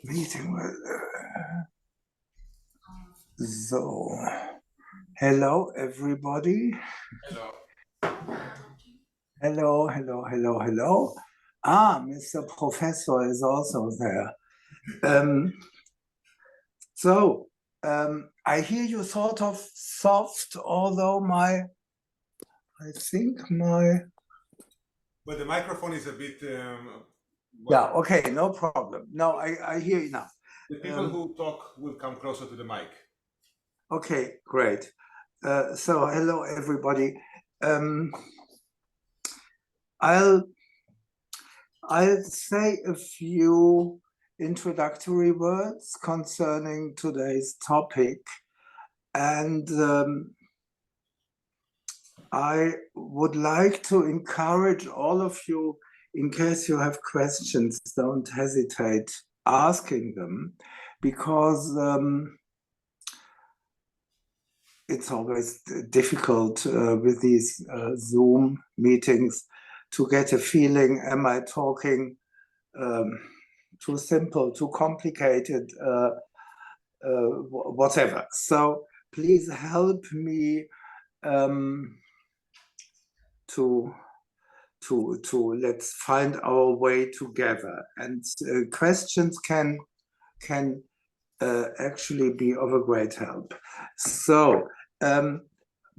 Meeting with so hello everybody. Hello. Mr. Professor is also there. I hear you sort of soft, although I think but the microphone is a bit yeah, okay, no problem. No, I hear you now. The people who talk will come closer to the mic. Okay, great. So hello everybody. I'll say a few introductory words concerning today's topic, and I would like to encourage all of you, in case you have questions, don't hesitate asking them, because it's always difficult with these Zoom meetings to get a feeling, am I talking too simple, too complicated, whatever. So please help me to let's find our way together. And questions can actually be of a great help. So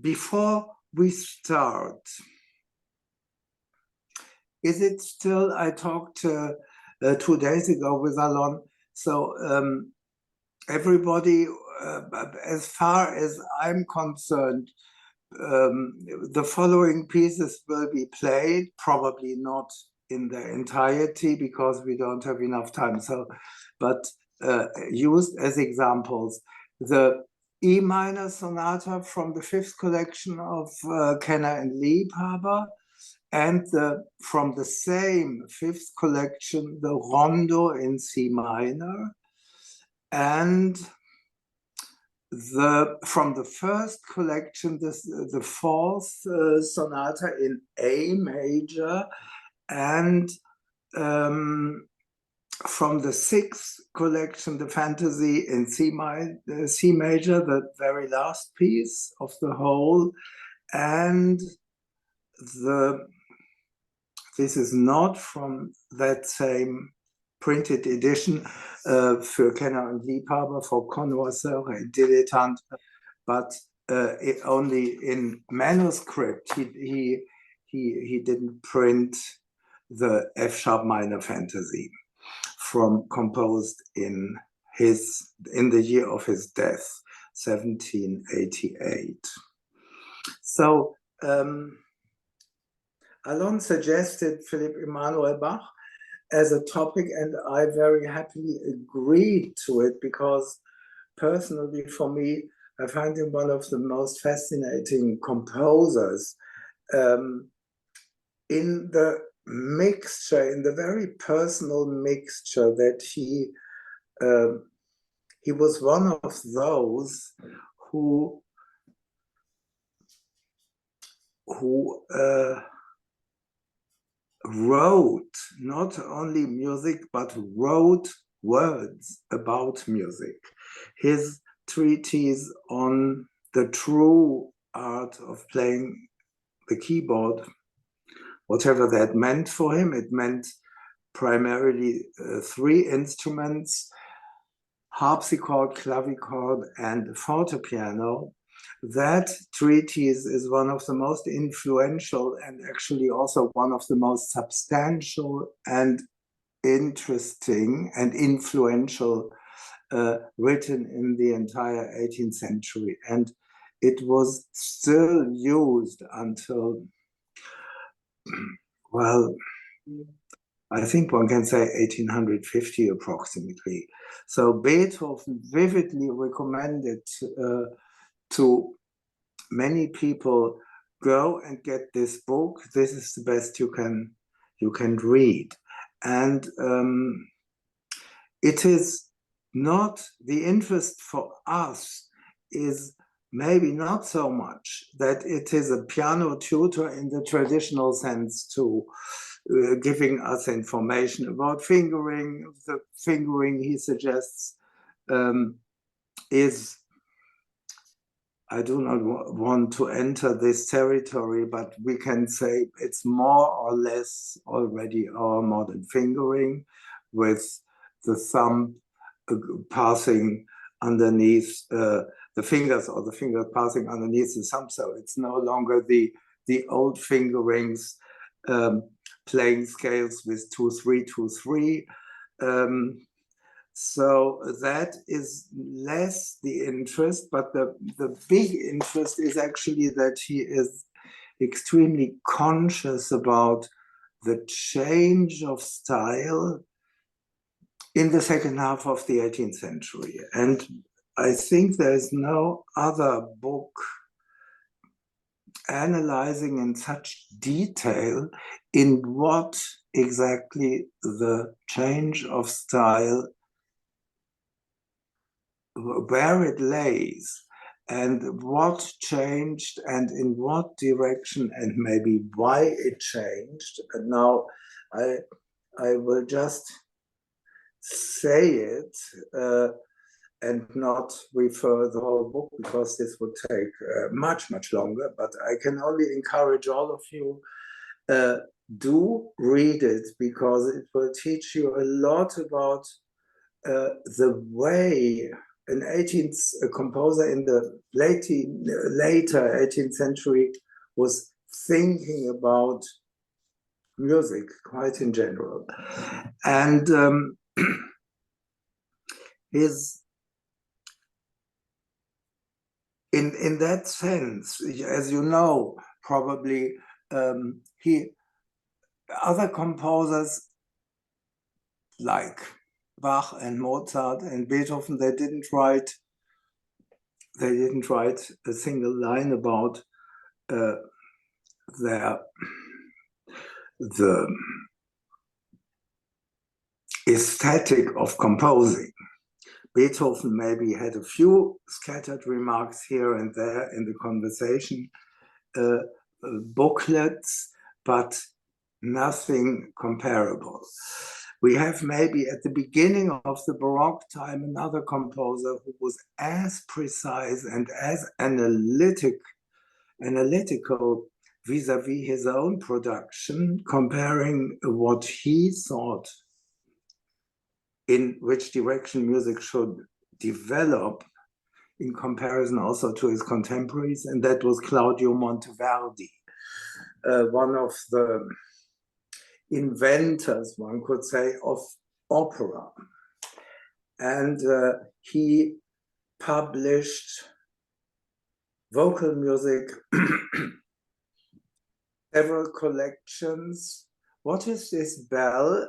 before we start, is it still, I talked 2 days ago with Alon, so everybody, as far as I'm concerned, the following pieces will be played, probably not in their entirety because we don't have enough time, so, but used as examples. The E minor sonata from the 5th collection of Kenner and Liebhaber, and from the same 5th collection, the Rondo in C minor, and from the 1st collection, the 4th sonata in A major, and from the 6th collection, the Fantasy in C major, the very last piece of the whole, and this is not from that same printed edition für Kenner und Liebhaber, for Connoisseur et Dilettante, but only in manuscript. He didn't print the F sharp minor Fantasy composed in the year of his death, 1788. So Alon suggested Philipp Emanuel Bach as a topic, and I very happily agreed to it because personally for me, I find him one of the most fascinating composers in the mixture, in the very personal mixture that he was one of those who wrote not only music, but wrote words about music. His treatise on the true art of playing the keyboard, whatever that meant for him, it meant primarily 3 instruments, harpsichord, clavichord, and fortepiano. That treatise is one of the most influential and actually also one of the most substantial and interesting and influential written in the entire 18th century. And it was still used until, well, I think one can say 1850 approximately. So Beethoven vividly recommended to many people, go and get this book. This is the best you can read. And it is not, the interest for us is maybe not so much that it is a piano tutor in the traditional sense to giving us information about fingering. The fingering, he suggests, is, I do not want to enter this territory, but we can say it's more or less already our modern fingering, with the thumb passing underneath the fingers, or the fingers passing underneath the thumb. So it's no longer the old fingerings, playing scales with 2-3, 2-3. So that is less the interest, but the big interest is actually that he is extremely conscious about the change of style in the second half of the 18th century. And I think there is no other book analyzing in such detail in what exactly the change of style, where it lays, and what changed, and in what direction, and maybe why it changed. And now I will just say it and not refer the whole book, because this would take much longer. But I can only encourage all of you, do read it, because it will teach you a lot about the way a composer in the later 18th century was thinking about music quite in general. And in that sense, as you know, probably, other composers like Bach and Mozart and Beethoven, they didn't write a single line about the aesthetic of composing. Beethoven maybe had a few scattered remarks here and there in the conversation booklets, but nothing comparable. We have maybe at the beginning of the Baroque time another composer who was as precise and as analytical vis-a-vis his own production, comparing what he thought in which direction music should develop in comparison also to his contemporaries, and that was Claudio Monteverdi, one of the inventors, one could say, of opera. And he published vocal music, several collections. What is this bell?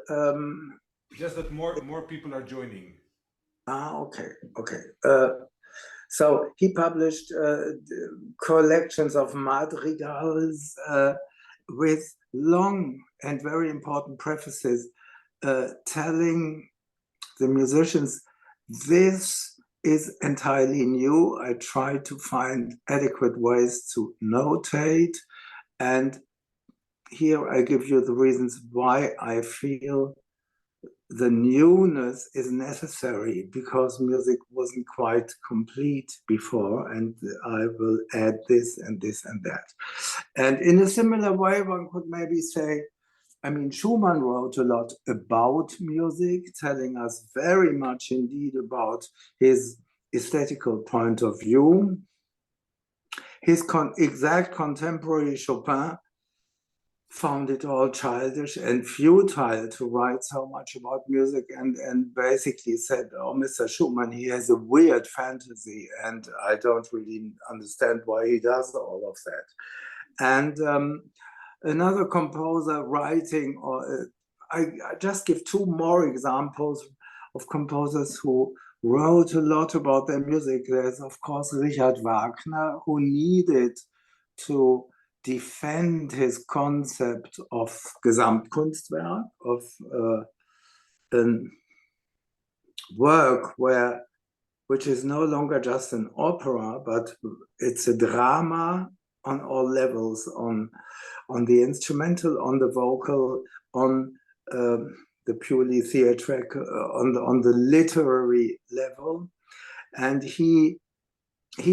Just that more people are joining. Okay. So he published collections of madrigals with long and very important prefaces telling the musicians, this is entirely new. I try to find adequate ways to notate. And here I give you the reasons why I feel the newness is necessary, because music wasn't quite complete before, and I will add this and this and that. And in a similar way, one could maybe say, I mean, Schumann wrote a lot about music, telling us very much indeed about his aesthetical point of view. His exact contemporary Chopin found it all childish and futile to write so much about music, and basically said, oh, Mr. Schumann, he has a weird fantasy, and I don't really understand why he does all of that. And another composer writing, or I just give two more examples of composers who wrote a lot about their music. There's, of course, Richard Wagner, who needed to defend his concept of Gesamtkunstwerk, of a work which is no longer just an opera, but it's a drama on all levels, on the instrumental, on the vocal, on the purely theatrical, on the literary level, and he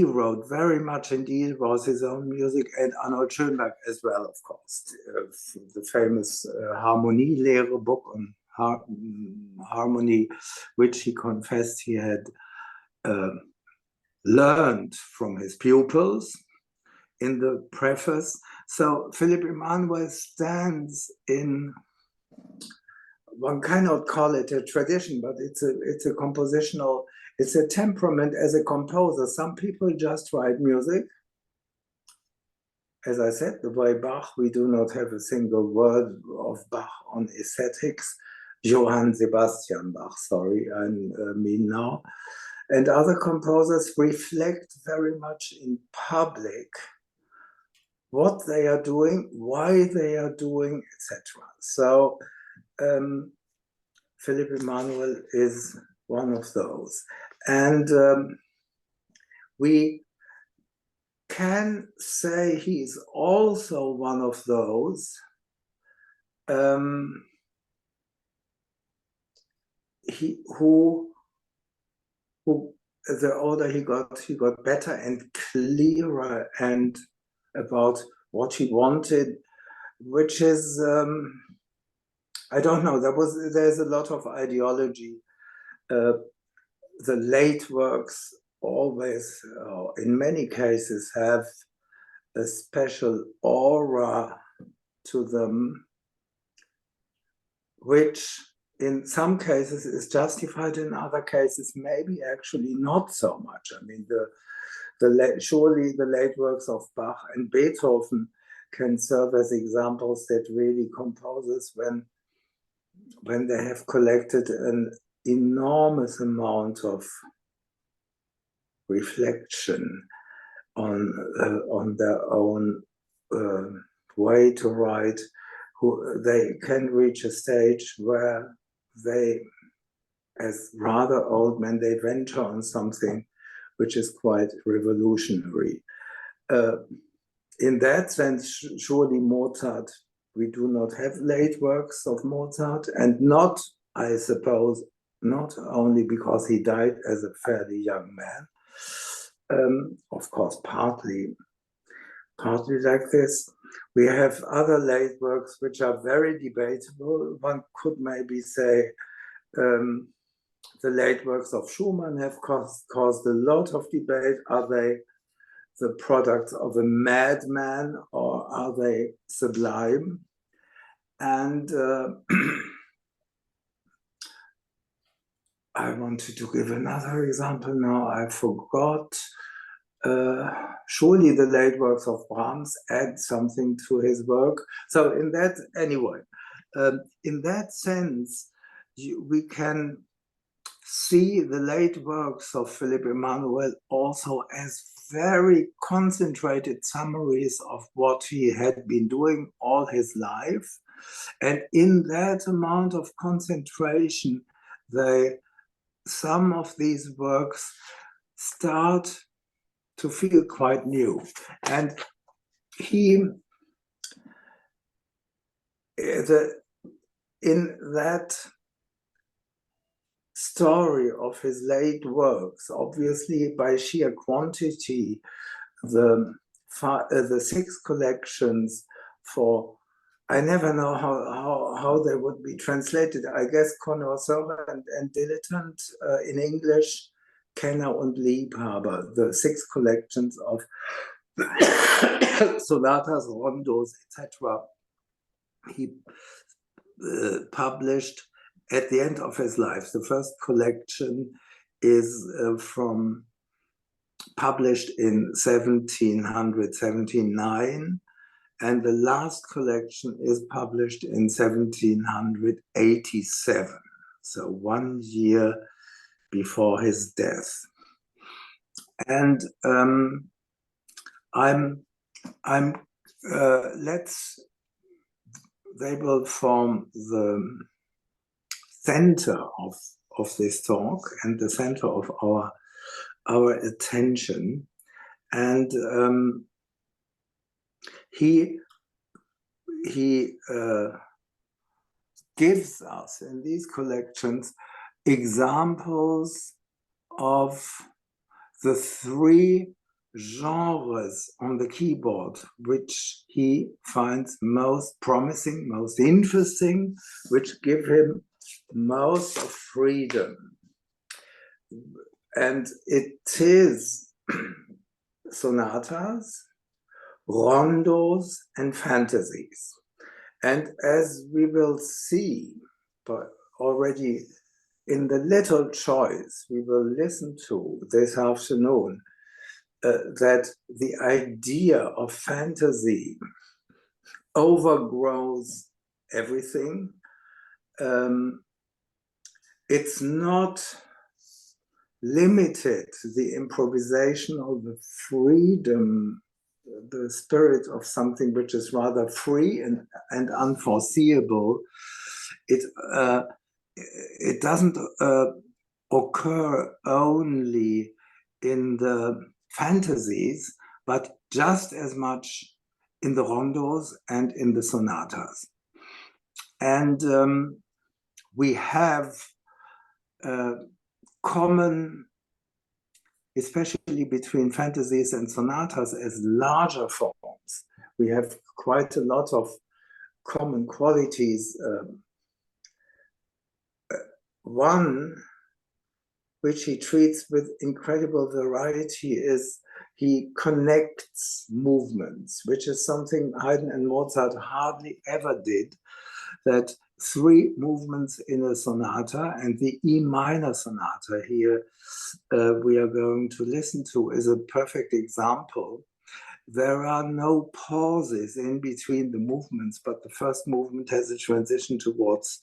wrote very much indeed. It was his own music, and Arnold Schönberg as well, of course, the famous Harmonielehre book on harmony, which he confessed he had learned from his pupils in the preface. So Philipp Emanuel stands in, one cannot call it a tradition, but it's a compositional, it's a temperament as a composer. Some people just write music. As I said, the way Bach, we do not have a single word of Bach on aesthetics. Johann Sebastian Bach, sorry, I mean now. And other composers reflect very much in public what they are doing, why they are doing, etc. So Philipp Emanuel is one of those. And we can say he's also one of those who the older he got better and clearer and about what he wanted, which is I don't know. There's a lot of ideology. The late works always, in many cases, have a special aura to them, which in some cases is justified, in other cases maybe actually not so much. I mean, surely the late works of Bach and Beethoven can serve as examples that really composers, when they have collected an enormous amount of reflection on their own way to write, they can reach a stage where they, as rather old men, they venture on something which is quite revolutionary. In that sense, surely Mozart, we do not have late works of Mozart, and not, I suppose, not only because he died as a fairly young man, of course, partly like this. We have other late works which are very debatable. One could maybe say the late works of Schumann have caused a lot of debate. Are they the products of a madman, or are they sublime? And I wanted to give another example now, I forgot. Surely the late works of Brahms add something to his work. So in that, anyway, in that sense, we can see the late works of Philipp Emanuel also as very concentrated summaries of what he had been doing all his life. And in that amount of concentration, some of these works start to feel quite new. And in that story of his late works, obviously by sheer quantity, the 6 collections for, I never know how they would be translated. I guess Connoisseur and Dilettante in English, Kenner und Liebhaber, the 6 collections of sonatas, rondos, etc. He published at the end of his life. The first collection is published in 1779, and the last collection is published in 1787, so 1 year before his death. And they will form the center of this talk and the center of our attention. And he gives us in these collections examples of the three genres on the keyboard, which he finds most promising, most interesting, which give him most of freedom. And it is sonatas, rondos, and fantasies. And as we will see, but already in the little choice we will listen to this afternoon, that the idea of fantasy overgrows everything. It's not limited to the improvisation or the freedom, the spirit of something which is rather free and unforeseeable. It doesn't occur only in the fantasies, but just as much in the rondos and in the sonatas. And we have common, especially between fantasies and sonatas as larger forms. We have quite a lot of common qualities. One which he treats with incredible variety is he connects movements, which is something Haydn and Mozart hardly ever did, that three movements in a sonata, and the E minor sonata here we are going to listen to is a perfect example. There are no pauses in between the movements, but the first movement has a transition towards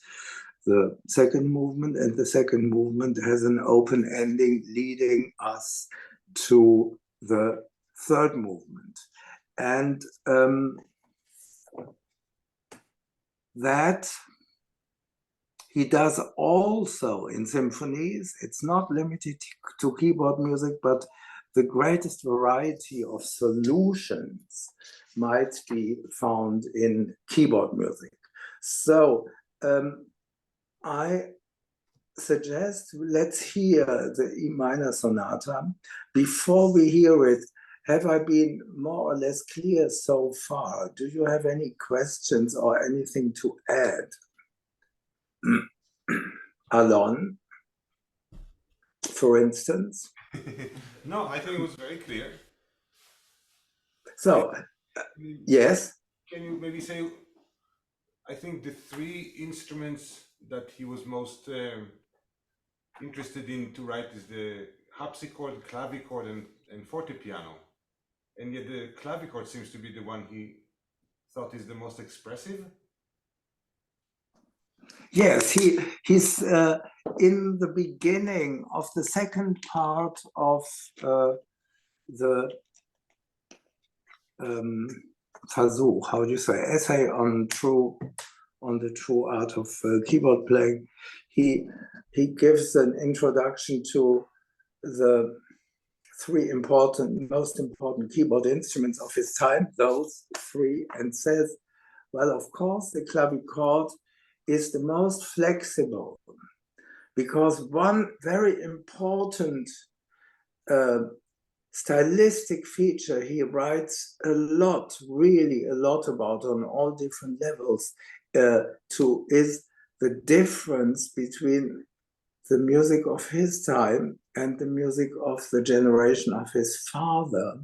the second movement, and the second movement has an open ending leading us to the third movement. And that he does also in symphonies. It's not limited to keyboard music, but the greatest variety of solutions might be found in keyboard music. So I suggest let's hear the E minor sonata. Before we hear it, have I been more or less clear so far? Do you have any questions or anything to add? Alon, for instance? No, I think it was very clear. So, yes? Can you maybe say, I think the three instruments that he was most interested in to write is the harpsichord, clavichord, and fortepiano. And yet the clavichord seems to be the one he thought is the most expressive. Yes, he's in the beginning of the second part of the Versuch, how do you say, essay on the true art of keyboard playing. He gives an introduction to the three most important keyboard instruments of his time, those three, and says, well, of course, the clavichord is the most flexible, because one very important stylistic feature he writes a lot, really a lot about on all different levels, is the difference between the music of his time and the music of the generation of his father.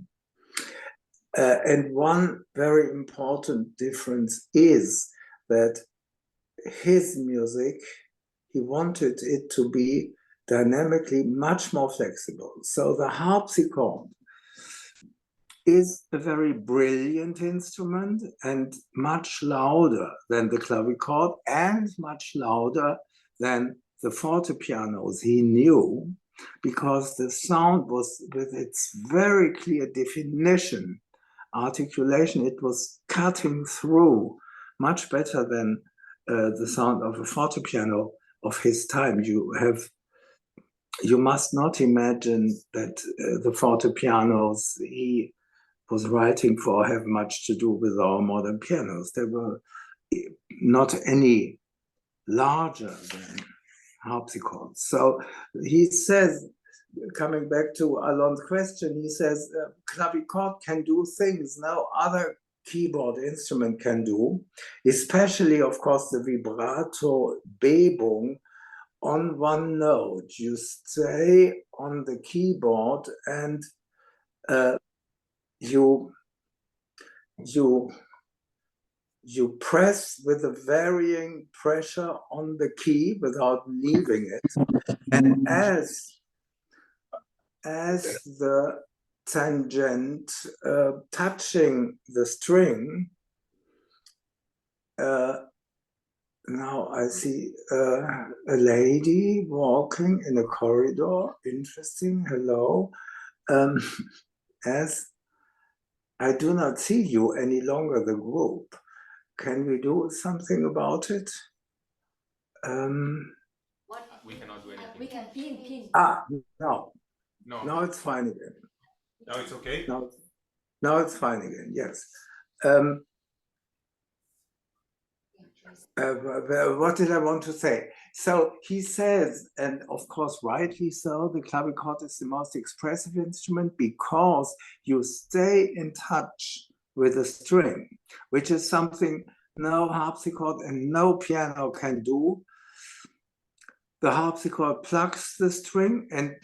And one very important difference is that his music, he wanted it to be dynamically much more flexible. So the harpsichord is a very brilliant instrument and much louder than the clavichord and much louder than the fortepianos he knew, because the sound was, with its very clear definition, articulation, it was cutting through much better than the sound of a fortepiano of his time. You must not imagine that the fortepianos he was writing for have much to do with our modern pianos. There were not any larger than harpsichords. So he says, coming back to Alon's question, he says clavichord can do things no other keyboard instrument can do, especially, of course, the vibrato Bebung on one note. You stay on the keyboard and you press with a varying pressure on the key without leaving it. And as the tangent touching the string, now I see a lady walking in a corridor. Interesting. Hello. As I do not see you any longer, the group. Can we do something about it? We cannot do anything. We can pin. No. No. Now it's fine again. Now it's okay? Now it's fine again, yes. What did I want to say? So he says, and of course rightly so, the clavichord is the most expressive instrument because you stay in touch with the string, which is something no harpsichord and no piano can do. The harpsichord plucks the string and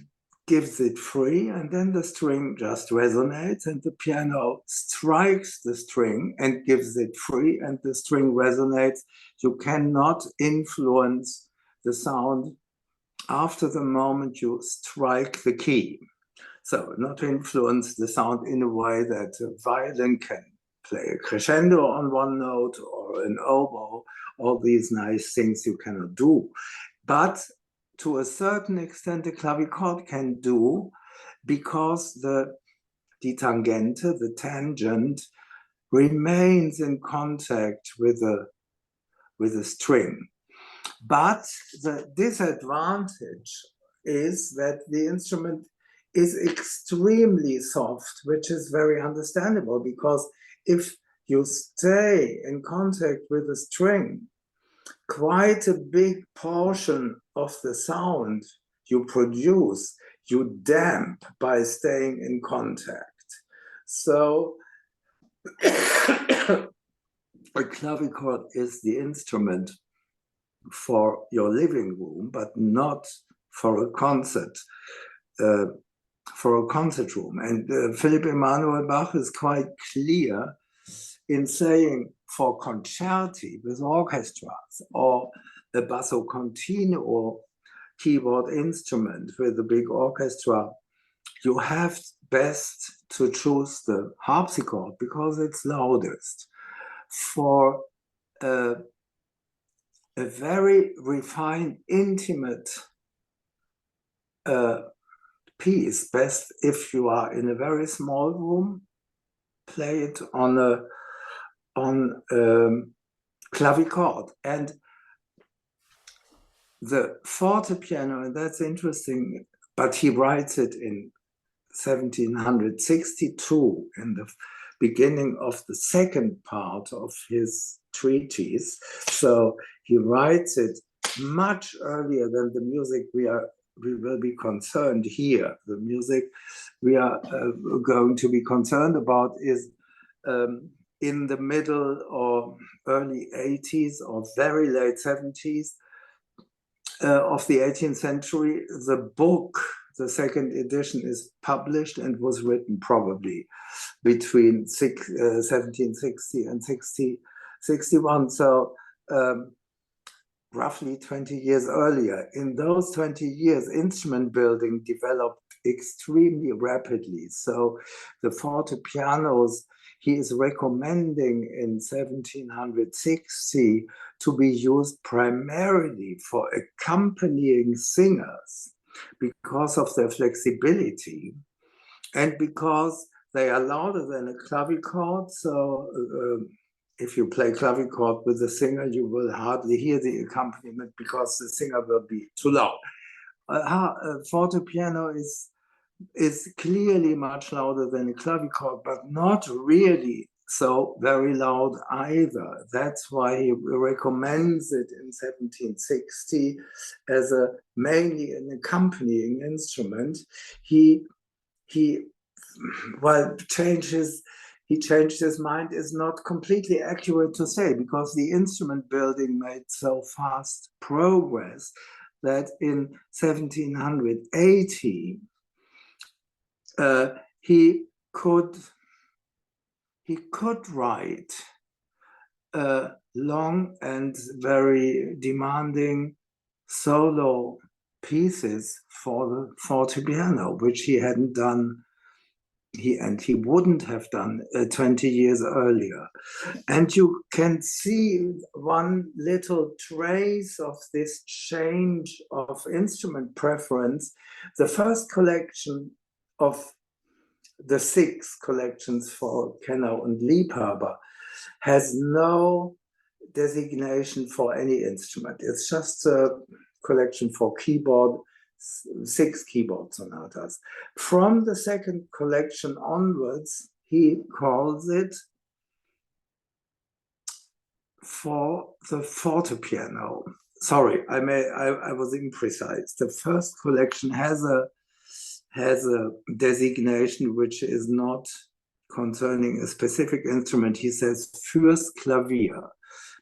gives it free, and then the string just resonates, and the piano strikes the string and gives it free, and the string resonates. You cannot influence the sound after the moment you strike the key. So not influence the sound in a way that a violin can play a crescendo on one note or an oboe. All these nice things you cannot do. But to a certain extent, the clavichord can do, because the tangente, the tangent, remains in contact with the string. But the disadvantage is that the instrument is extremely soft, which is very understandable, because if you stay in contact with the string, quite a big portion of the sound you produce, you damp by staying in contact. So a clavichord is the instrument for your living room, but not for a concert, room. And Philipp Emanuel Bach is quite clear in saying, for concerti with orchestras or a basso continuo keyboard instrument with a big orchestra, you have best to choose the harpsichord because it's loudest. For a very refined, intimate piece, best if you are in a very small room, play it on clavichord. And the fortepiano, and that's interesting, but he writes it in 1762, in the beginning of the second part of his treatise. So he writes it much earlier than the music we will be concerned here. The music we are going to be concerned about is in the middle or early 80s or very late 70s of the 18th century. The book, the second edition, is published and was written probably between 1760 and 61. So roughly 20 years earlier. In those 20 years, instrument building developed extremely rapidly. So the fortepianos he is recommending in 1760 to be used primarily for accompanying singers because of their flexibility and because they are louder than a clavichord. So if you play clavichord with a singer, you will hardly hear the accompaniment because the singer will be too loud. Fortepiano is clearly much louder than a clavichord, but not really so very loud either. That's why he recommends it in 1760 as a mainly an accompanying instrument. He well he changed his mind is not completely accurate to say, because the instrument building made so fast progress that in 1780 he could write long and very demanding solo pieces for the fortepiano, which he hadn't done, he wouldn't have done 20 years earlier. And you can see one little trace of this change of instrument preference. The first collection of the 6 collections for Kenner and Liebhaber has no designation for any instrument. It's just a collection for keyboard, 6 keyboard sonatas. From the second collection onwards, he calls it for the fortepiano. Sorry, I was imprecise. The first collection has a designation which is not concerning a specific instrument. He says fürs Klavier,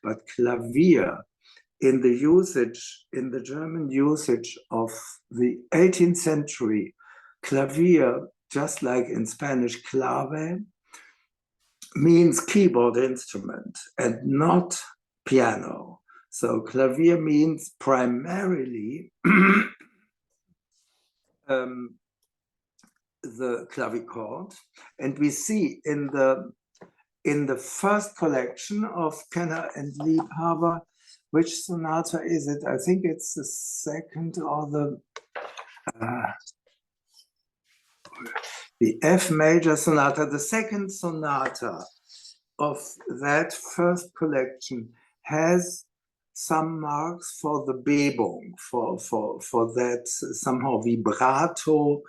but Klavier in the usage, in the German usage of the 18th century, Klavier, just like in Spanish clave, means keyboard instrument and not piano. So Klavier means primarily the clavichord, and we see in the first collection of Kenner and Liebhaber, which sonata is it? I think it's the second or the F major sonata. The second sonata of that first collection has some marks for the Bebung, for that somehow vibrato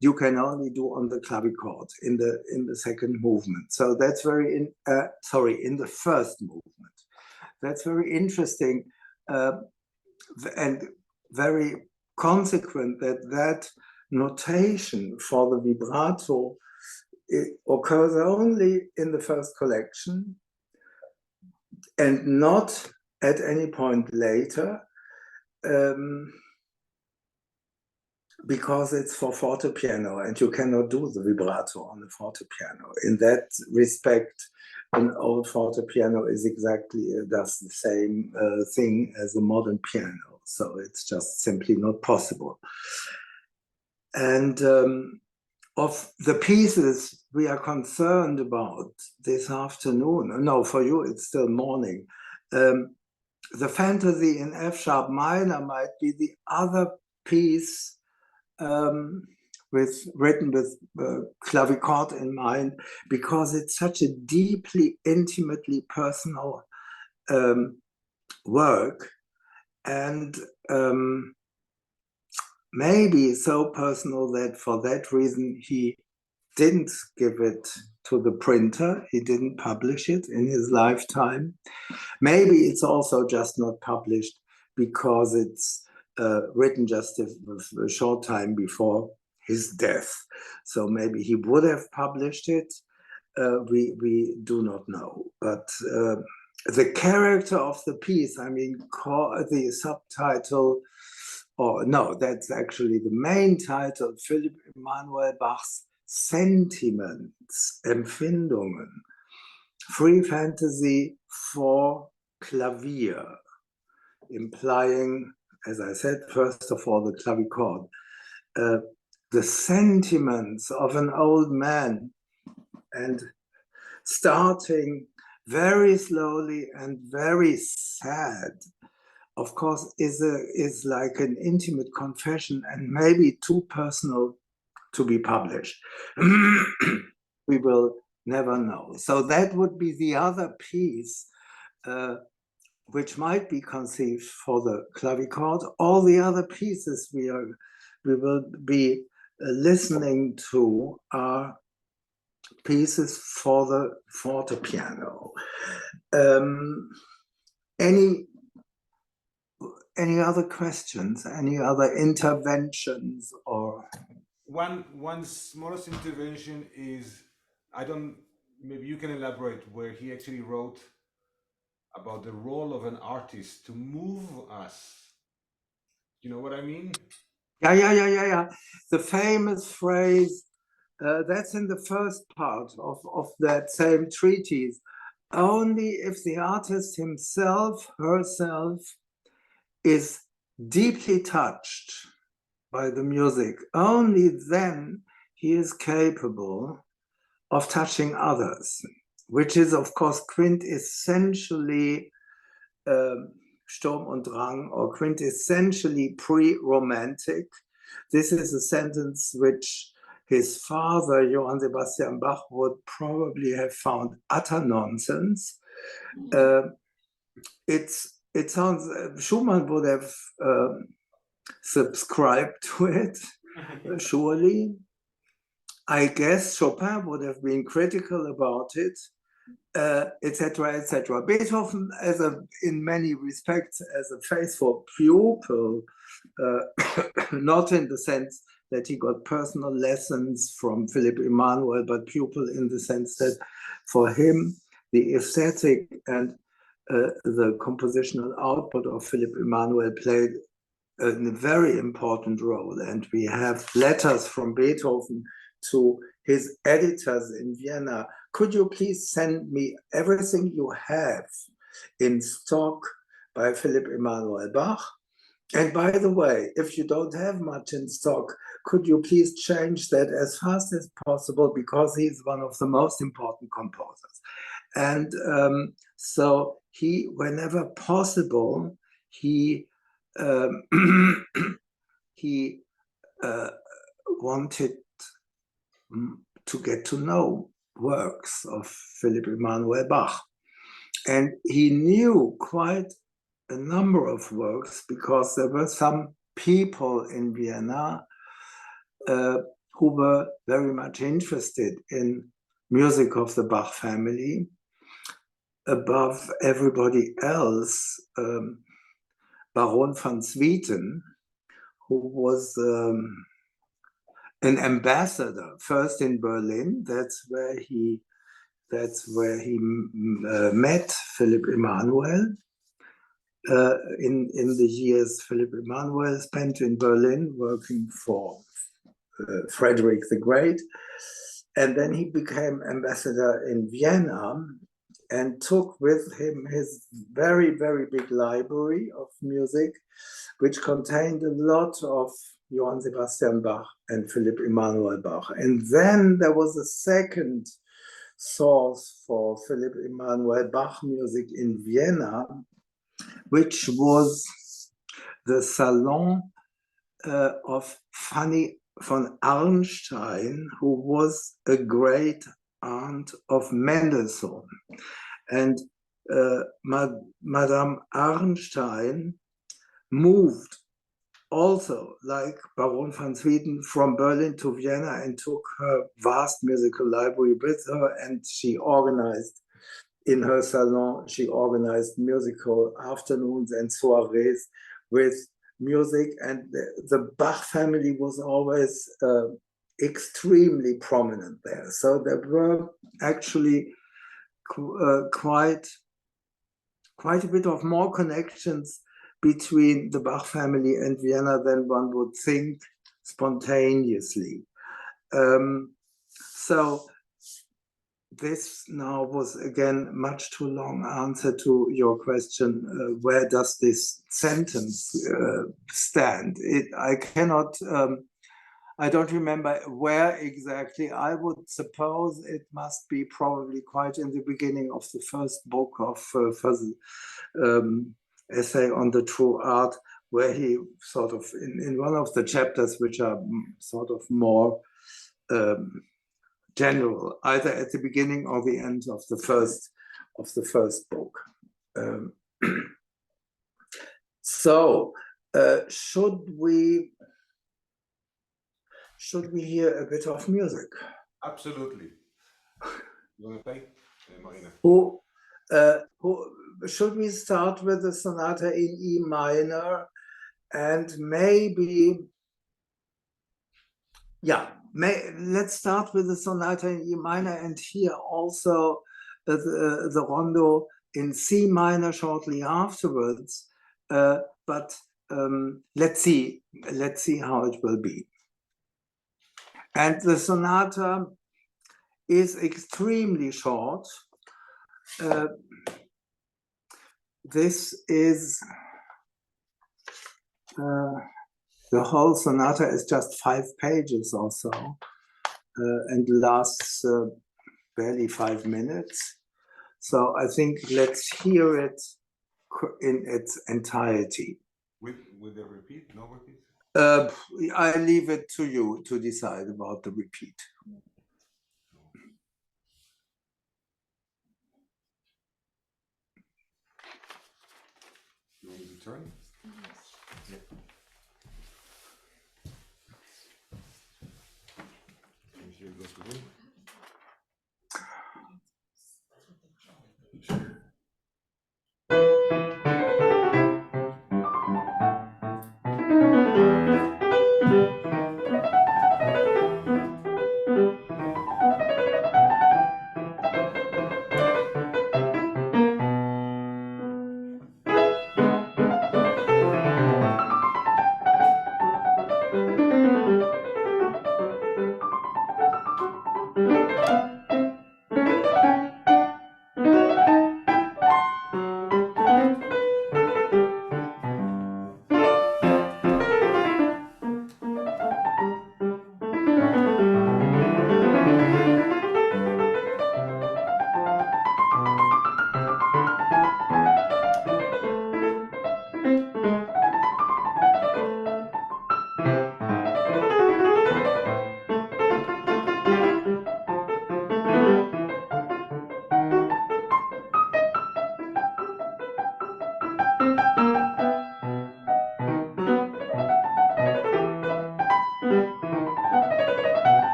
you can only do on the clavichord in the second movement. So that's very in the first movement. That's very interesting and very consequent that notation for the vibrato, it occurs only in the first collection and not at any point later, because it's for fortepiano and you cannot do the vibrato on the fortepiano. In that respect, an old fortepiano is does the same thing as a modern piano. So it's just simply not possible. And of the pieces we are concerned about this afternoon, no, for you it's still morning, the Fantasy in F sharp minor might be the other piece written with clavichord in mind, because it's such a deeply, intimately personal work, and maybe so personal that for that reason he didn't give it to the printer. He didn't publish it in his lifetime. Maybe it's also just not published because it's written just a short time before his death. So maybe he would have published it. We do not know. But the character of the piece, I mean, the subtitle, or no, that's actually the main title, Philipp Emanuel Bach's Sentiments, Empfindungen, Free Fantasy for Klavier, implying, as I said, first of all, the clavichord, the sentiments of an old man, and starting very slowly and very sad, of course, is like an intimate confession and maybe too personal to be published. We will never know. So that would be the other piece which might be conceived for the clavichord. All the other pieces we will be listening to are pieces for the fortepiano. Any other questions? Any other interventions? Or one smallest intervention is, maybe you can elaborate, where he actually wrote about the role of an artist to move us. You know what I mean? Yeah. The famous phrase, that's in the first part of that same treatise. Only if the artist himself, herself, is deeply touched by the music, only then he is capable of touching others, which is, of course, quintessentially Sturm und Drang, or quintessentially pre-romantic. This is a sentence which his father, Johann Sebastian Bach, would probably have found utter nonsense. It sounds, Schumann would have subscribed to it, surely. I guess Chopin would have been critical about it, etc., etc. Beethoven, in many respects, as a faithful pupil, not in the sense that he got personal lessons from Philipp Emanuel, but pupil in the sense that for him, the aesthetic and the compositional output of Philipp Emanuel played a very important role. And we have letters from Beethoven to his editors in Vienna. Could you please send me everything you have in stock by Philipp Emanuel Bach? And by the way, if you don't have much in stock, could you please change that as fast as possible, because he's one of the most important composers. And so he, whenever possible, he he wanted to get to know works of Philipp Emanuel Bach. And he knew quite a number of works, because there were some people in Vienna who were very much interested in music of the Bach family. Above everybody else, Baron van Swieten, who was an ambassador first in Berlin. That's where he met Philipp Emanuel. In the years Philipp Emanuel spent in Berlin working for Frederick the Great, and then he became ambassador in Vienna and took with him his very, very big library of music, which contained a lot of Johann Sebastian Bach and Philipp Emanuel Bach. And then there was a second source for Philipp Emanuel Bach music in Vienna, which was the Salon of Fanny von Arnstein, who was a great aunt of Mendelssohn. And Madame Arnstein moved also, like Baron van Swieten, from Berlin to Vienna and took her vast musical library with her, and she organized in her salon, she organized musical afternoons and soirees with music, and the Bach family was always extremely prominent there. So there were actually quite a bit of more connections between the Bach family and Vienna than one would think spontaneously. So this now was, again, much too long answer to your question, where does this sentence stand? I cannot, I don't remember where exactly. I would suppose it must be probably quite in the beginning of the first book of essay on the true art, where he sort of, in one of the chapters which are sort of more general, either at the beginning or the end of the first book. So should we hear a bit of music? Absolutely. You want to play, Marina? Who should we start with the sonata in E minor, and maybe, yeah, let's start with the sonata in E minor, and here also the rondo in C minor shortly afterwards. But let's see how it will be. And the sonata is extremely short. This is the whole sonata is just 5 pages or so, and lasts barely 5 minutes. So I think let's hear it in its entirety. With the repeat, no repeat? I leave it to you to decide about the repeat. You want me to turn? Yeah. And here goes the wind.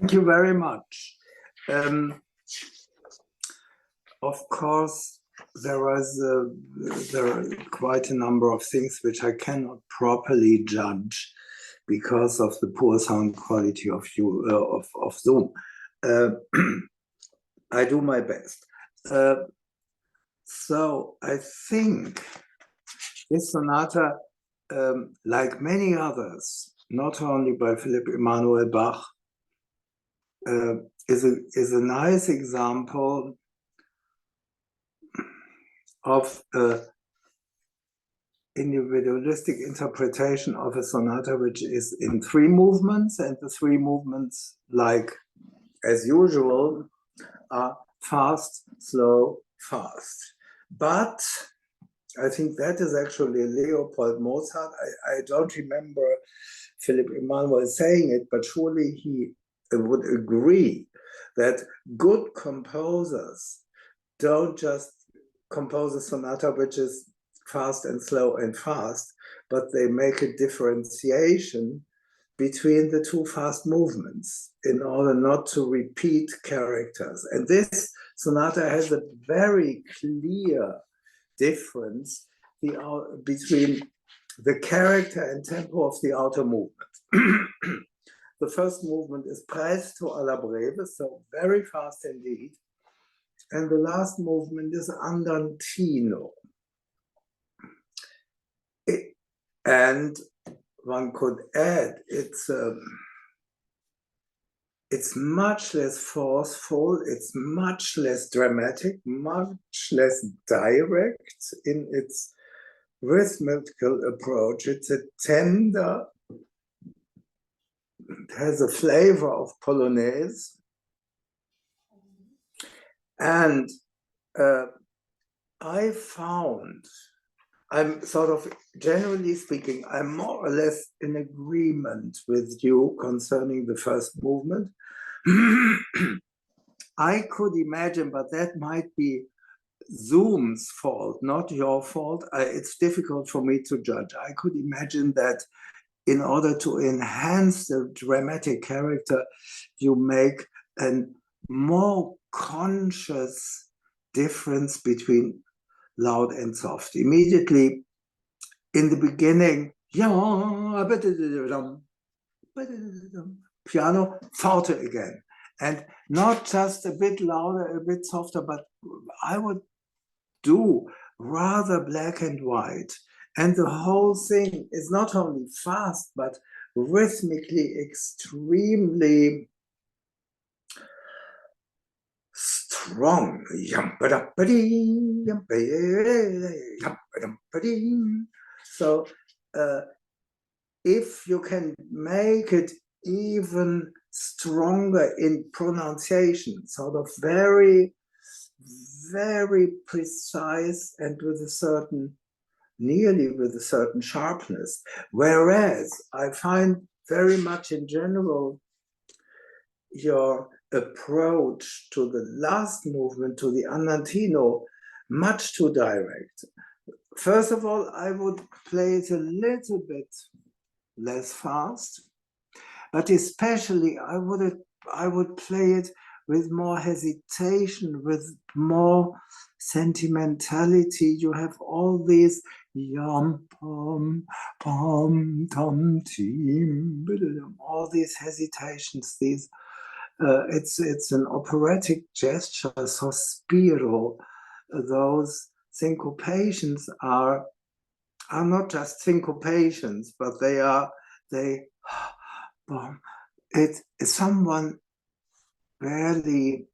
Thank you very much. Of course, there are quite a number of things which I cannot properly judge because of the poor sound quality of Zoom. I do my best. So I think this sonata, like many others, not only by Philipp Emanuel Bach, is a nice example of individualistic interpretation of a sonata which is in 3 movements, and the 3 movements, like as usual, are fast, slow, fast. But I think that is actually Leopold Mozart. I don't remember Philipp Emanuel saying it, but surely he would agree that good composers don't just compose a sonata which is fast and slow and fast, but they make a differentiation between the 2 fast movements in order not to repeat characters. And this sonata has a very clear difference between the character and tempo of the outer movement. The first movement is presto alla breve, so very fast indeed. And the last movement is andantino. And one could add, it's much less forceful, it's much less dramatic, much less direct in its rhythmical approach. It's a tender, it has a flavor of Polonaise. And I found, I'm sort of, generally speaking, I'm more or less in agreement with you concerning the first movement. I could imagine, but that might be Zoom's fault, not your fault. It's difficult for me to judge. I could imagine that in order to enhance the dramatic character, you make a more conscious difference between loud and soft. Immediately in the beginning, piano, forte again. And not just a bit louder, a bit softer, but I would do rather black and white. And the whole thing is not only fast, but rhythmically extremely strong. So if you can make it even stronger in pronunciation, sort of very, very precise and with a certain, nearly with a certain sharpness. Whereas I find very much in general your approach to the last movement, to the andantino, much too direct. First of all, I would play it a little bit less fast, but especially I would play it with more hesitation, with more sentimentality. You have all these yum pom pom tom tim, all these hesitations, these it's an operatic gesture, sospiro. Those syncopations are not just syncopations, but someone barely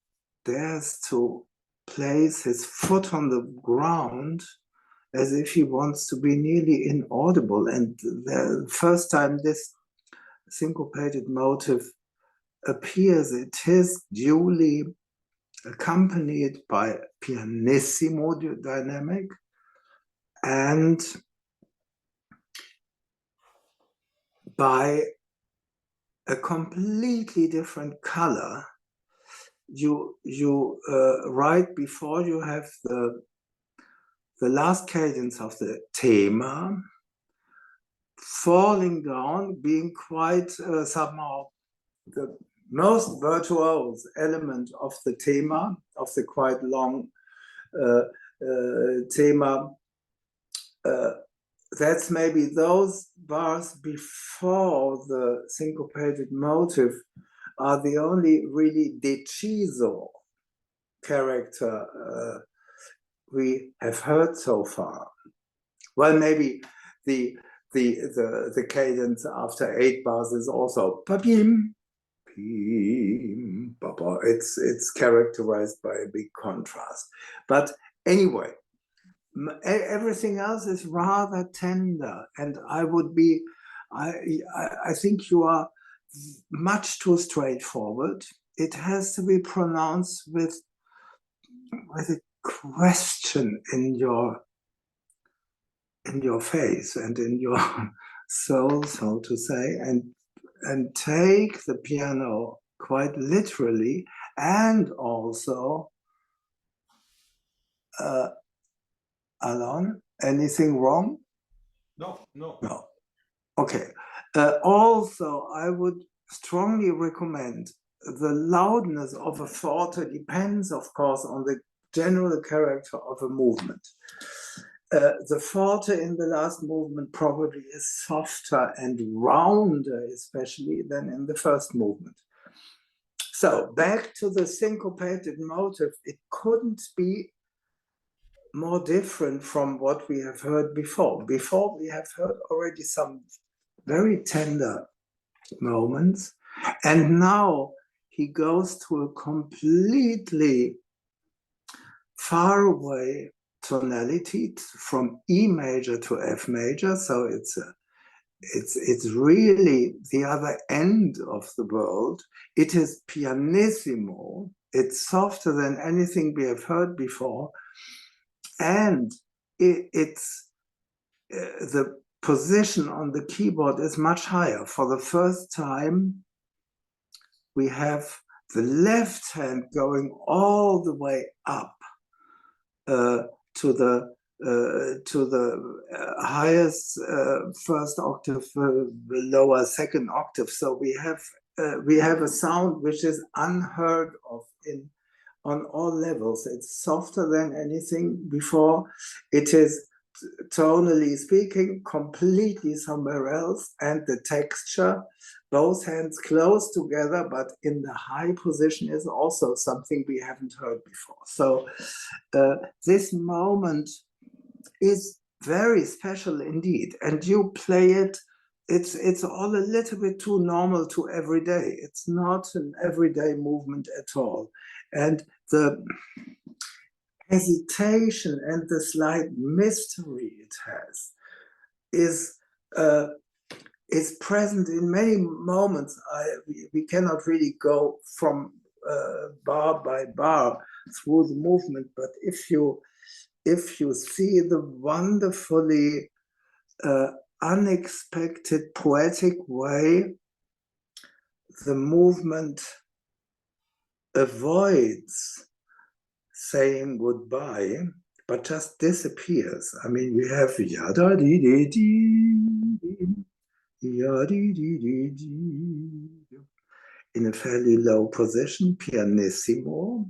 dares to place his foot on the ground as if he wants to be nearly inaudible. And the first time this syncopated motive appears, it is duly accompanied by pianissimo dynamic and by a completely different color. Right before you have the last cadence of the thema falling down, being quite somehow most virtuose element of the thema, of the quite long thema. That's maybe those bars before the syncopated motive are the only really deciso character we have heard so far. Well, maybe the cadence after 8 bars is also pa-bim, pim, ba-ba. It's characterized by a big contrast. But anyway, everything else is rather tender, and I think you are much too straightforward. It has to be pronounced with a question in your face and in your soul, so to say, and take the piano quite literally, and also Alon, anything wrong? No. Okay. Also, I would strongly recommend the loudness of a forte depends, of course, on the general character of a movement. The forte in the last movement probably is softer and rounder, especially, than in the first movement. So back to the syncopated motive, it couldn't be more different from what we have heard before. Before, we have heard already some very tender moments, and now he goes to a completely far away tonality from E major to F major. So it's really the other end of the world. It is pianissimo. It's softer than anything we have heard before, and it's the position on the keyboard is much higher. For the first time, we have the left hand going all the way up to the highest first octave, lower second octave. So we have a sound which is unheard of on all levels. It's softer than anything before. It is, tonally speaking, completely somewhere else, and the texture, both hands close together but in the high position, is also something we haven't heard before. So this moment is very special indeed, and you play it, it's all a little bit too normal to everyday. It's not an everyday movement at all, and the hesitation and the slight mystery it has is present in many moments. We cannot really go from bar by bar through the movement, but if you see the wonderfully unexpected poetic way the movement avoids saying goodbye, but just disappears. I mean, we have yada dee dee dee, yada dee dee dee, in a fairly low position, pianissimo,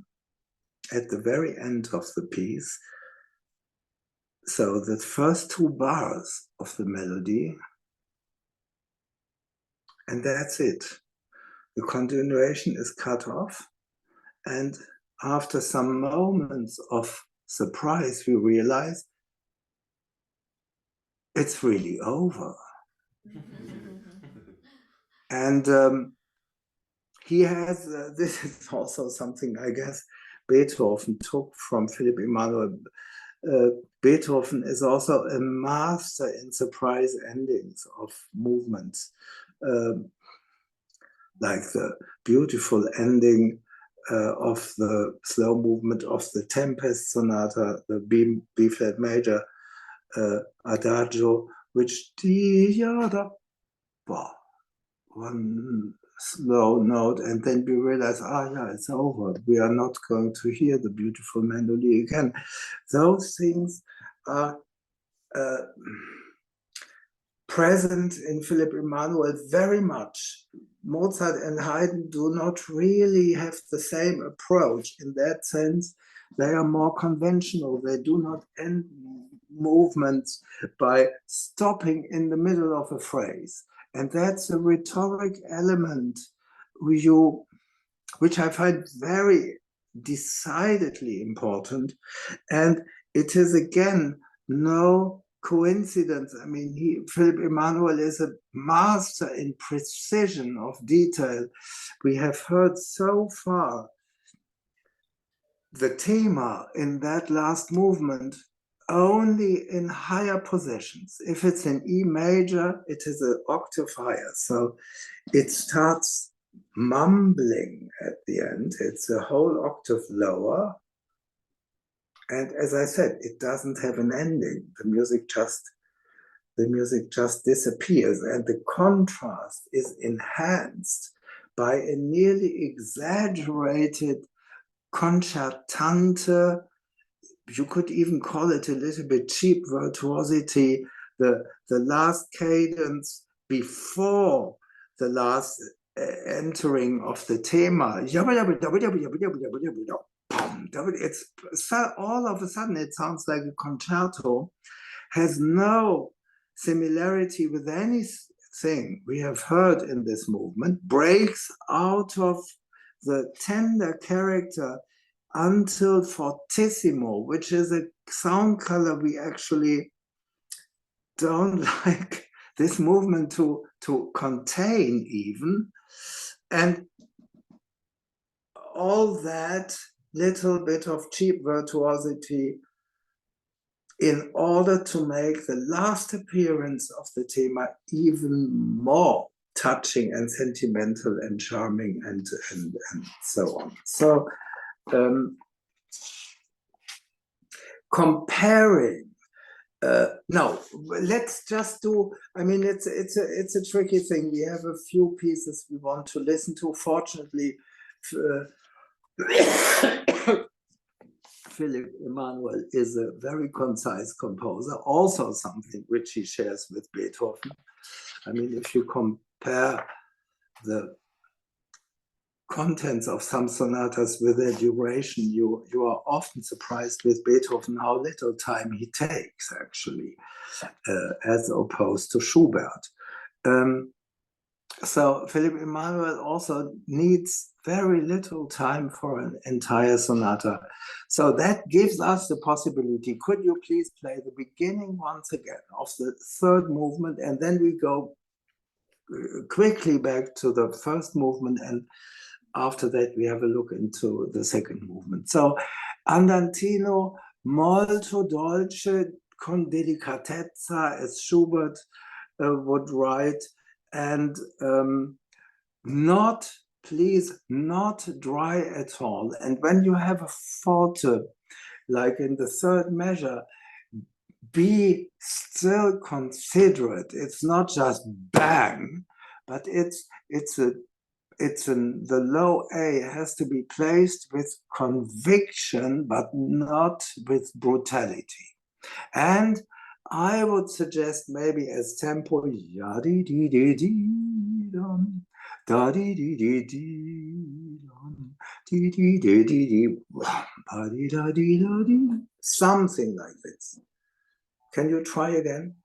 at the very end of the piece. So the first 2 bars of the melody, and that's it. The continuation is cut off, and after some moments of surprise, we realize it's really over. And he has, this is also something I guess Beethoven took from Philipp Emanuel. Beethoven is also a master in surprise endings of movements, like the beautiful ending of the slow movement of the Tempest Sonata, the B flat major Adagio, which one slow note, and then we realize, yeah, it's over. We are not going to hear the beautiful melody again. Those things are present in Philipp Emanuel very much, Mozart and Haydn do not really have the same approach. In that sense, they are more conventional. They do not end movements by stopping in the middle of a phrase. And that's a rhetoric element which I find very decidedly important. And it is, again, no coincidence. I mean, Philipp Emanuel is a master in precision of detail. We have heard so far the thema in that last movement only in higher positions. If it's in E major, it is an octave higher. So it starts mumbling at the end. It's a whole octave lower. And as I said, it doesn't have an ending. The music just disappears, and the contrast is enhanced by a nearly exaggerated concertante. You could even call it a little bit cheap virtuosity. The last cadence before the last entering of the thema. It's all of a sudden it sounds like a concerto, has no similarity with anything we have heard in this movement, breaks out of the tender character until fortissimo, which is a sound color we actually don't like this movement to contain even. And all that little bit of cheap virtuosity in order to make the last appearance of the thema even more touching and sentimental and charming and so on. So comparing, no, let's just do, I mean, it's a tricky thing. We have a few pieces we want to listen to. Fortunately, Philipp Emanuel is a very concise composer, also something which he shares with Beethoven. I mean, if you compare the contents of some sonatas with their duration, you are often surprised with Beethoven how little time he takes, actually, as opposed to Schubert. So Philipp Emanuel also needs very little time for an entire sonata. So that gives us the possibility. Could you please play the beginning once again of the third movement, and then we go quickly back to the first movement, and after that we have a look into the second movement. So Andantino molto dolce con delicatezza, as Schubert would write, and please, not dry at all. And when you have a forte, like in the third measure, be still considerate. It's not just bang, but the low A has to be placed with conviction, but not with brutality. And I would suggest maybe as tempo, ya di di di di dum, da di di di di dum, di di di di di, ba di da di da di, something like this. Can you try again?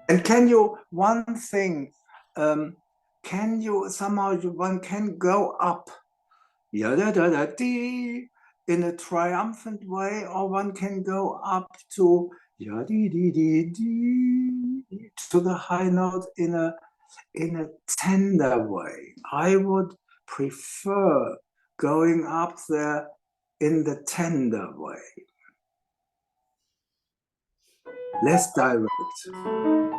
And can you, one thing, can you somehow, one can go up, ya-da-da-da-dee, in a triumphant way, or one can go up to ya-dee-dee-dee-dee, to the high note in a tender way. I would prefer going up there in the tender way, less direct. No,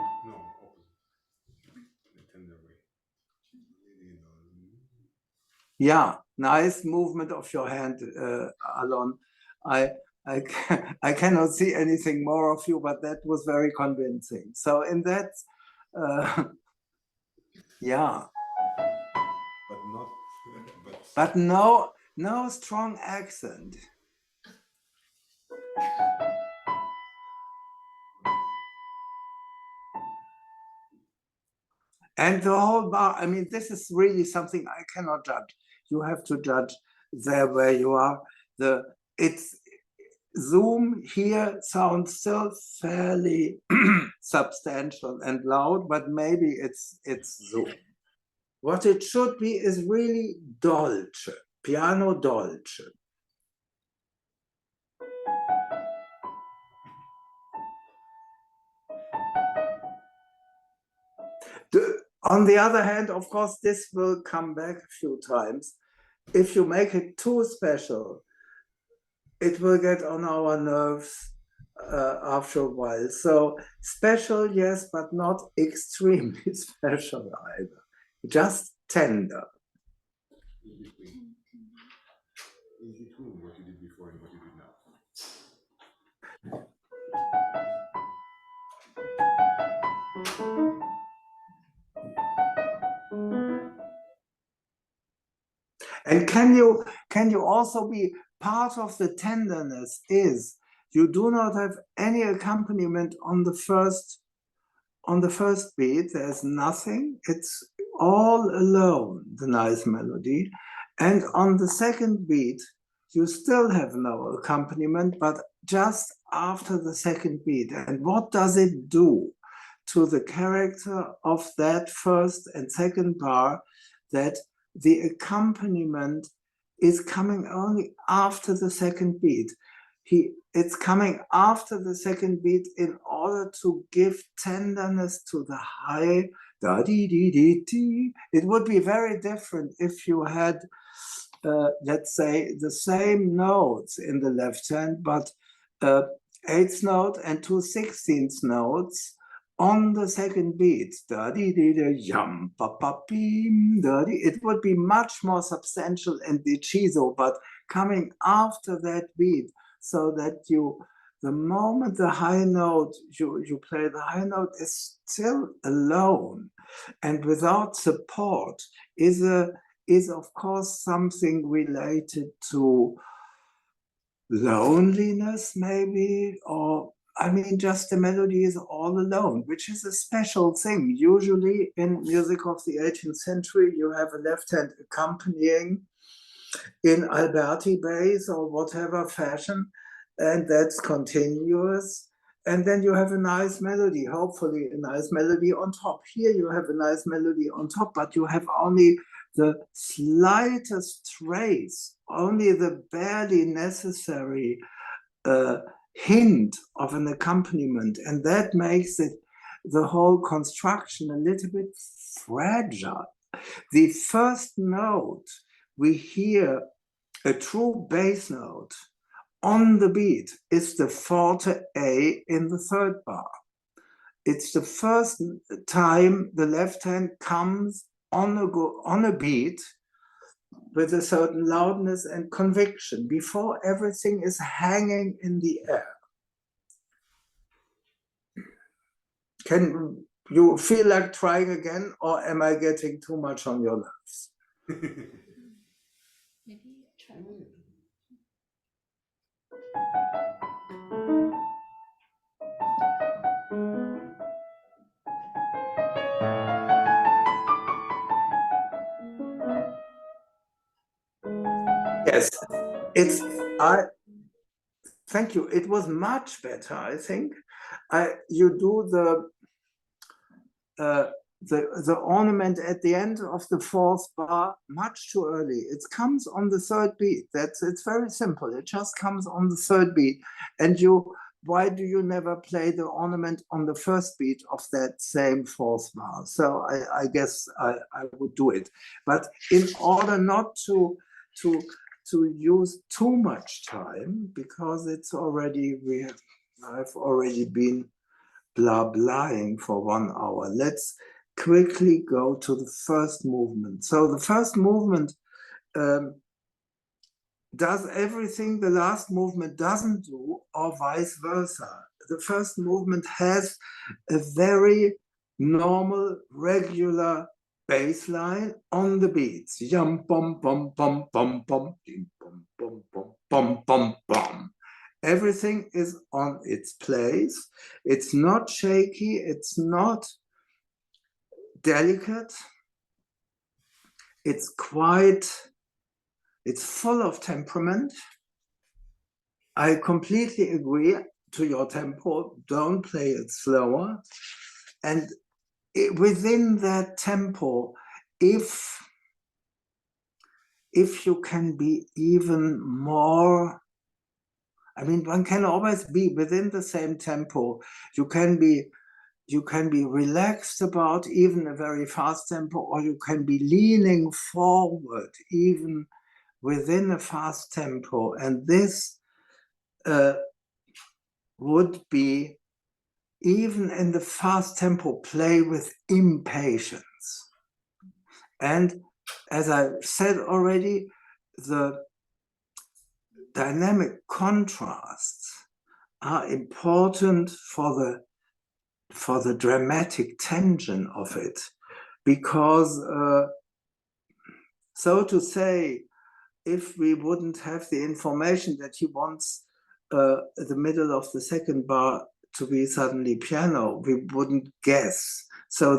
the tender way. Yeah, nice movement of your hand, Alon. I cannot see anything more of you, but that was very convincing. So in that, yeah. But no strong accent. And the whole bar, I mean, this is really something I cannot judge. You have to judge there where you are. It's Zoom here sounds still fairly substantial and loud, but maybe it's Zoom. What it should be is really dolce, piano dolce. On the other hand, of course, this will come back a few times. If you make it too special, it will get on our nerves after a while. So special, yes, but not extremely special either. Just tender. In between what you did before and what you did now. And can you also be part of the tenderness is you do not have any accompaniment on the first beat. There's nothing. It's all alone, the nice melody. And on the second beat, you still have no accompaniment, but just after the second beat. And what does it do to the character of that first and second bar, that the accompaniment is coming only after the second beat? It's coming after the second beat in order to give tenderness to the high da-dee-dee-dee-dee. It would be very different if you had, let's say, the same notes in the left hand, but eighth note and 2 16th notes on the second beat. Yum, pa, pa, beam, it would be much more substantial and deciso, but coming after that beat, so that the moment the high note, you play the high note, is still alone and without support, is of course something related to loneliness maybe, or I mean, just the melody is all alone, which is a special thing. Usually in music of the 18th century, you have a left hand accompanying in Alberti bass or whatever fashion, and that's continuous. And then you have a nice melody, hopefully a nice melody on top. Here you have a nice melody on top, but you have only the slightest trace, only the barely necessary hint of an accompaniment. And that makes it, the whole construction, a little bit fragile. The first note, we hear a true bass note on the beat, is the forte A in the third bar. It's the first time the left hand comes on a beat with a certain loudness and conviction before everything is hanging in the air. Can you feel like trying again, or am I getting too much on your nerves? Maybe try. Yes, thank you. It was much better, I think. You do the ornament at the end of the fourth bar much too early. It comes on the third beat. It's very simple. It just comes on the third beat. And why do you never play the ornament on the first beat of that same fourth bar? So I guess I would do it. But in order not to use too much time, because it's already, I've already been blah-blahing for 1 hour. Let's quickly go to the first movement. So the first movement does everything the last movement doesn't do, or vice versa. The first movement has a very normal, regular bass line on the beats. Yum, bum, bum, bum, bum, bum, bum, bum, bum, bum, bum, bum. Everything is on its place. It's not shaky. It's not delicate. It's full of temperament. I completely agree to your tempo. Don't play it slower. And within that tempo, if you can be even more, I mean, one can always be within the same tempo. You can be relaxed about even a very fast tempo, or you can be leaning forward even within a fast tempo. And this would be, even in the fast tempo, play with impatience. And as I said already, the dynamic contrasts are important for the dramatic tension of it, because so to say, if we wouldn't have the information that he wants the middle of the second bar to be suddenly piano, we wouldn't guess. So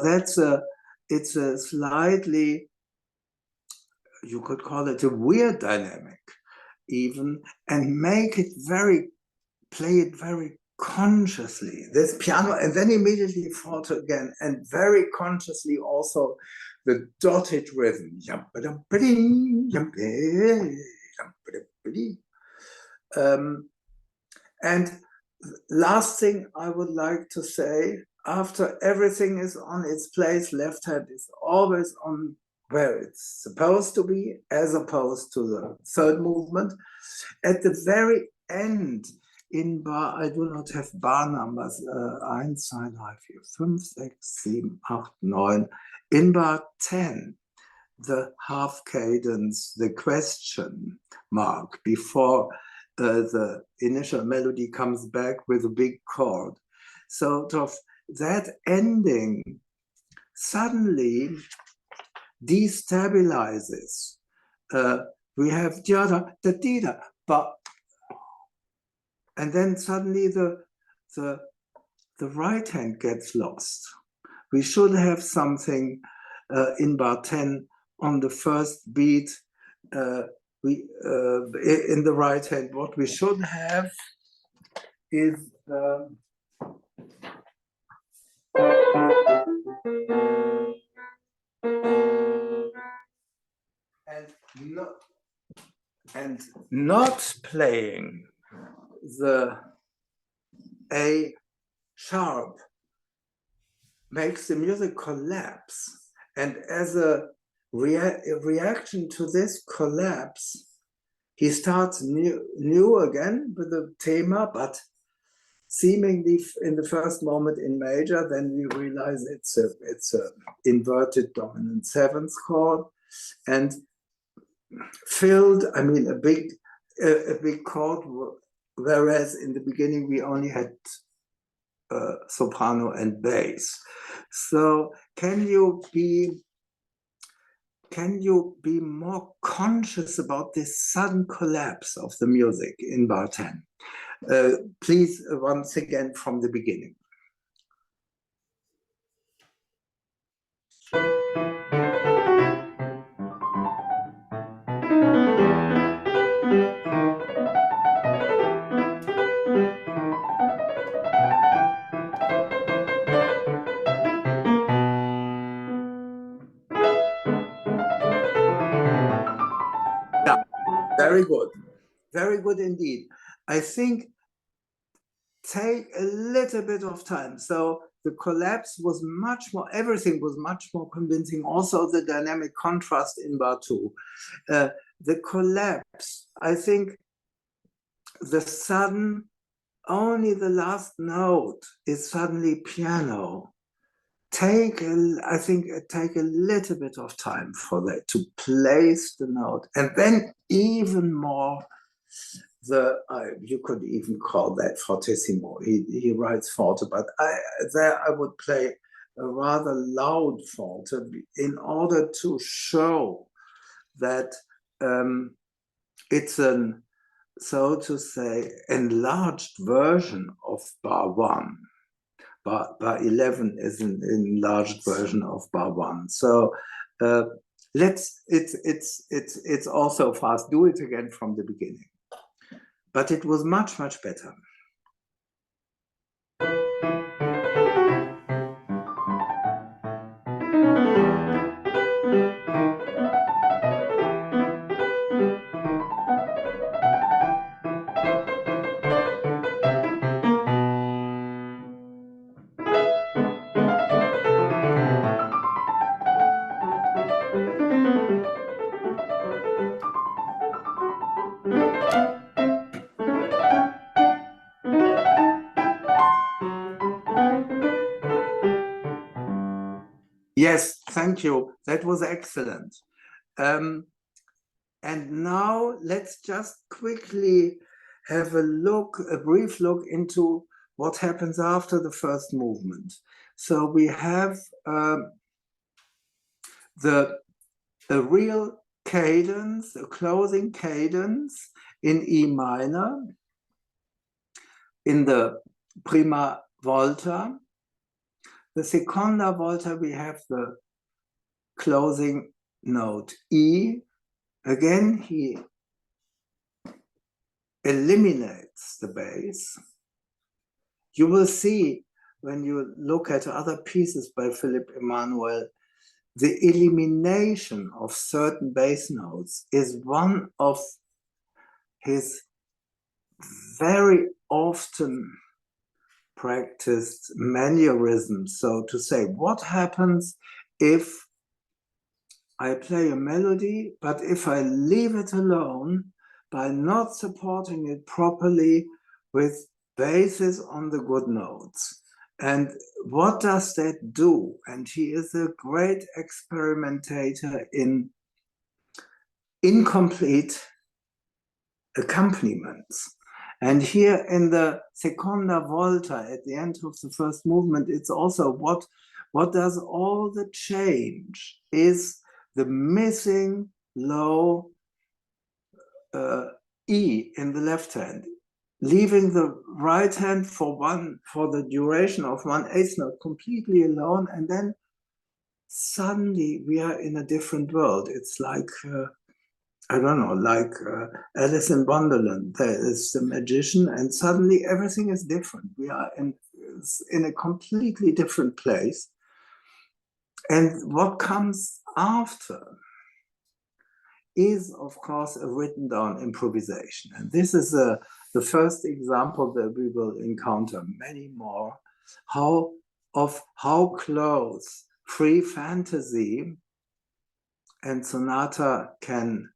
it's a slightly, you could call it a weird dynamic even, and play it very consciously, this piano, and then immediately forte again, and very consciously also the dotted rhythm. And last thing I would like to say, after everything is on its place, left hand is always on where it's supposed to be, as opposed to the third movement. At the very end, in bar, I do not have bar numbers, 1, 2, 3, 4, 5, 6, 7, 8, 9. In bar 10, the half cadence, the question mark before the initial melody comes back with a big chord. Sort of that ending suddenly destabilizes. We have da da da, but, and then suddenly the right hand gets lost. We should have something in bar 10 on the first beat. In the right hand, what we should have is and not playing the A sharp makes the music collapse. And as a reaction to this collapse, he starts new again with the thema, but seemingly in the first moment in major. Then we realize it's a inverted dominant seventh chord, and filled, I mean, a big chord, whereas in the beginning we only had soprano and bass. So can you be more conscious about this sudden collapse of the music in bar 10? Please, once again from the beginning. Very good indeed. I think take a little bit of time. So the collapse was much more, everything was much more convincing. Also the dynamic contrast in bar 2. The collapse, I think the sudden, only the last note is suddenly piano. I think take a little bit of time for that, to place the note, and then even more you could even call that fortissimo. He writes forte, but I would play a rather loud forte in order to show that it's an, so to say, enlarged version of bar 1. bar 11 is an enlarged version of bar 1. So it's also fast. Do it again from the beginning. But it was much, much better. Yes, thank you. That was excellent. And now let's just quickly have a brief look into what happens after the first movement. So we have a real cadence, a closing cadence in E minor, in the prima volta. The seconda volta, we have the closing note E. Again, he eliminates the bass. You will see when you look at other pieces by Philipp Emanuel, the elimination of certain bass notes is one of his very often practiced mannerisms. So to say, what happens if I play a melody, but if I leave it alone by not supporting it properly with basses on the good notes? And what does that do? And he is a great experimentator in incomplete accompaniments. And here in the seconda volta, at the end of the first movement, it's also what does all the change is the missing low E in the left hand, leaving the right hand for the duration of 1/8 note completely alone, and then suddenly we are in a different world. It's like I don't know, like Alice in Wonderland. There is the magician, and suddenly everything is different. We are in a completely different place. And what comes after is, of course, a written down improvisation. And this is the first example that we will encounter many more, how close free fantasy and sonata can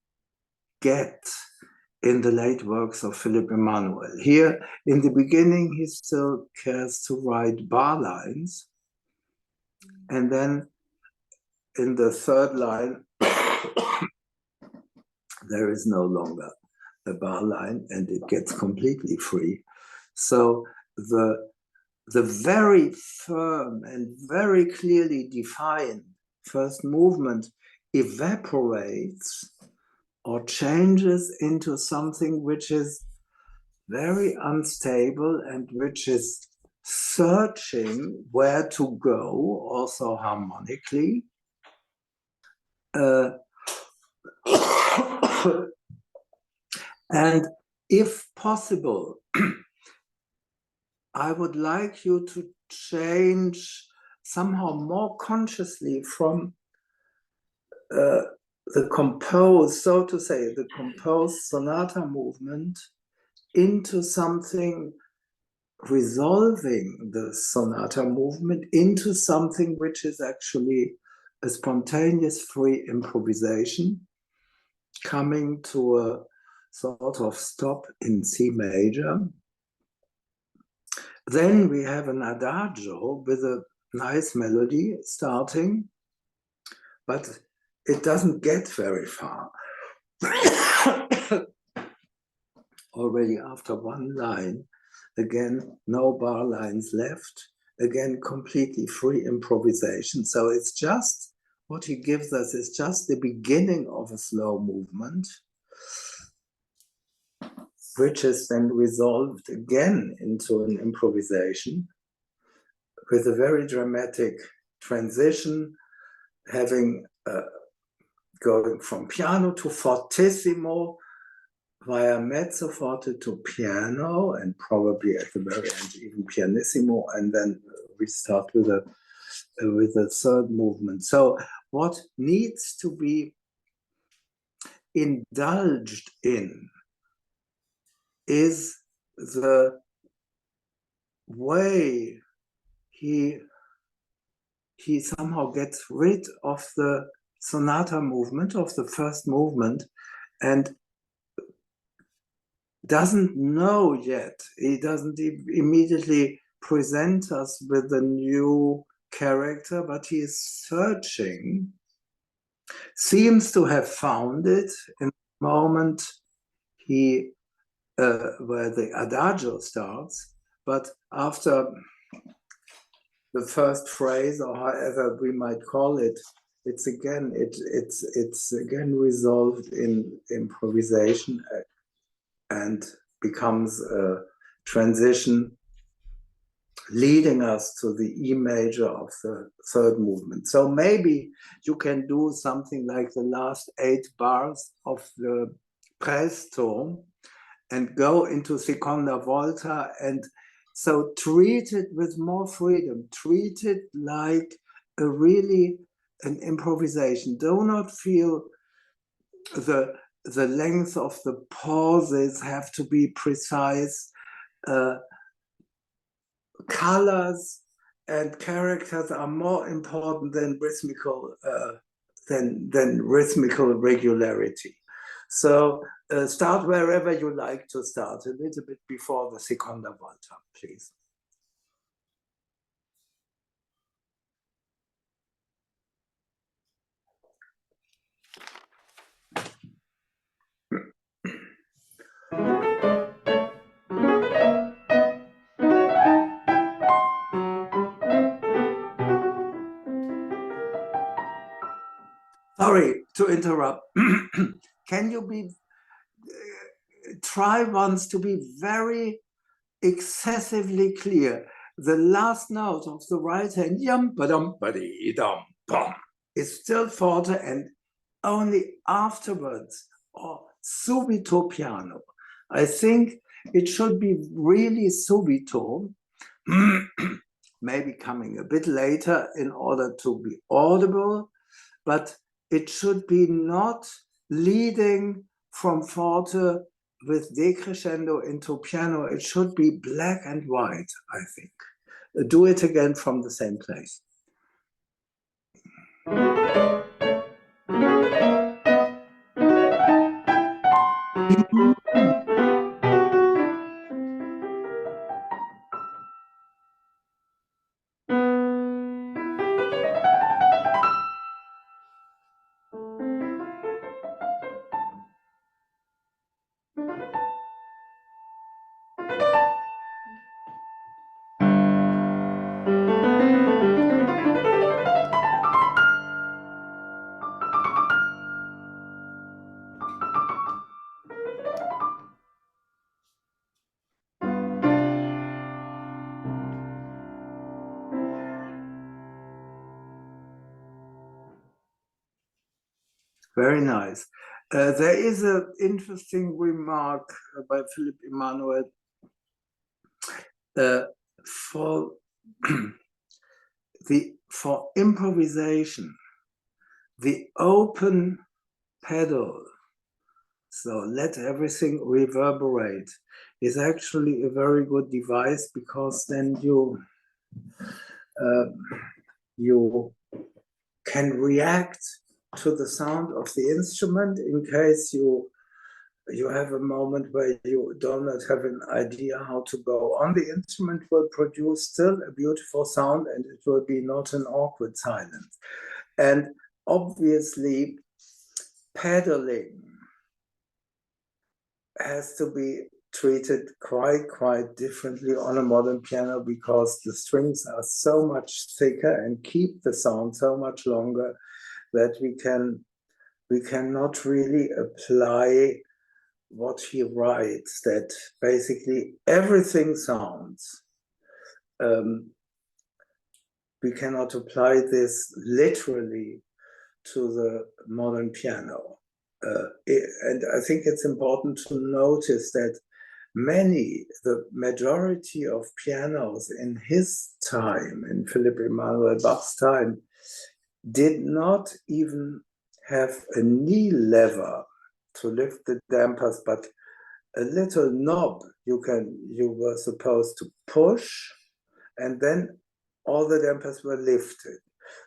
get in the late works of Philipp Emanuel. Here, in the beginning, he still cares to write bar lines. And then in the third line, there is no longer a bar line and it gets completely free. So the very firm and very clearly defined first movement evaporates or changes into something which is very unstable and which is searching where to go, also harmonically. And if possible, I would like you to change somehow more consciously from the composed, so to say, the composed sonata movement into something resolving the sonata movement into something which is actually a spontaneous free improvisation coming to a sort of stop in C major. Then we have an adagio with a nice melody starting, but it doesn't get very far. Already after one line, again, no bar lines left, again, completely free improvisation. So it's just, what he gives us is just the beginning of a slow movement, which is then resolved again into an improvisation with a very dramatic transition, having going from piano to fortissimo, via mezzo forte to piano, and probably at the very end even pianissimo, and then we start with a third movement. So what needs to be indulged in is the way he somehow gets rid of the sonata movement, of the first movement, and doesn't know yet. He doesn't immediately present us with a new character, but he is searching, seems to have found it in the moment where the adagio starts, but after the first phrase, or however we might call it, it's again resolved in improvisation and becomes a transition leading us to the E major of the third movement. So maybe you can do something like the last 8 bars of the presto and go into seconda volta, and so treat it with more freedom, treat it like an improvisation. Do not feel the length of the pauses have to be precise. Colors and characters are more important than rhythmical regularity. So start wherever you like to start, a little bit before the seconda volta, please. Sorry to interrupt. Can you try once to be very excessively clear? The last note of the right hand, yum ba-dum ba-dee dum bum, is still forte, and only afterwards, or subito piano. I think it should be really subito, maybe coming a bit later in order to be audible, but it should be not leading from forte with decrescendo into piano. It should be black and white, I think. Do it again from the same place. Very nice. There is an interesting remark by Philip Emanuel for for improvisation, the open pedal, so let everything reverberate, is actually a very good device, because then you can react to the sound of the instrument in case you have a moment where you do not have an idea how to go on. The instrument will produce still a beautiful sound, and it will be not an awkward silence. And obviously, pedaling has to be treated quite differently on a modern piano, because the strings are so much thicker and keep the sound so much longer that we cannot really apply what he writes, that basically everything sounds we cannot apply this literally to the modern piano. And I think it's important to notice that the majority of pianos in his time, in Philipp Emanuel Bach's time, did not even have a knee lever to lift the dampers, but a little knob you were supposed to push, and then all the dampers were lifted.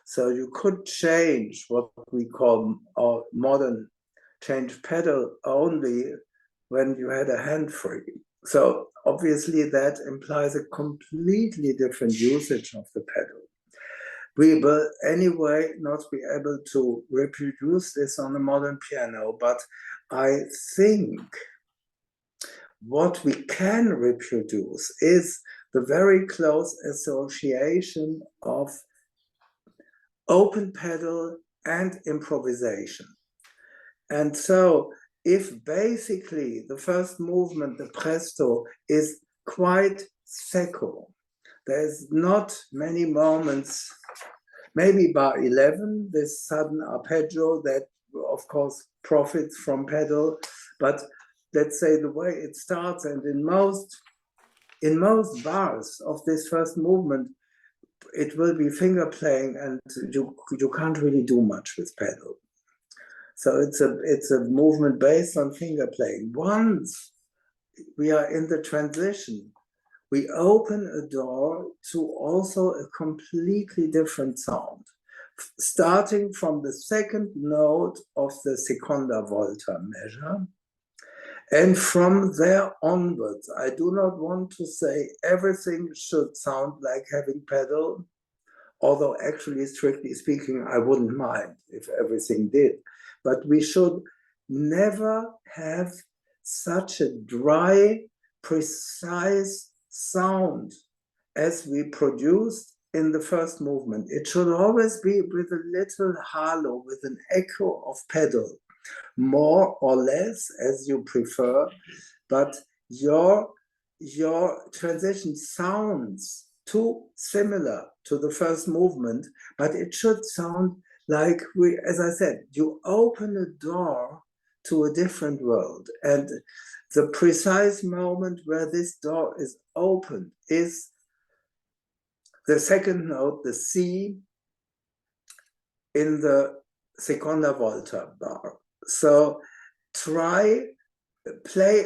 So you could change what we call our modern change pedal only when you had a hand free. So obviously that implies a completely different usage of the pedal. We will anyway not be able to reproduce this on a modern piano, but I think what we can reproduce is the very close association of open pedal and improvisation. And so if basically the first movement, the presto, is quite secco, there's not many moments, maybe bar 11, this sudden arpeggio that of course profits from pedal, but let's say the way it starts, and in most bars of this first movement, it will be finger playing, and you can't really do much with pedal. So it's a movement based on finger playing. Once we are in the transition, we open a door to also a completely different sound, starting from the second note of the seconda volta measure. And from there onwards, I do not want to say everything should sound like having pedal, although actually, strictly speaking, I wouldn't mind if everything did. But we should never have such a dry, precise sound as we produced in the first movement. It should always be with a little halo, with an echo of pedal, more or less as you prefer, but your transition sounds too similar to the first movement, but it should sound like as I said, you open a door to a different world. And the precise moment where this door is opened is the second note, the C, in the seconda volta bar. So play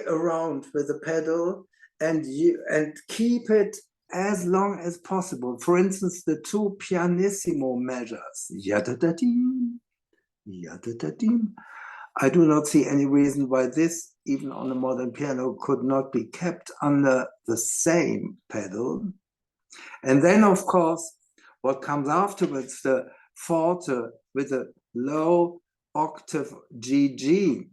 around with the pedal and keep it as long as possible. For instance, the two pianissimo measures, yada-da-dim, yada-da-dim. I do not see any reason why this, even on a modern piano, could not be kept under the same pedal. And then, of course, what comes afterwards, the forte with a low octave GG.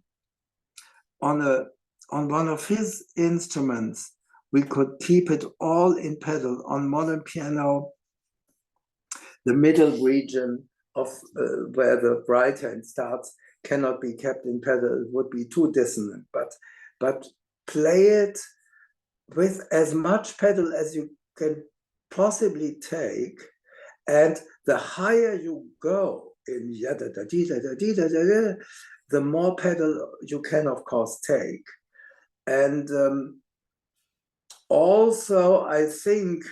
On one of his instruments, we could keep it all in pedal. On modern piano, the middle region of where the right hand starts cannot be kept in pedal. It would be too dissonant. But play it with as much pedal as you can possibly take, and the higher you go in the more pedal you can, of course, take. And also, I think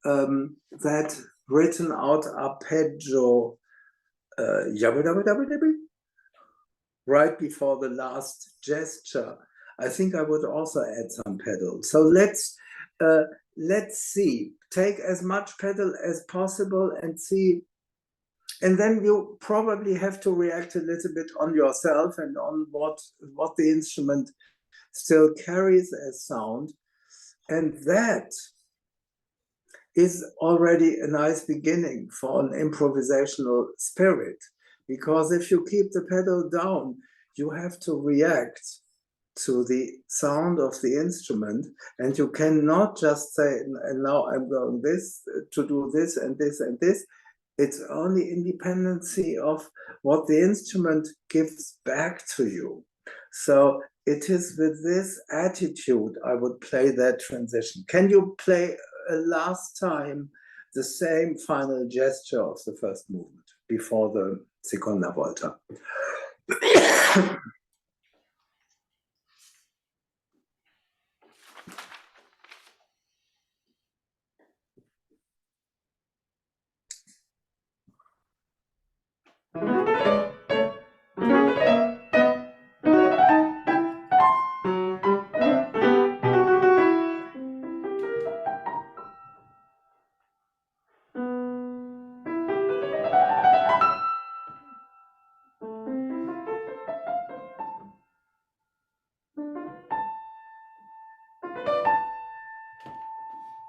that written out arpeggio right before the last gesture, I think I would also add some pedal. So let's see, take as much pedal as possible and see. And then you probably have to react a little bit on yourself and on what the instrument still carries as sound. And that is already a nice beginning for an improvisational spirit. Because if you keep the pedal down, you have to react to the sound of the instrument, and you cannot just say, and now I'm going to do this and this and this. It's only independency of what the instrument gives back to you. So it is with this attitude I would play that transition. Can you play a last time the same final gesture of the first movement before the seconda volta.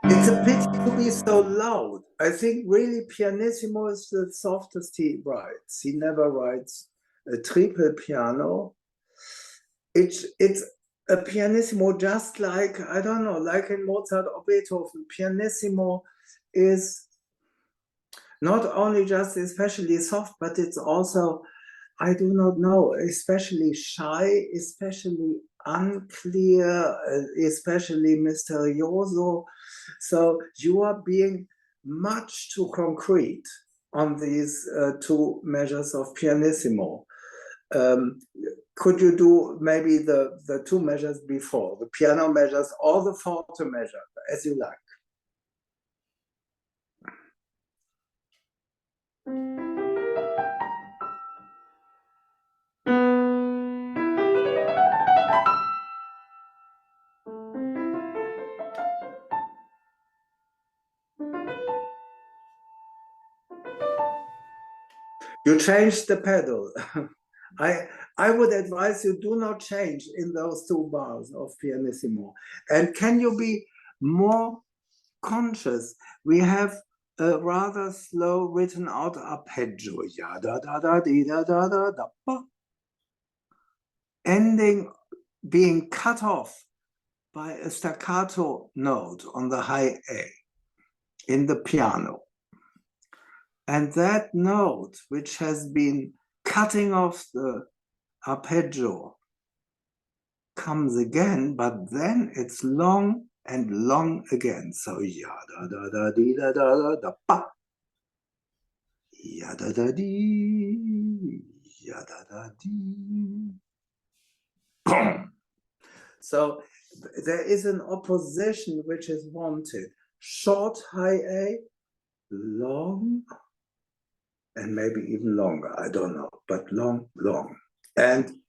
It's a pity to be so loud. I think really pianissimo is the softest he writes. He never writes a triple piano. It's a pianissimo just like, I don't know, like in Mozart or Beethoven. Pianissimo is not only just especially soft, but it's also, I do not know, especially shy, especially unclear, especially misterioso. So you are being much too concrete on these two measures of pianissimo. Could you do maybe the two measures before, the piano measures or the forte measure, as you like? You changed the pedal. I would advise you do not change in those two bars of pianissimo. And can you be more conscious? We have a rather slow written out arpeggio, ya da da da di da da da da ba, ending being cut off by a staccato note on the high A in the piano. And that note, which has been cutting off the arpeggio, comes again, but then it's long and long again. So ya da da da di da da da da ba, ya da da di, ya da da di. Boom. So there is an opposition which is wanted. Short high A, long, and maybe even longer, I don't know, but long, long. And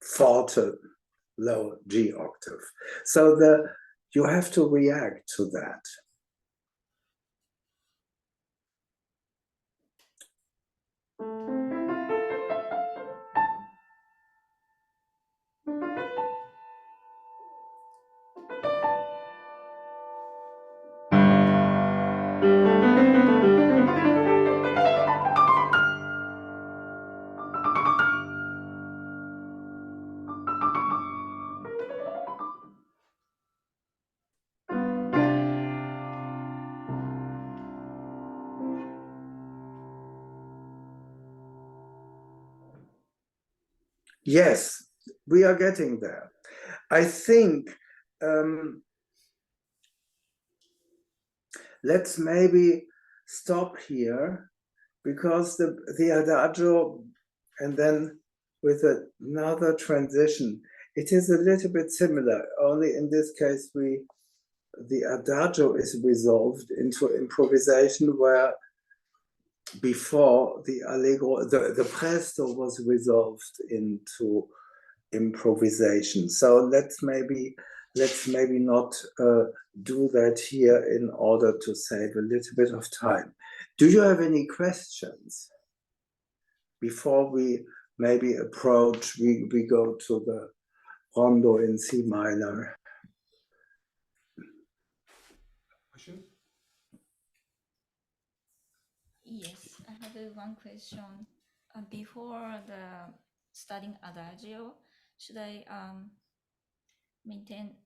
forte, low G octave. So you have to react to that. Yes, we are getting there. I think let's maybe stop here because the adagio, and then with another transition, it is a little bit similar, only in this case the adagio is resolved into improvisation, where before the allegro, the presto was resolved into improvisation. So let's maybe not do that here in order to save a little bit of time. Do you have any questions before we maybe approach, we go to the rondo in C minor? Question? Yes, I have one question. Before the studying adagio, should I maintain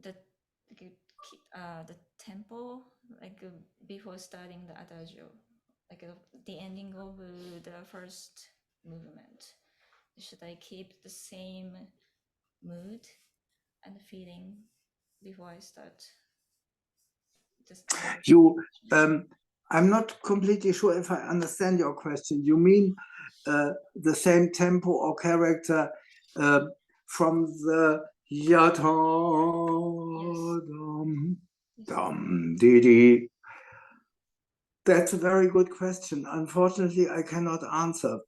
the the tempo like before starting the adagio, like the ending of the first movement? Should I keep the same mood and feeling before I start. I'm not completely sure if I understand your question. You mean the same tempo or character from the yadam, dum, didi? That's a very good question. Unfortunately, I cannot answer.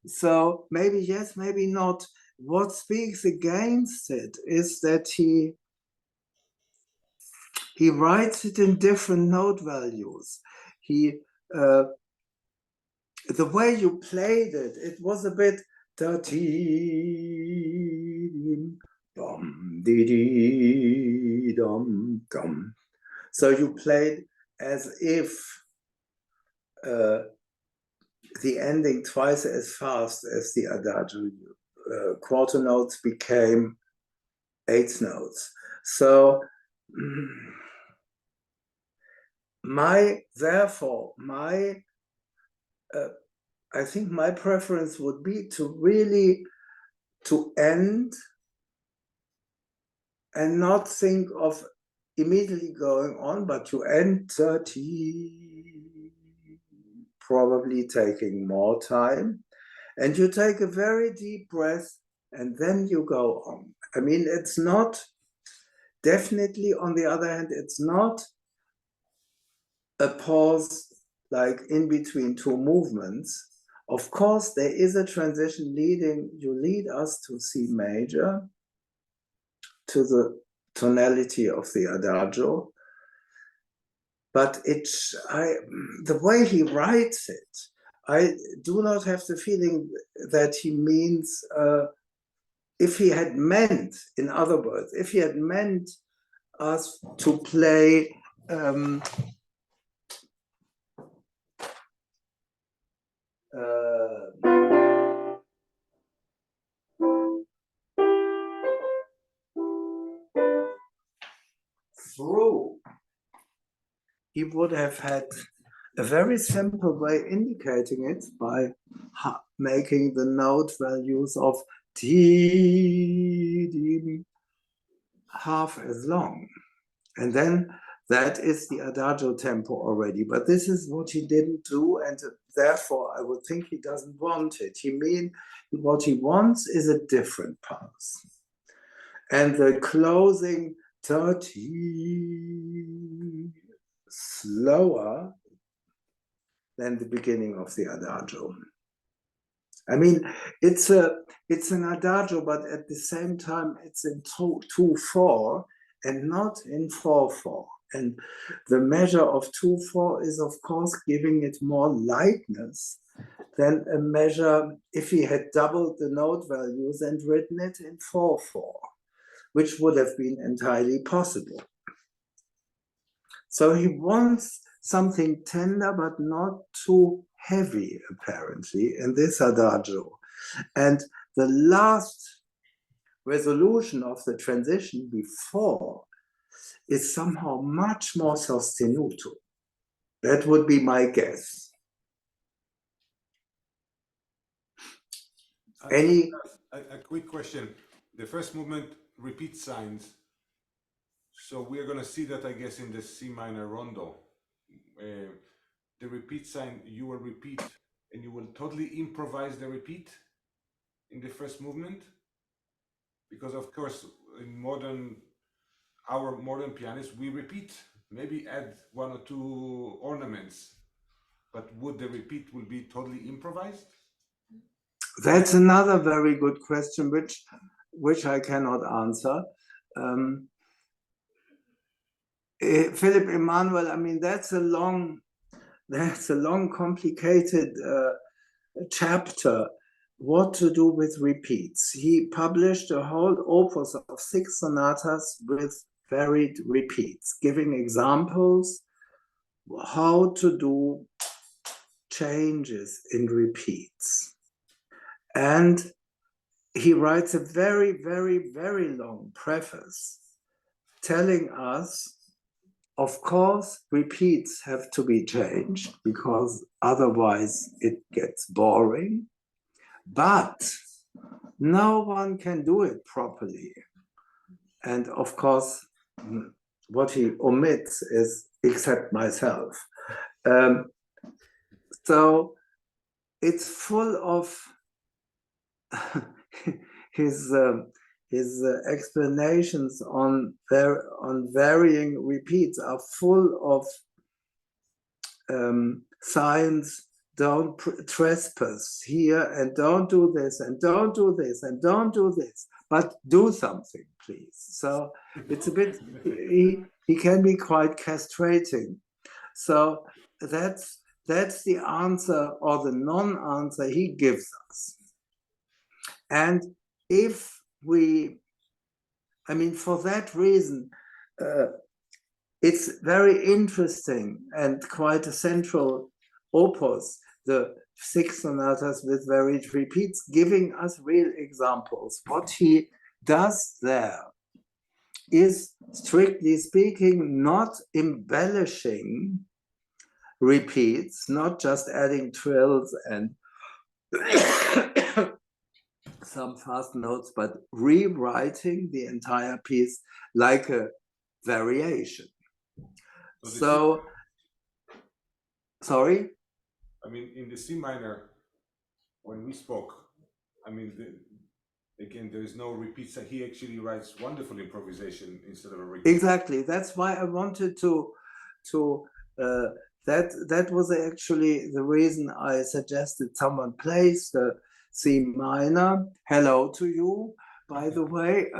So maybe yes, maybe not. What speaks against it is that he writes it in different note values. The way you played it, it was a bit da-dee, dum, dee, dum, dum. So you played as if the ending twice as fast as the adagio. Quarter notes became eighth notes. So I think my preference would be to really end and not think of immediately going on, but to end 30, probably taking more time. And you take a very deep breath and then you go on. I mean, it's not, definitely on the other hand, it's not a pause like in between two movements. Of course, there is a transition you lead us to C major, to the tonality of the adagio, but the way he writes it, I do not have the feeling that he means, if he had meant, in other words, if he had meant us to play through, he would have had a very simple way indicating it by making the note values of D, D half as long. And then that is the adagio tempo already. But this is what he didn't do, and therefore I would think he doesn't want it. What he wants is a different pulse. And the closing 30 slower than the beginning of the adagio. I mean, it's an adagio, but at the same time, it's in 2/4 and not in 4/4. And the measure of 2/4 is, of course, giving it more lightness than a measure if he had doubled the note values and written it in 4/4, which would have been entirely possible. So he wants something tender, but not too heavy, apparently, in this adagio. And the last resolution of the transition before is somehow much more sostenuto. That would be my guess. A quick question. The first movement, repeat signs. So we are going to see that, I guess, in the C minor rondo. The repeat sign, you will repeat, and you will totally improvise the repeat in the first movement. Because, of course, in our modern pianists, we repeat, maybe add one or two ornaments. But would the repeat will be totally improvised? That's another very good question, which I cannot answer. Philip Emanuel, I mean, that's a long, complicated chapter. What to do with repeats? He published a whole opus of 6 sonatas with varied repeats, giving examples how to do changes in repeats. And he writes a very, very, very long preface telling us, of course, repeats have to be changed because otherwise it gets boring, but no one can do it properly And of course, what he omits is except myself. So it's full of his explanations on varying repeats are full of signs. Don't trespass here, and don't do this, and don't do this, and don't do this, but do something, please. So it's a bit, he can be quite castrating. So that's the answer or the non-answer he gives us. And if we, I mean, for that reason, it's very interesting and quite a central opus, the 6 sonatas with varied repeats, giving us real examples. What he does there is, strictly speaking, not embellishing repeats, not just adding trills and some fast notes, but rewriting the entire piece like a variation. So, sorry? I mean, in the C minor, when we spoke, I mean, again, there is no repeats. He actually writes wonderful improvisation instead of a repeat. Exactly. That's why I wanted to that was actually the reason I suggested someone plays the C minor. Hello to you, by the way.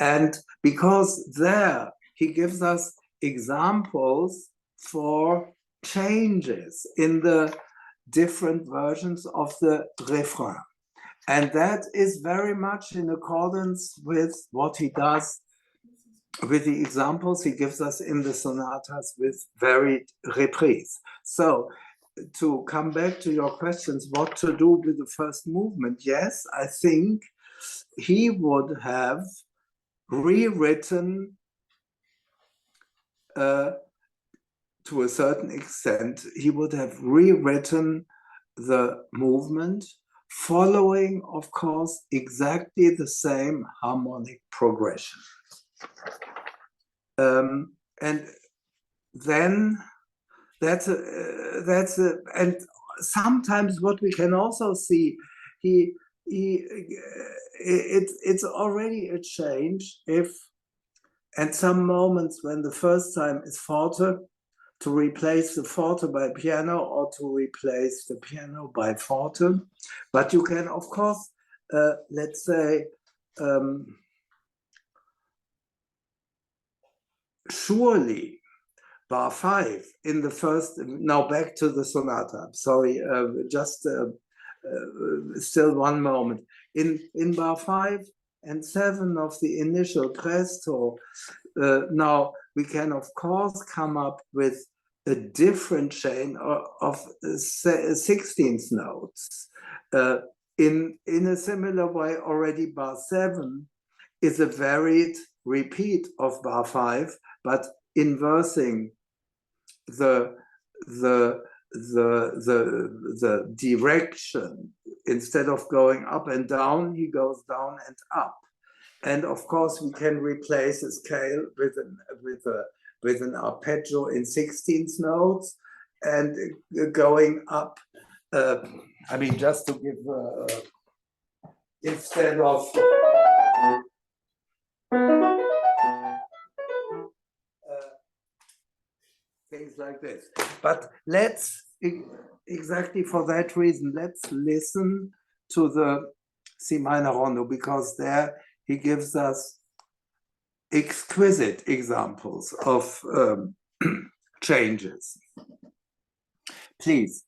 And because there he gives us examples for changes in the different versions of the refrain. And that is very much in accordance with what he does with the examples he gives us in the sonatas with varied reprise. So to come back to your questions, what to do with the first movement? Yes, I think he would have rewritten to a certain extent, he would have rewritten the movement following, of course, exactly the same harmonic progression. And then and sometimes what we can also see, it's already a change if at some moments when the first time is forte, to replace the forte by piano or to replace the piano by forte. But you can, of course, let's say, surely bar 5 in the first, now back to the sonata, sorry, just still one moment. In bar 5 and 7 of the initial presto, now we can of course come up with a different chain of 16th notes. In a similar way, already bar 7 is a varied repeat of bar 5, but inversing the direction. Instead of going up and down, he goes down and up. And of course, we can replace a scale with an arpeggio in 16th notes and going up. I mean, just to give instead of things like this. But let's, exactly for that reason, let's listen to the C minor rondo, because there he gives us exquisite examples of changes. Please.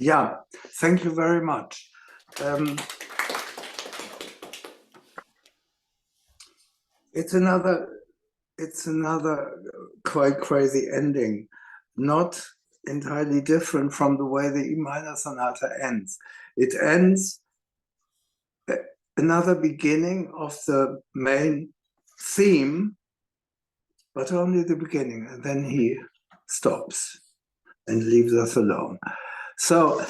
Yeah, thank you very much. It's another quite crazy ending, not entirely different from the way the E minor sonata ends. It ends another beginning of the main theme, but only the beginning, and then he stops and leaves us alone. So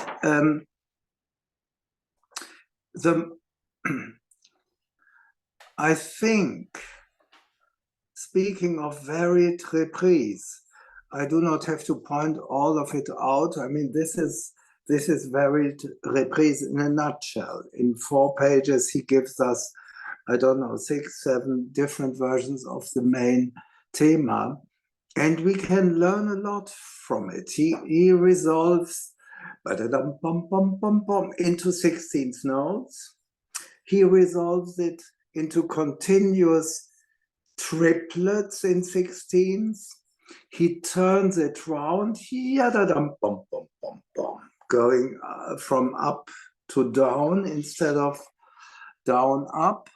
I think, speaking of varied reprise, I do not have to point all of it out. I mean, this is varied reprise in a nutshell. In 4 pages, he gives us, I don't know, 6, 7 different versions of the main thema, and we can learn a lot from it. He resolves into 16th notes. He resolves it into continuous triplets in 16ths. He turns it round, going from up to down instead of down up.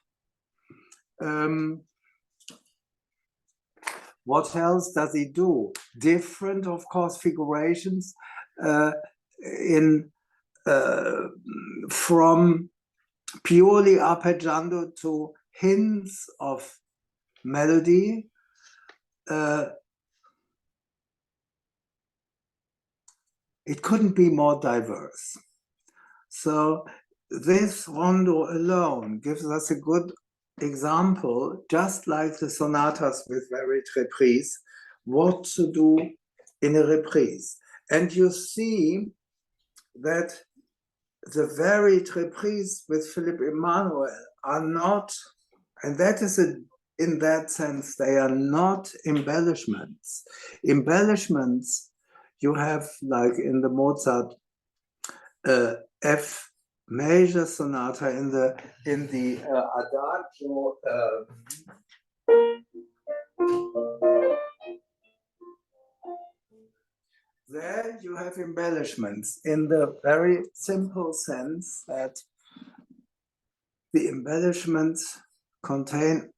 What else does he do? Different, of course, figurations from purely arpeggiando to hints of melody. It couldn't be more diverse. So this rondo alone gives us a good example, just like the sonatas with varied reprise, what to do in a reprise. And you see that the varied reprise with Philipp Emanuel are not, and that is in that sense, they are not embellishments. Embellishments you have, like in the Mozart F major sonata in the Adagio. There you have embellishments in the very simple sense that the embellishments contain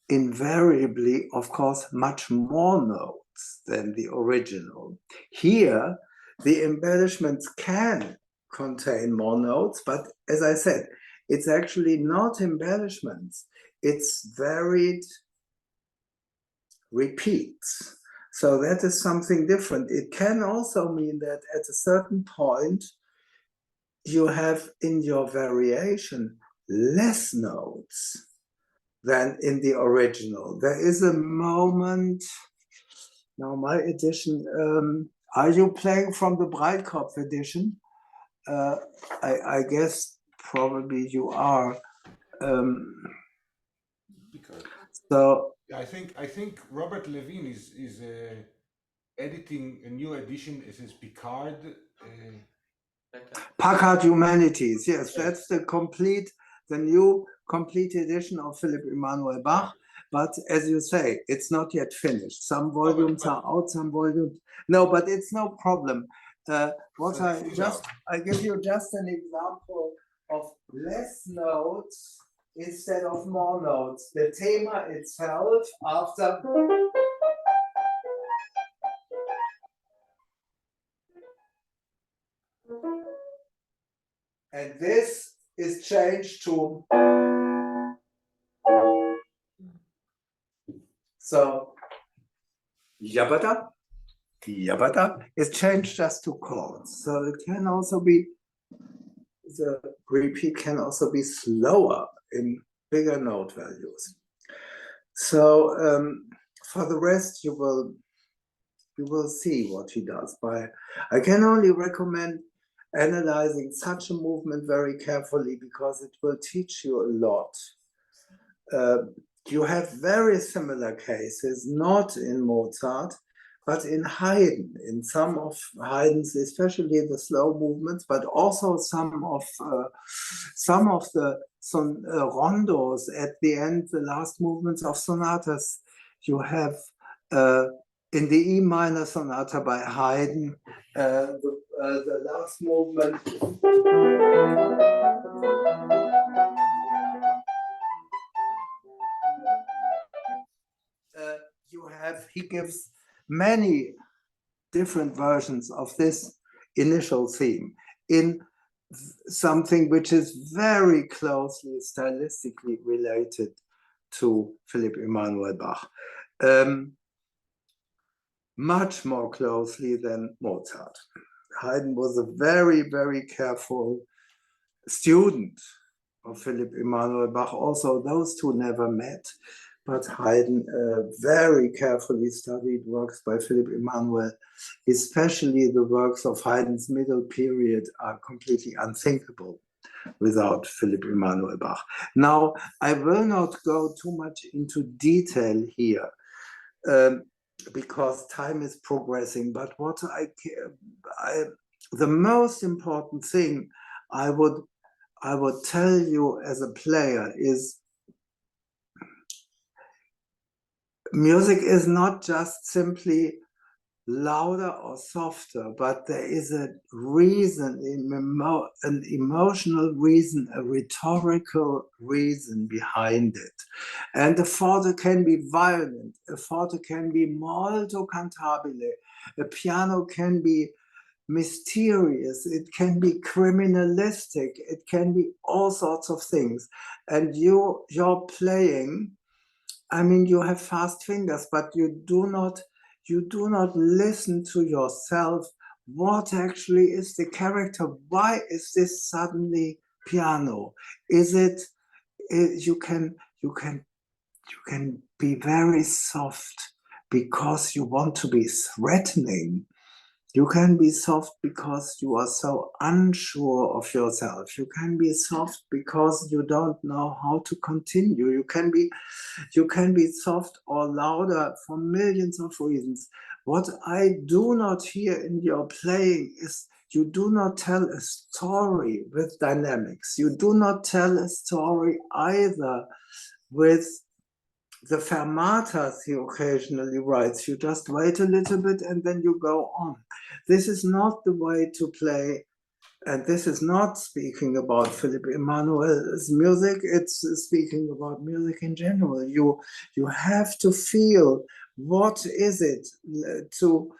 invariably, of course, much more notes than the original. Here, the embellishments can contain more notes, but as I said, it's actually not embellishments, it's varied repeats. So that is something different. It can also mean that at a certain point, you have in your variation less notes than in the original. There is a moment, now my edition, are you playing from the Breitkopf edition? I guess probably you are. So I think Robert Levine is editing a new edition. It says Picard. Packard Humanities, yes, that's the new complete edition of Philipp Emanuel Bach. But as you say, it's not yet finished. Some volumes are out, some volumes no, but it's no problem. I give you just an example of less notes instead of more notes. The thema itself after. And this is changed to. So, yabada, yabada is changed just to chords. So it can also be, the repeat can also be slower in bigger note values. So for the rest, you will see what he does. I can only recommend analyzing such a movement very carefully because it will teach you a lot. You have very similar cases, not in Mozart, but in Haydn, in some of Haydn's, especially the slow movements, but also some of the rondos at the end, the last movements of sonatas. You have in the E minor sonata by Haydn, the last movement. He gives many different versions of this initial theme in something which is very closely stylistically related to Philipp Emanuel Bach. Much more closely than Mozart. Haydn was a very, very careful student of Philipp Emanuel Bach. Also, those two never met, but Haydn very carefully studied works by Philipp Emanuel, especially the works of Haydn's middle period are completely unthinkable without Philipp Emanuel Bach. Now, I will not go too much into detail here because time is progressing, but what the most important thing I would tell you as a player is music is not just simply louder or softer, but there is a reason, an emotional reason, a rhetorical reason behind it. And a forte can be violent, a forte can be molto cantabile, a piano can be mysterious, it can be criminalistic, it can be all sorts of things. And you're playing, I mean, you have fast fingers, but you do not listen to yourself. What actually is the character? Why is this suddenly piano? Is it, you can be very soft because you want to be threatening. You can be soft because you are so unsure of yourself. You can be soft because you don't know how to continue. You can be soft or louder for millions of reasons. What I do not hear in your playing is you do not tell a story with dynamics. You do not tell a story either with the fermatas he occasionally writes. You just wait a little bit and then you go on. This is not the way to play, and this is not speaking about Philipp Emanuel's music, it's speaking about music in general. You have to feel what is it to,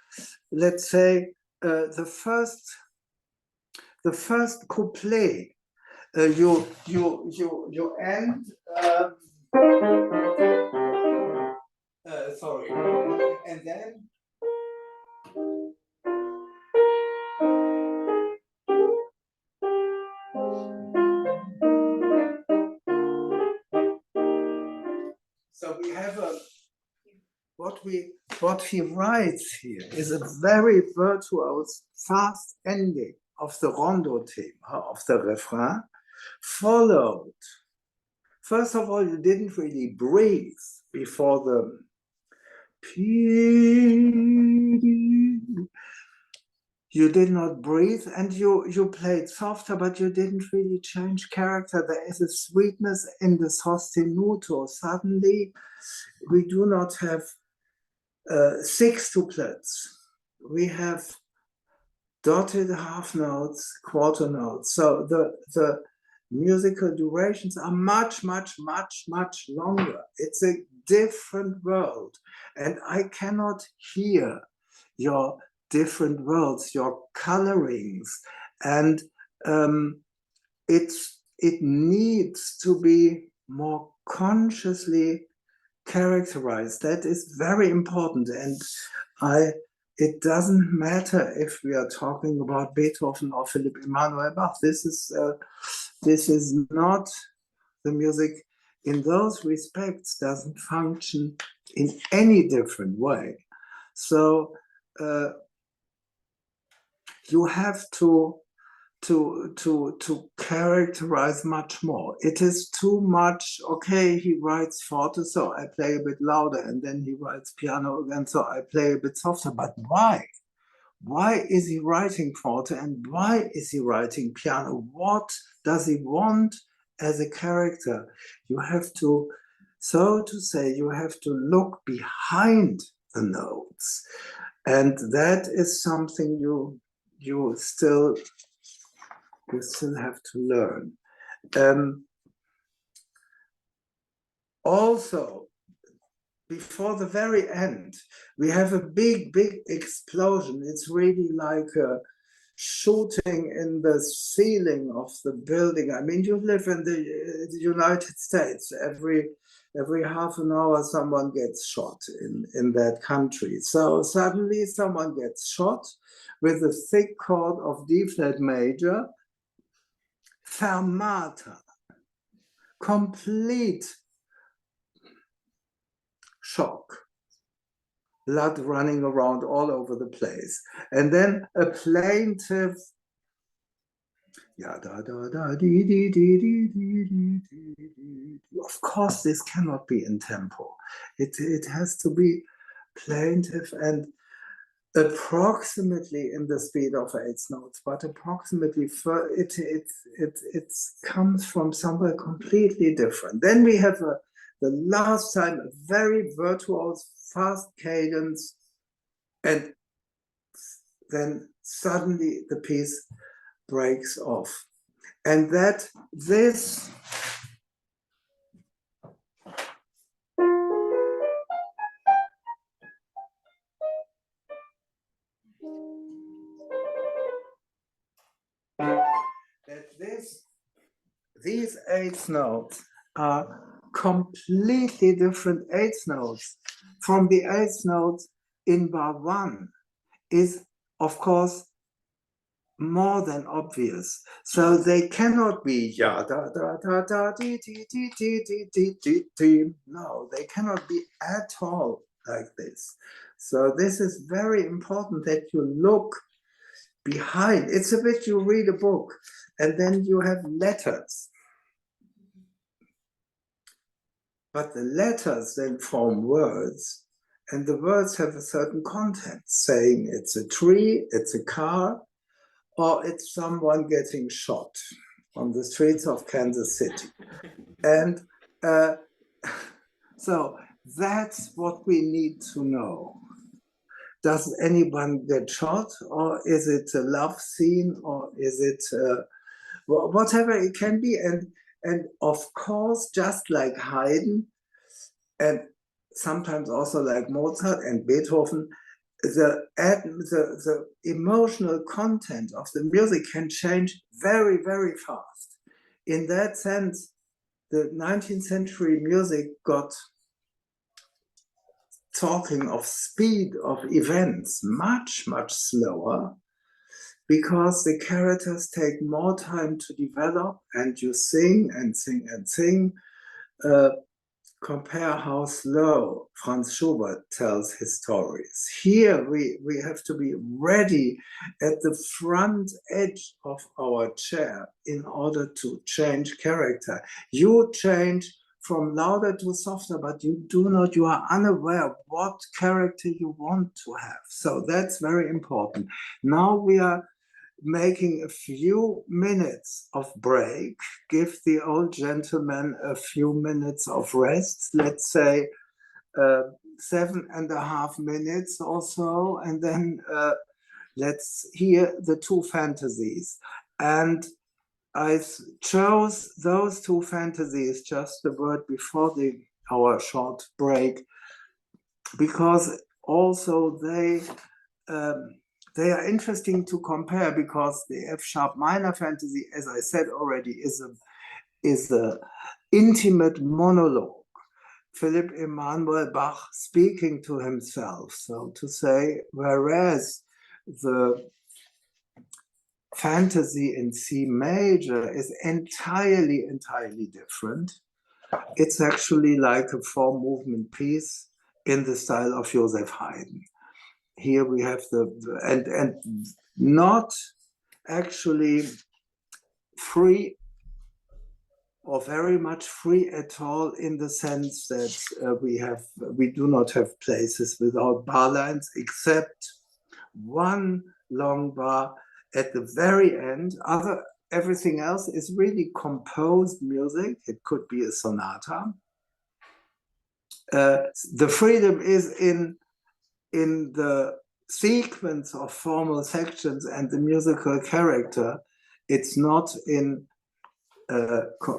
let's say, the first couplet, you end sorry, and then so we have what he writes here is a very virtuose fast ending of the rondo theme, of the refrain, followed. First of all, you didn't really breathe before the you did not breathe, and you played softer, but you didn't really change character. There is a sweetness in the sostenuto. Suddenly, we do not have 6 couplets. We have dotted half notes, quarter notes. So the musical durations are much, much, much, much longer. It's a different world. And I cannot hear your different worlds, your colorings. And it needs to be more consciously characterized. That is very important. And it doesn't matter if we are talking about Beethoven or Philipp Emanuel Bach. This is not the music in those respects doesn't function in any different way. So you have to characterize much more. It is too much, okay, he writes forte, so I play a bit louder, and then he writes piano again, so I play a bit softer. But why? Why is he writing forte, and why is he writing piano? What does he want as a character? You have to, so to say, you have to look behind the notes. And that is something you still have to learn. Also, before the very end, we have a big explosion. It's really like a shooting in the ceiling of the building. I mean, you live in the United States. Every half an hour, someone gets shot in that country. So suddenly someone gets shot with a thick chord of D flat major, fermata, complete shock, blood running around all over the place. And then a plaintive, of course, this cannot be in tempo. It has to be plaintive and approximately in the speed of 8 notes, but approximately it comes from somewhere completely different. Then we have the last time a very virtuose, fast cadence, and then suddenly the piece breaks off. And that this these 8 notes are completely different 8 notes from the 8 notes in bar 1 is, of course, more than obvious. So they cannot be ya da da da da di di di di di di di di. No, they cannot be at all like this. So this is very important that you look behind. It's a bit you read a book and then you have letters. But the letters then form words, and the words have a certain content, saying it's a tree, it's a car, or it's someone getting shot on the streets of Kansas City. And so that's what we need to know. Does anyone get shot, or is it a love scene, or is it whatever it can be? And of course, just like Haydn, and sometimes also like Mozart and Beethoven, the emotional content of the music can change very, very fast. In that sense, the 19th century music got talking of speed of events much, much slower, because the characters take more time to develop, and you sing and sing and sing. Compare how slow Franz Schubert tells his stories. Here we have to be ready at the front edge of our chair in order to change character. You change from louder to softer, but you are unaware of what character you want to have. So that's very important. Now we are making a few minutes of break, give the old gentleman a few minutes of rest, let's say 7.5 minutes or so, and then let's hear the 2 fantasies. And I chose those 2 fantasies, just the word before our short break, because also they are interesting to compare, because the F sharp minor fantasy, as I said already, is a intimate monologue. Philipp Emanuel Bach speaking to himself, so to say, whereas the fantasy in C major is entirely different. It's actually like a 4-movement piece in the style of Joseph Haydn. Here we have and not actually free, or very much free at all, in the sense that we do not have places without bar lines, except one long bar at the very end. Everything else is really composed music. It could be a sonata. The freedom is in in the sequence of formal sections and the musical character. It's not in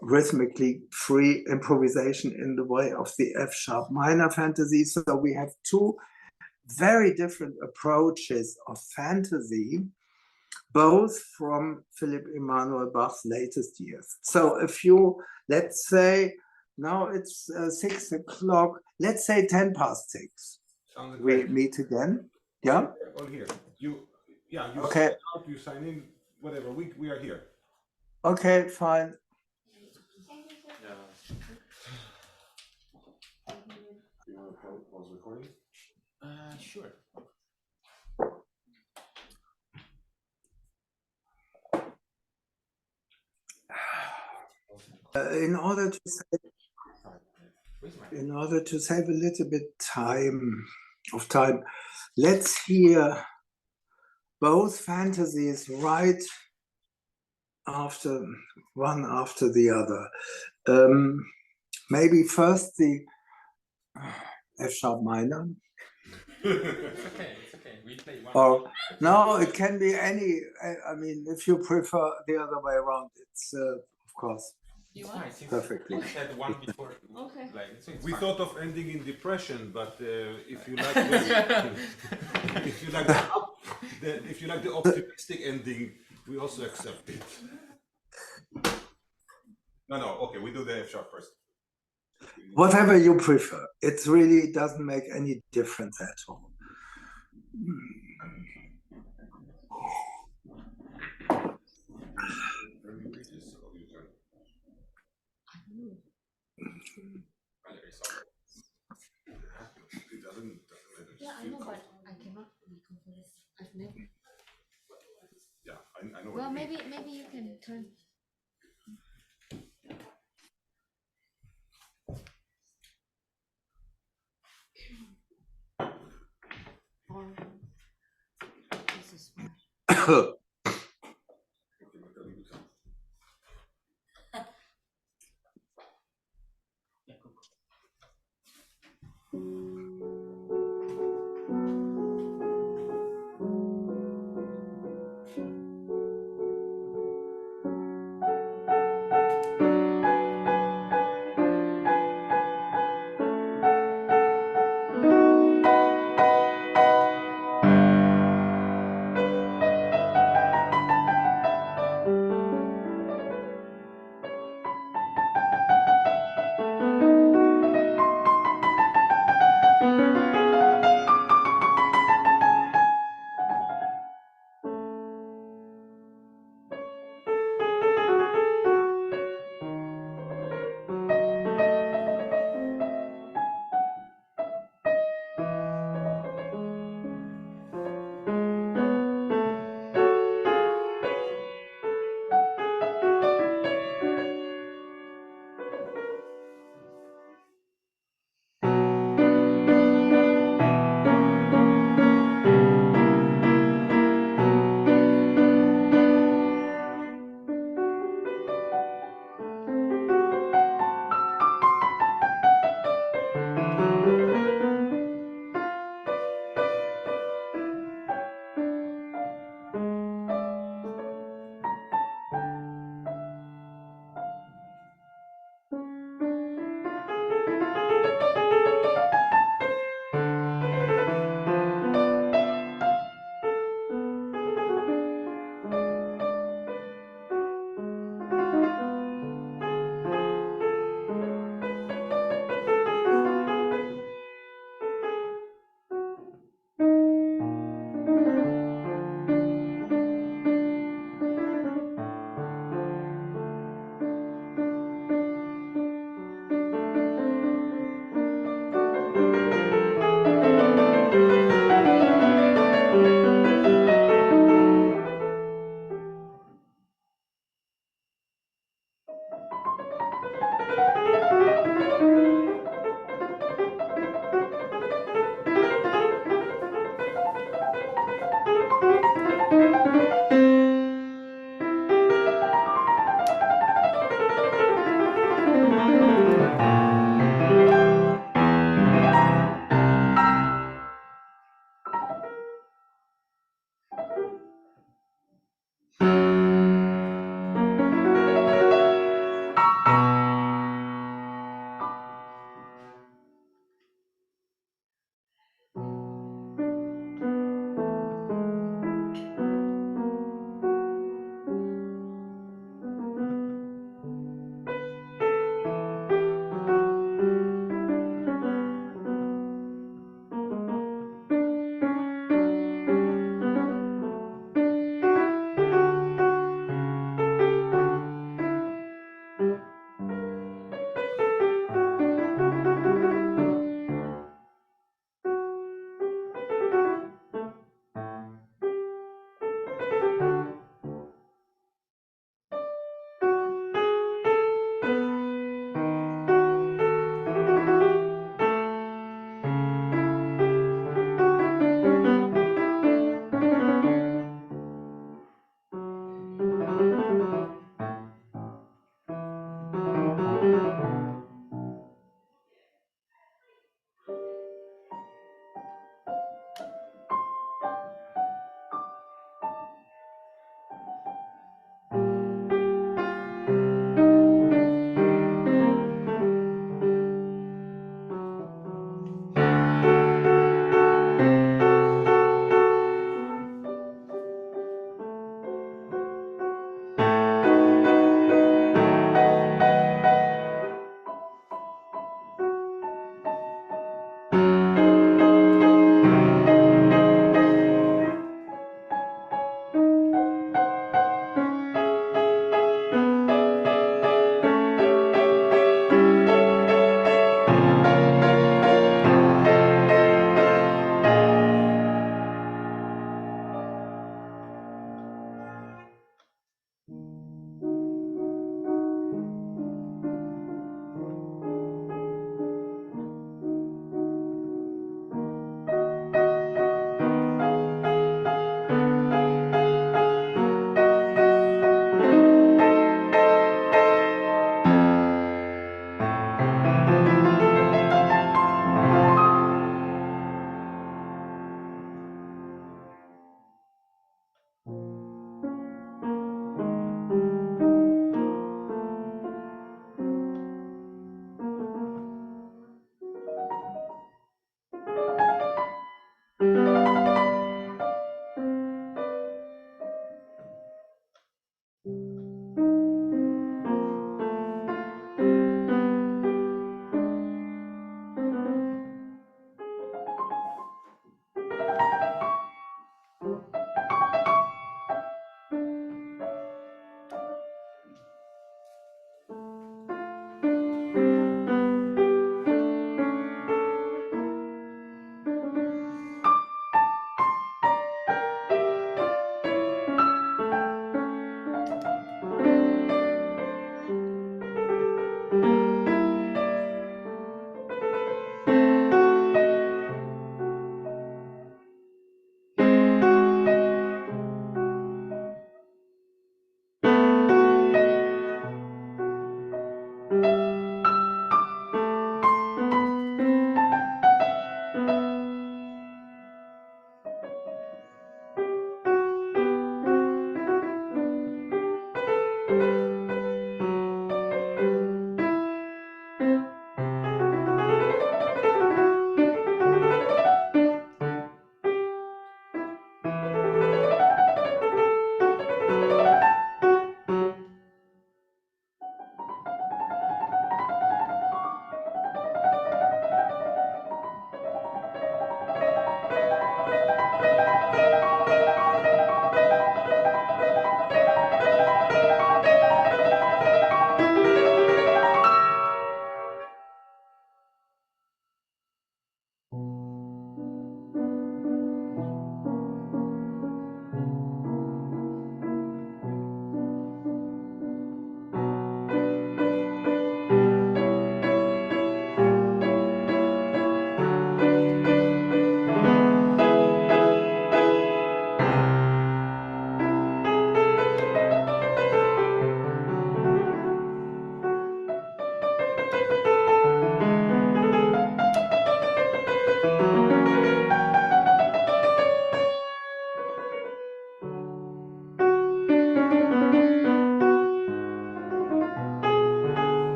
rhythmically free improvisation in the way of the F-sharp minor fantasy. So we have two very different approaches of fantasy, both from Philipp Emanuel Bach's latest years. So if you, let's say, now it's 6 o'clock, let's say 10 past 6. Sounds We great. meet again. Yeah? All here. You Okay. sign out, you sign in, whatever. We are here. Okay, fine. You want to pause recording? Sure. In order to save a little bit of time, let's hear both fantasies right after one after the other. Maybe first the F-sharp minor. It's okay. We play one. Or no, it can be any. I mean, if you prefer the other way around, it's of course perfectly. We had one before. Okay. We thought of ending in depression, but if you like the, if you like the optimistic ending, we also accept it. No, okay, we do the F sharp first. Whatever you prefer. It really doesn't make any difference at all. Yeah, I know, but I cannot recompose. I've never. Yeah, I know. Well, maybe you can turn. Or this is fine.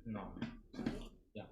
No. Yeah.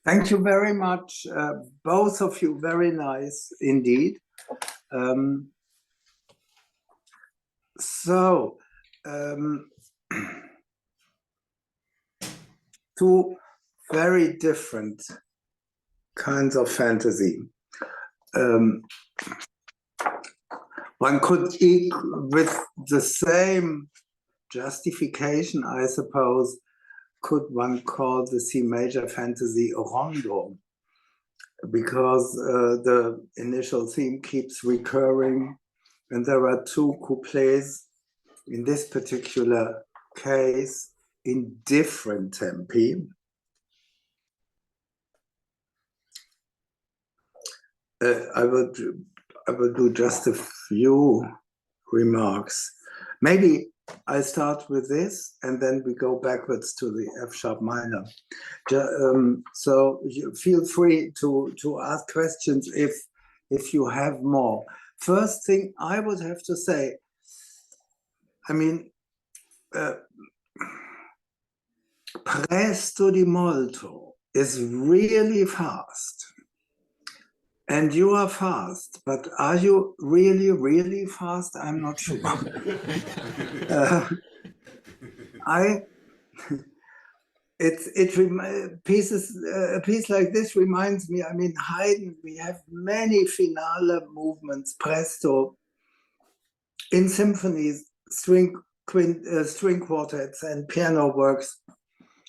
Thank you very much, both of you, very nice indeed. Two very different kinds of fantasy. One could, with the same justification, I suppose, could one call the C major fantasy a rondo, because the initial theme keeps recurring, and there are two couplets in this particular case in different tempi. I would do just a few remarks. Maybe I start with this and then we go backwards to the F sharp minor. So you feel free to ask questions if you have more. First thing I would have to say, I mean, presto di molto is really fast. And you are fast, but are you really, really fast? I'm not sure. A piece like this reminds me, I mean, Haydn, we have many finale movements, presto, in symphonies, string quartets and piano works.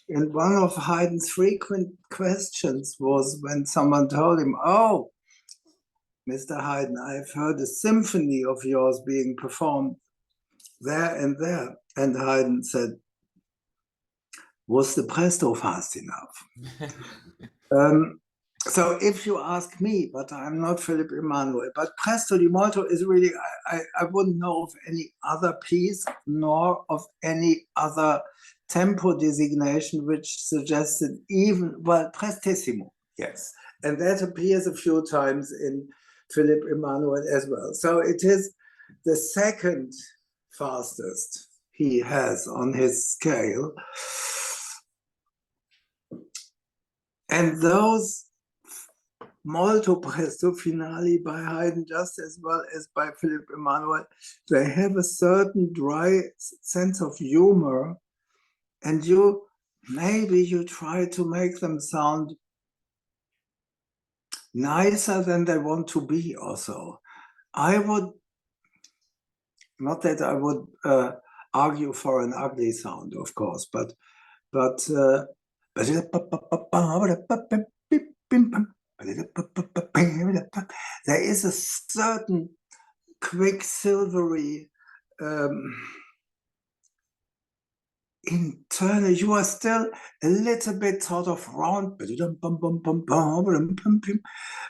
And one of Haydn's frequent questions was when someone told him, "Oh, Mr. Haydn, I've heard a symphony of yours being performed there and there." And Haydn said, "Was the presto fast enough?" So if you ask me, but I'm not Philipp Emanuel, but presto di molto is really, I wouldn't know of any other piece, nor of any other tempo designation which suggested even, well, prestissimo, yes. And that appears a few times in Philipp Emanuel as well. So it is the second fastest he has on his scale. And those molto presto finale by Haydn, just as well as by Philipp Emanuel, they have a certain dry sense of humor, and maybe you try to make them sound nicer than they want to be also. I would, not that I would argue for an ugly sound, of course, but there is a certain quicksilvery internal, you are still a little bit sort of round,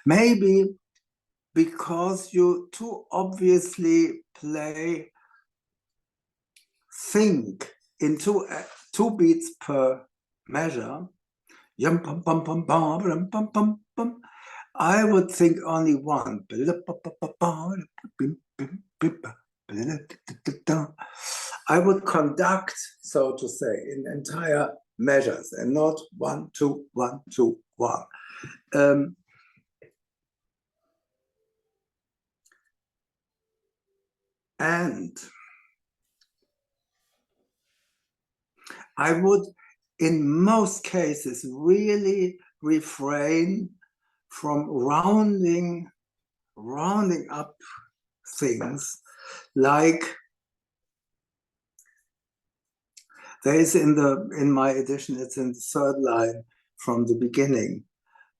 maybe because you too obviously think in two beats per measure. I would think only one. I would conduct, so to say, in entire measures and not 1, 2, 1, 2, 1. And I would, in most cases, really refrain from rounding up things, like there is in my edition, it's in the third line from the beginning.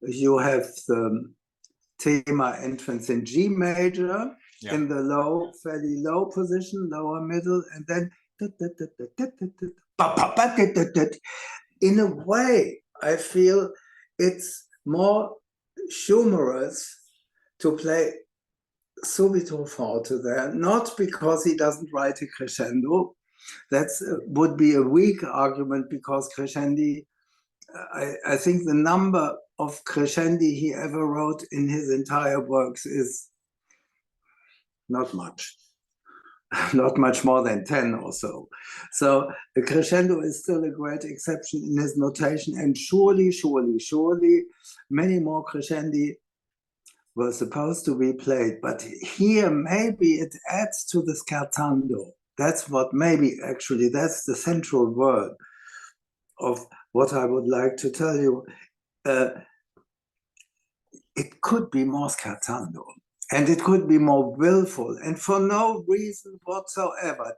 You have the thema entrance in G major, yeah, in the low, fairly low position, lower middle, and then in a way, I feel it's more humorous to play subito forte there, not because he doesn't write a crescendo. That would be a weak argument, because crescendi, I think the number of crescendi he ever wrote in his entire works is not much. not much more than 10 or so. So the crescendo is still a great exception in his notation, and surely many more crescendi were supposed to be played, but here maybe it adds to the scherzando. That's what maybe actually, that's the central word of what I would like to tell you. It could be more scherzando, and it could be more willful, and for no reason whatsoever.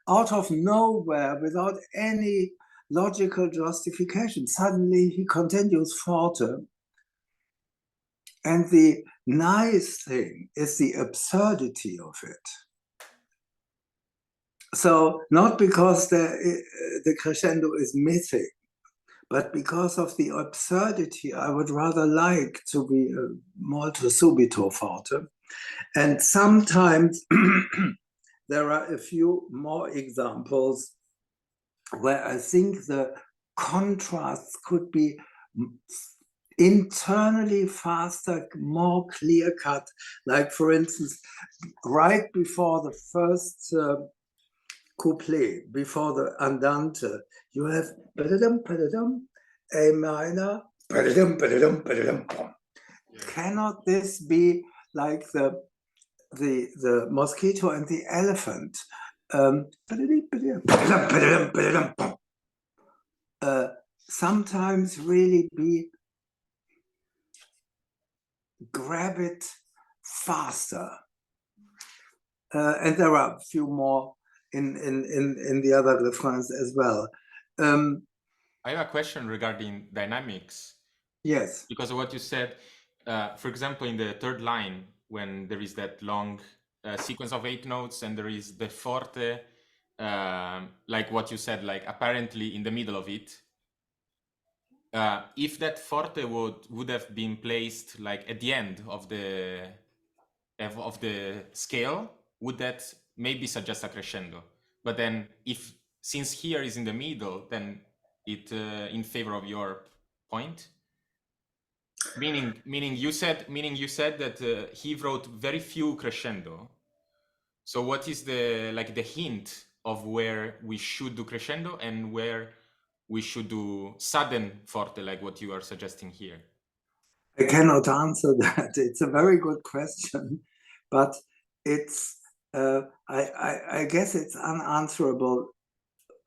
Out of nowhere, without any logical justification, suddenly he continues forte. And the nice thing is the absurdity of it. So not because the crescendo is missing, but because of the absurdity, I would rather like to be molto subito forte. And sometimes there are a few more examples where I think the contrasts could be internally faster, more clear-cut. Like, for instance, right before the first couplet, before the andante, you have A minor, Cannot this be like the mosquito and the elephant? Sometimes really be grab it faster. And there are a few more in the other refrains as well. I have a question regarding dynamics. Yes. Because of what you said, for example, in the third line, when there is that long sequence of 8 notes and there is the forte, like what you said, like apparently in the middle of it, if that forte would have been placed like at the end of the scale, would that maybe suggest a crescendo? But then since here is in the middle, then it in favor of your point? Meaning you said that he wrote very few crescendo. So what is the hint of where we should do crescendo and where we should do sudden forte, like what you are suggesting here? I cannot answer that. It's a very good question, but it's I guess it's unanswerable.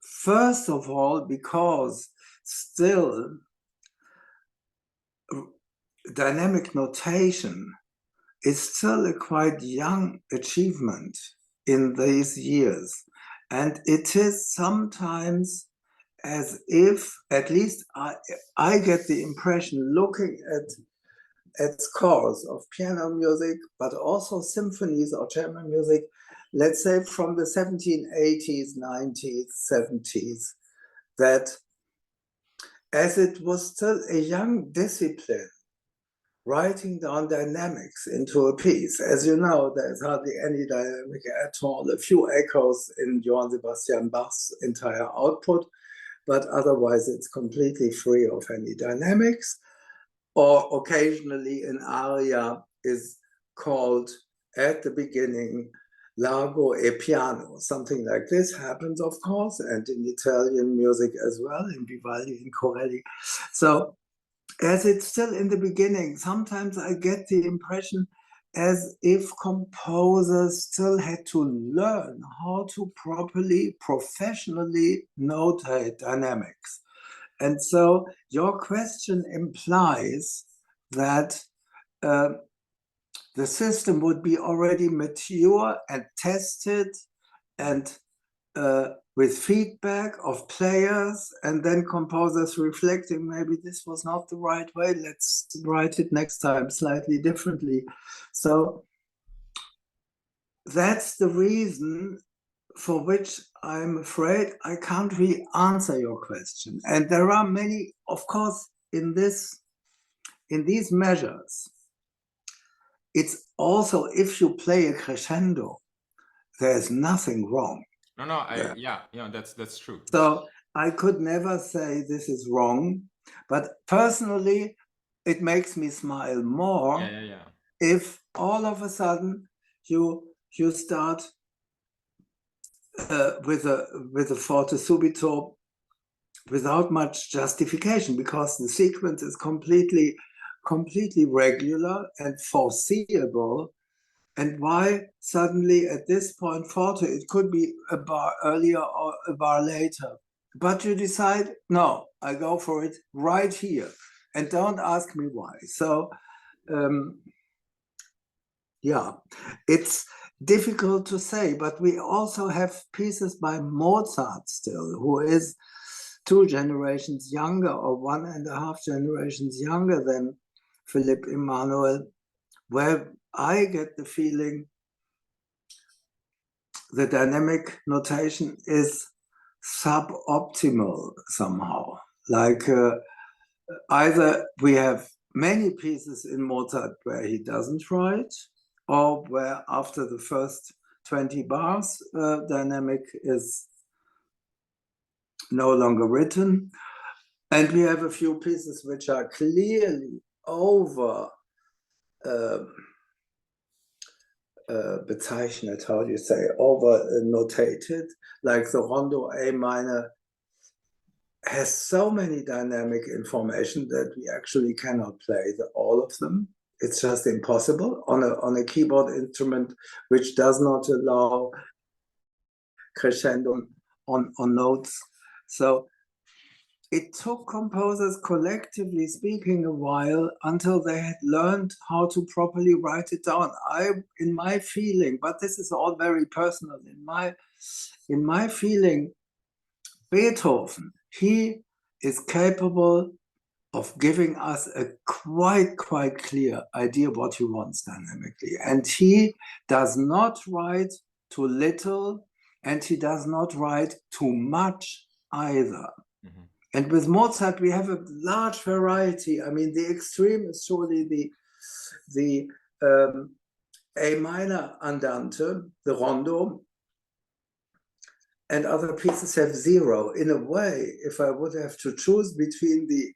First of all, because still dynamic notation is still a quite young achievement in these years. And it is sometimes as if, at least I get the impression, looking at scores of piano music, but also symphonies or chamber music, let's say from the 1780s, 90s, 70s, that as it was still a young discipline, writing down dynamics into a piece. As you know, there's hardly any dynamic at all. A few echoes in Johann Sebastian Bach's entire output, but otherwise it's completely free of any dynamics. Or occasionally an aria is called at the beginning Largo e piano. Something like this happens, of course, and in Italian music as well, in Vivaldi and Corelli. So as it's still in the beginning, sometimes I get the impression as if composers still had to learn how to properly, professionally notate dynamics. And so your question implies that the system would be already mature and tested and with feedback of players, and then composers reflecting, maybe this was not the right way, let's write it next time slightly differently. So that's the reason for which I'm afraid I can't really answer your question. And there are many, of course, in these measures. It's also, if you play a crescendo, there's nothing wrong. No, yeah, that's true. So I could never say this is wrong, but personally, it makes me smile more if all of a sudden you start with a forte subito without much justification, because the sequence is completely regular and foreseeable. And why suddenly at this point forte? It could be a bar earlier or a bar later, but you decide, no, I go for it right here, and don't ask me why. So yeah, it's difficult to say, but we also have pieces by Mozart still, who is 2 generations younger or 1.5 generations younger than Philipp Emanuel, where I get the feeling the dynamic notation is suboptimal somehow. Like either we have many pieces in Mozart where he doesn't write, or where after the first 20 bars, dynamic is no longer written. And we have a few pieces which are clearly over bezeichnet, how do you say, over notated, like the rondo A minor has so many dynamic information that we actually cannot play all of them. It's just impossible on a keyboard instrument which does not allow crescendo on notes. So it took composers, collectively speaking, a while until they had learned how to properly write it down. In my feeling, but this is all very personal, in my feeling, Beethoven, he is capable of giving us a quite clear idea what he wants dynamically. And he does not write too little, and he does not write too much either. Mm-hmm. And with Mozart, we have a large variety. I mean, the extreme is surely the A minor andante, the rondo, and other pieces have 0. In a way, if I would have to choose between the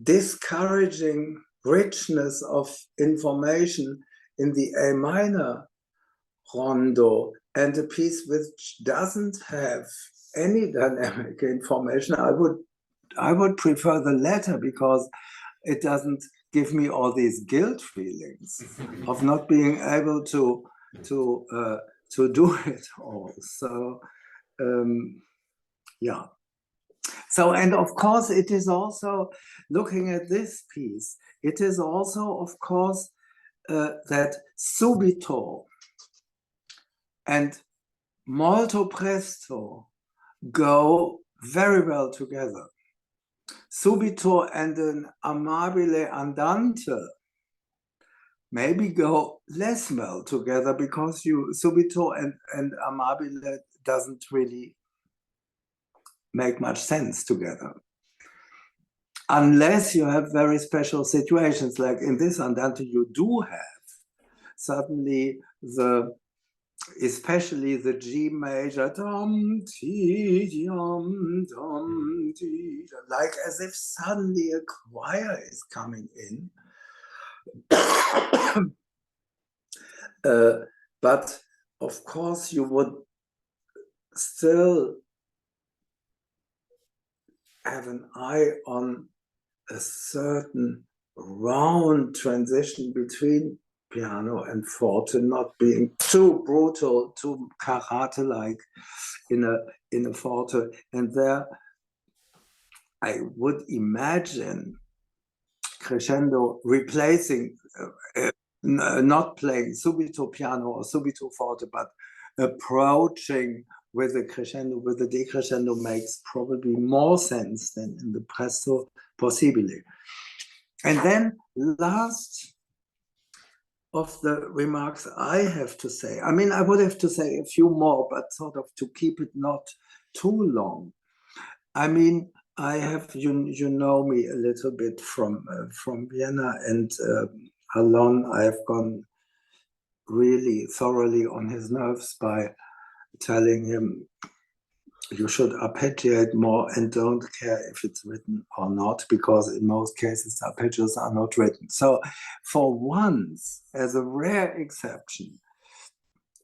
discouraging richness of information in the A minor rondo and a piece which doesn't have any dynamic information, I would prefer the latter, because it doesn't give me all these guilt feelings of not being able to do it all. So yeah. So, and of course, it is also, looking at this piece, it is also, of course, that subito and molto presto go very well together. Subito and an amabile andante maybe go less well together, because subito and amabile doesn't really make much sense together, unless you have very special situations, like in this andante you do have suddenly especially the G major, like as if suddenly a choir is coming in. But of course you would still have an eye on a certain round transition between piano and forte, not being too brutal, too karate-like in a forte. And there, I would imagine crescendo replacing, not playing subito piano or subito forte, but approaching with the crescendo, with the decrescendo, makes probably more sense than in the presto possibile. And then last of the remarks I have to say, I mean, I would have to say a few more, but sort of to keep it not too long. I mean, I have, you know me a little bit from Vienna, and Alon, I have gone really thoroughly on his nerves by telling him you should arpeggiate more and don't care if it's written or not, because in most cases arpeggios are not written. So for once, as a rare exception,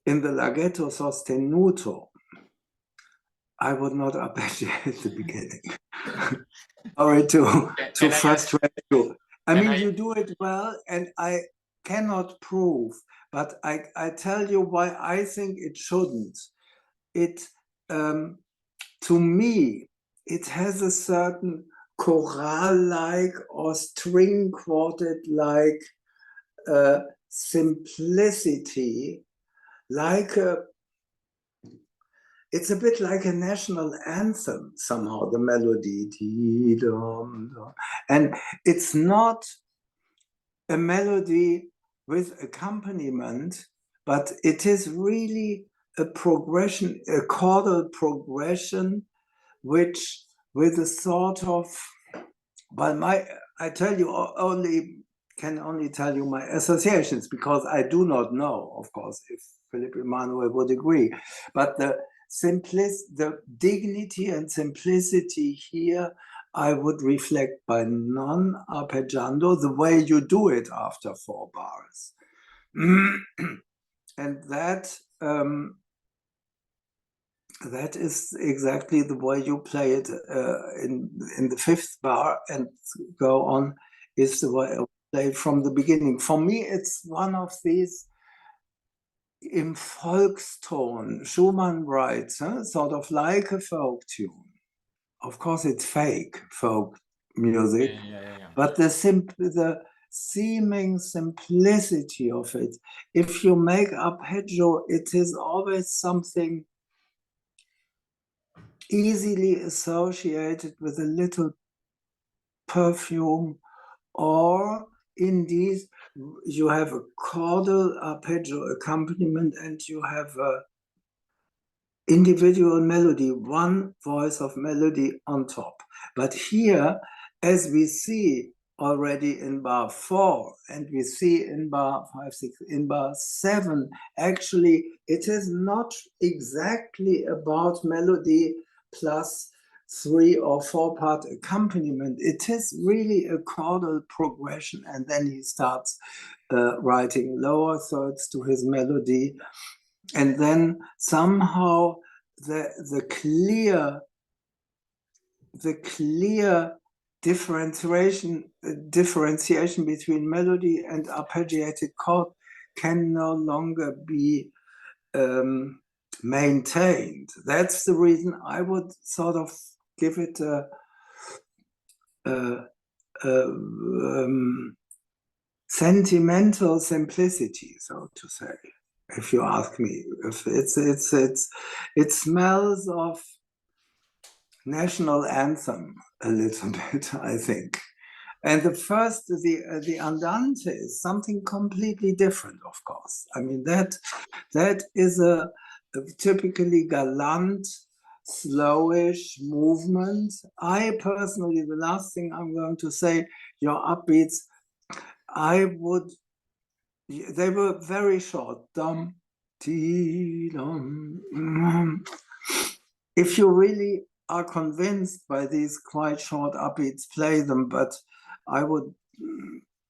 in the larghetto sostenuto, I would not arpeggiate the beginning. Sorry to frustrate you. I mean, you do it well, and I cannot prove, but I tell you why I think it shouldn't. It, to me, it has a certain chorale-like or string quartet-like simplicity, like it's a bit like a national anthem somehow, the melody. And it's not a melody with accompaniment, but it is really a progression, a chordal progression, which with a sort of, well, I tell you can only tell you my associations, because I do not know, of course, if Philipp Emanuel would agree, but the dignity and simplicity here I would reflect by non-arpeggiando, the way you do it after 4 bars. And that is exactly the way you play it in the 5th bar and go on, is the way I play from the beginning. For me, it's one of these im Volkston, Schumann writes, sort of like a folk tune. Of course, it's fake folk music, but the seeming simplicity of it, if you make arpeggio, it is always something easily associated with a little perfume, or indeed you have a chordal arpeggio accompaniment and you have a individual melody, one voice of melody on top. But here, as we see already in bar 4, and we see in bar 5, 6, in bar 7, actually it is not exactly about melody plus 3 or 4 part accompaniment. It is really a chordal progression, and then he starts writing lower thirds to his melody. And then somehow the clear differentiation between melody and arpeggiated chord can no longer be maintained. That's the reason I would sort of give it a sentimental simplicity, so to say. If you ask me, if it smells of national anthem a little bit, I think. And the andante is something completely different, of course. I mean, that is a typically galant, slowish movement. I personally, the last thing I'm going to say, your upbeats, they were very short. Dum, dee, dum. If you really are convinced by these quite short upbeats, play them, but I would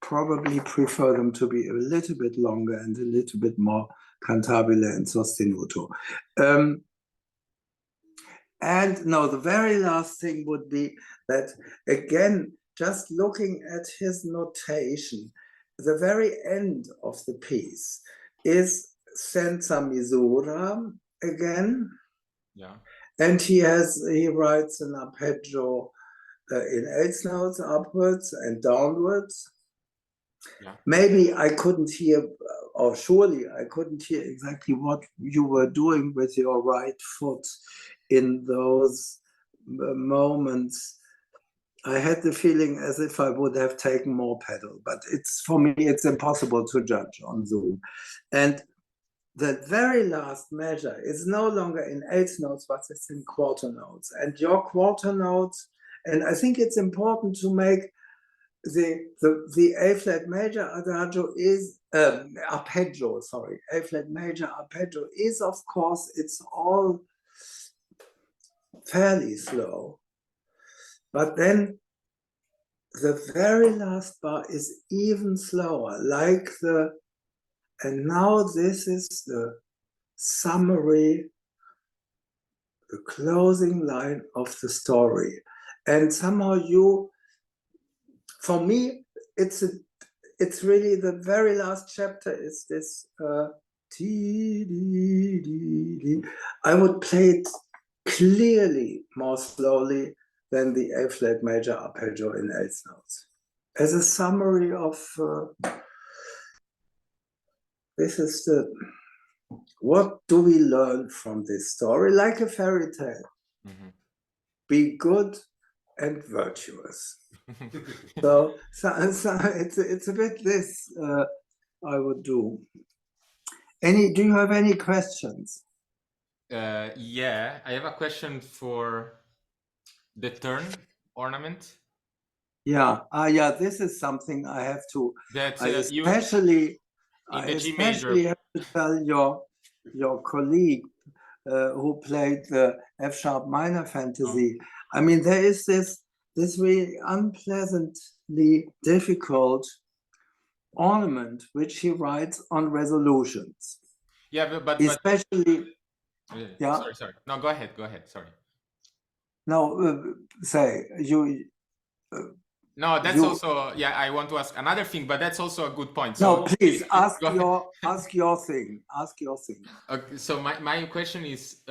probably prefer them to be a little bit longer and a little bit more cantabile and sostenuto. And no, the very last thing would be that, again, just looking at his notation, the very end of the piece is senza misura again. Yeah. And he writes an arpeggio in 8th notes upwards and downwards. Yeah. Maybe I couldn't hear, or surely I couldn't hear exactly what you were doing with your right foot in those moments. I had the feeling as if I would have taken more pedal, but for me, it's impossible to judge on Zoom. And the very last measure is no longer in 8th notes, but it's in quarter notes. And your quarter notes, and I think it's important to make the A flat major adagio is arpeggio, sorry, A flat major arpeggio is, of course, it's all fairly slow. But then the very last bar is even slower, and now this is the summary, the closing line of the story. And somehow for me, it's really the very last chapter is this I would play it clearly more slowly than the A flat major arpeggio in eighth notes. As a summary of this is what do we learn from this story? Like a fairy tale. Mhm. Be good and virtuous. So it's a bit this I would do. Do you have any questions? Yeah, I have a question for the turn ornament. Yeah, this is something I have to. That I you especially in the G major. have to tell your colleague who played the F sharp minor fantasy. I mean, there is this really unpleasantly difficult ornament which he writes on resolutions. Yeah, but especially. Yeah. Sorry. No, go ahead. Sorry. No, say you. No, that's also, yeah, I want to ask another thing, but that's also a good point. No, So please ask your thing. Ask your thing. Okay, so my question is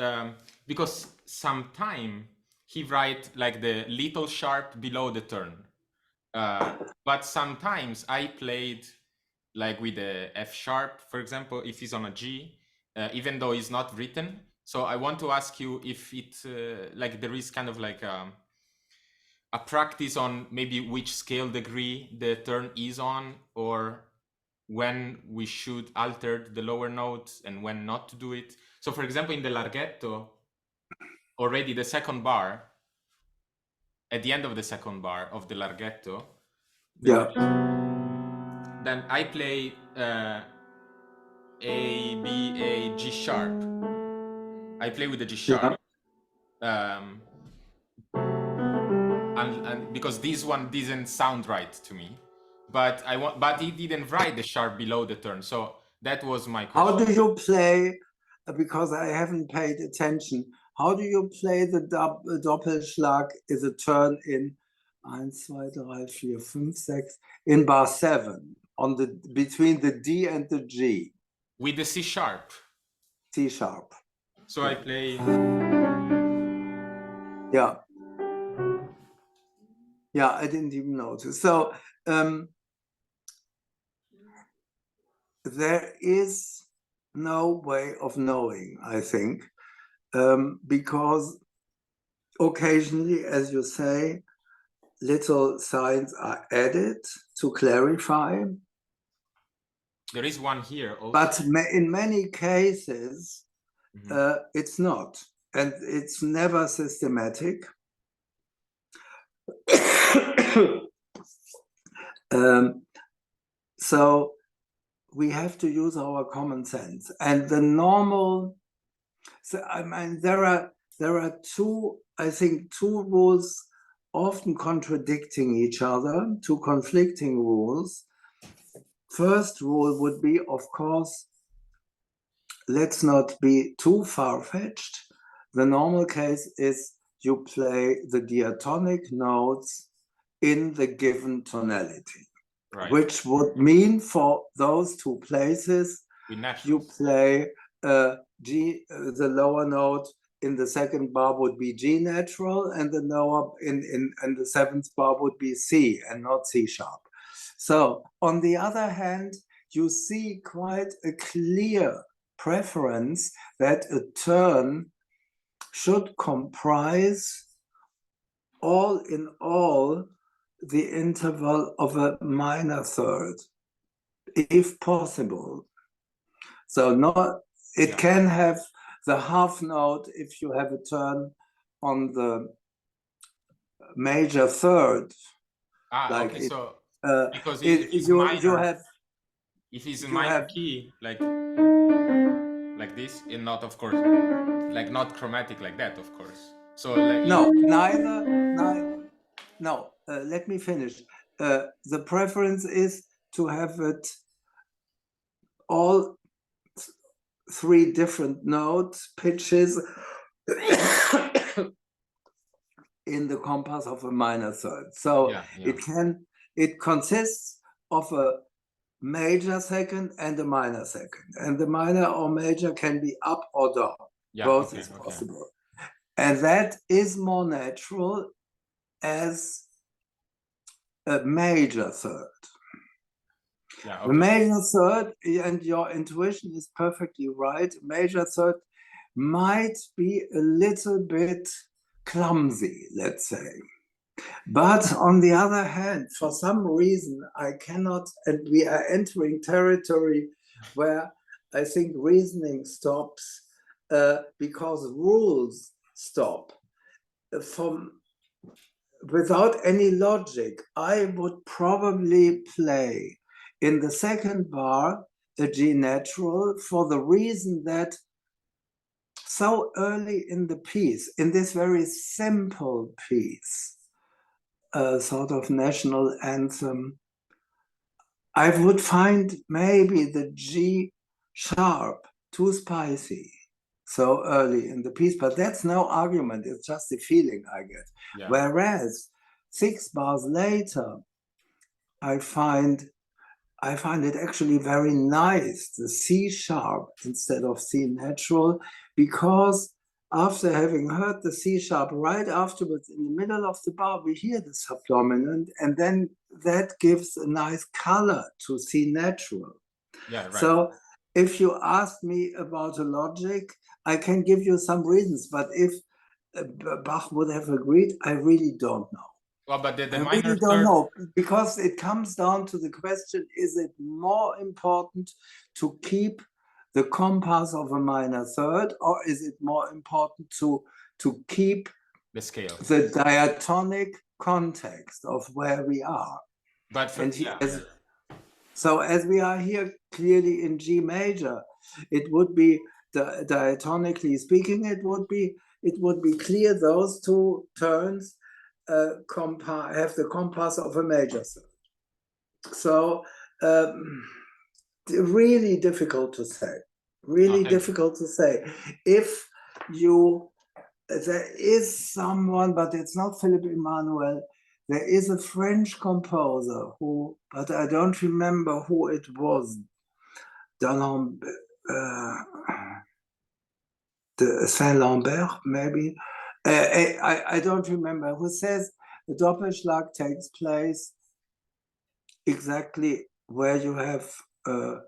because sometime he write like the little sharp below the turn, but sometimes I played like with the F sharp, for example, if he's on a G, even though it's not written. So I want to ask you if it like there is kind of like a practice on maybe which scale degree the turn is on, or when we should alter the lower notes and when not to do it. So for example, in the larghetto, already the second bar, at the end of the second bar of the larghetto, then I play A, B, A, G sharp. I play with the G sharp. And because this one didn't sound right to me, but he didn't write the sharp below the turn. So that was my question. How do you play? Because I haven't paid attention. How do you play the Doppelschlag? Is a turn in 1, 2, 3, 4, 5, 6 in bar 7 on between the D and the G. With the C sharp. C sharp. So I play. Yeah. Yeah, I didn't even notice. So there is no way of knowing, I think, because occasionally, as you say, little signs are added to clarify. There is one here also. But in many cases, it's not. And it's never systematic. So we have to use our common sense. And the normal, so I mean, there are two rules often contradicting each other, two conflicting rules. First rule would be, of course, let's not be too far-fetched. The normal case is you play the diatonic notes in the given tonality, which would mean for those two places, you play G, the lower note in the second bar would be G natural, and the lower in the seventh bar would be C and not C sharp. So on the other hand, you see quite a clear preference that a turn should comprise all in all the interval of a minor third, if possible. So it can have the half note if you have a turn on the major third. Okay, so because if it's minor, if it's a minor key, like this, and not, of course, like not chromatic like that, of course. So like No, no, let me finish. The preference is to have it all three different notes, pitches in the compass of a minor third. So it consists of a major second and a minor second. And the minor or major can be up or down. Both is possible. And that is more natural as a major third. The major third, and your intuition is perfectly right, major third might be a little bit clumsy, let's say. But on the other hand, for some reason, I cannot, and we are entering territory where I think reasoning stops because rules stop. Without any logic, I would probably play in the second bar a G natural for the reason that so early in the piece, in this very simple piece, a sort of national anthem, I would find maybe the G sharp too spicy so early in the piece, but that's no argument, it's just a feeling I get. Yeah. Whereas 6 bars later, I find it actually very nice, the C sharp instead of C natural, because after having heard the C sharp right afterwards in the middle of the bar, we hear the subdominant, and then that gives a nice color to C natural. Yeah, right. So if you ask me about a logic, I can give you some reasons, but if Bach would have agreed, I really don't know. Well, but the I minor really don't know, because it comes down to the question, is it more important to keep the compass of a minor third, or is it more important to keep the scale, the diatonic context of where we are? But for, so as we are here clearly in G major, it would be, diatonically speaking, it would be clear those two turns have the compass of a major third. So really difficult to say. Really difficult to say. If there is someone, but it's not Philippe Emanuel, there is a French composer who, but I don't remember who it was, Saint-Lambert, maybe. I don't remember, who says the Doppelschlag takes place exactly where you have a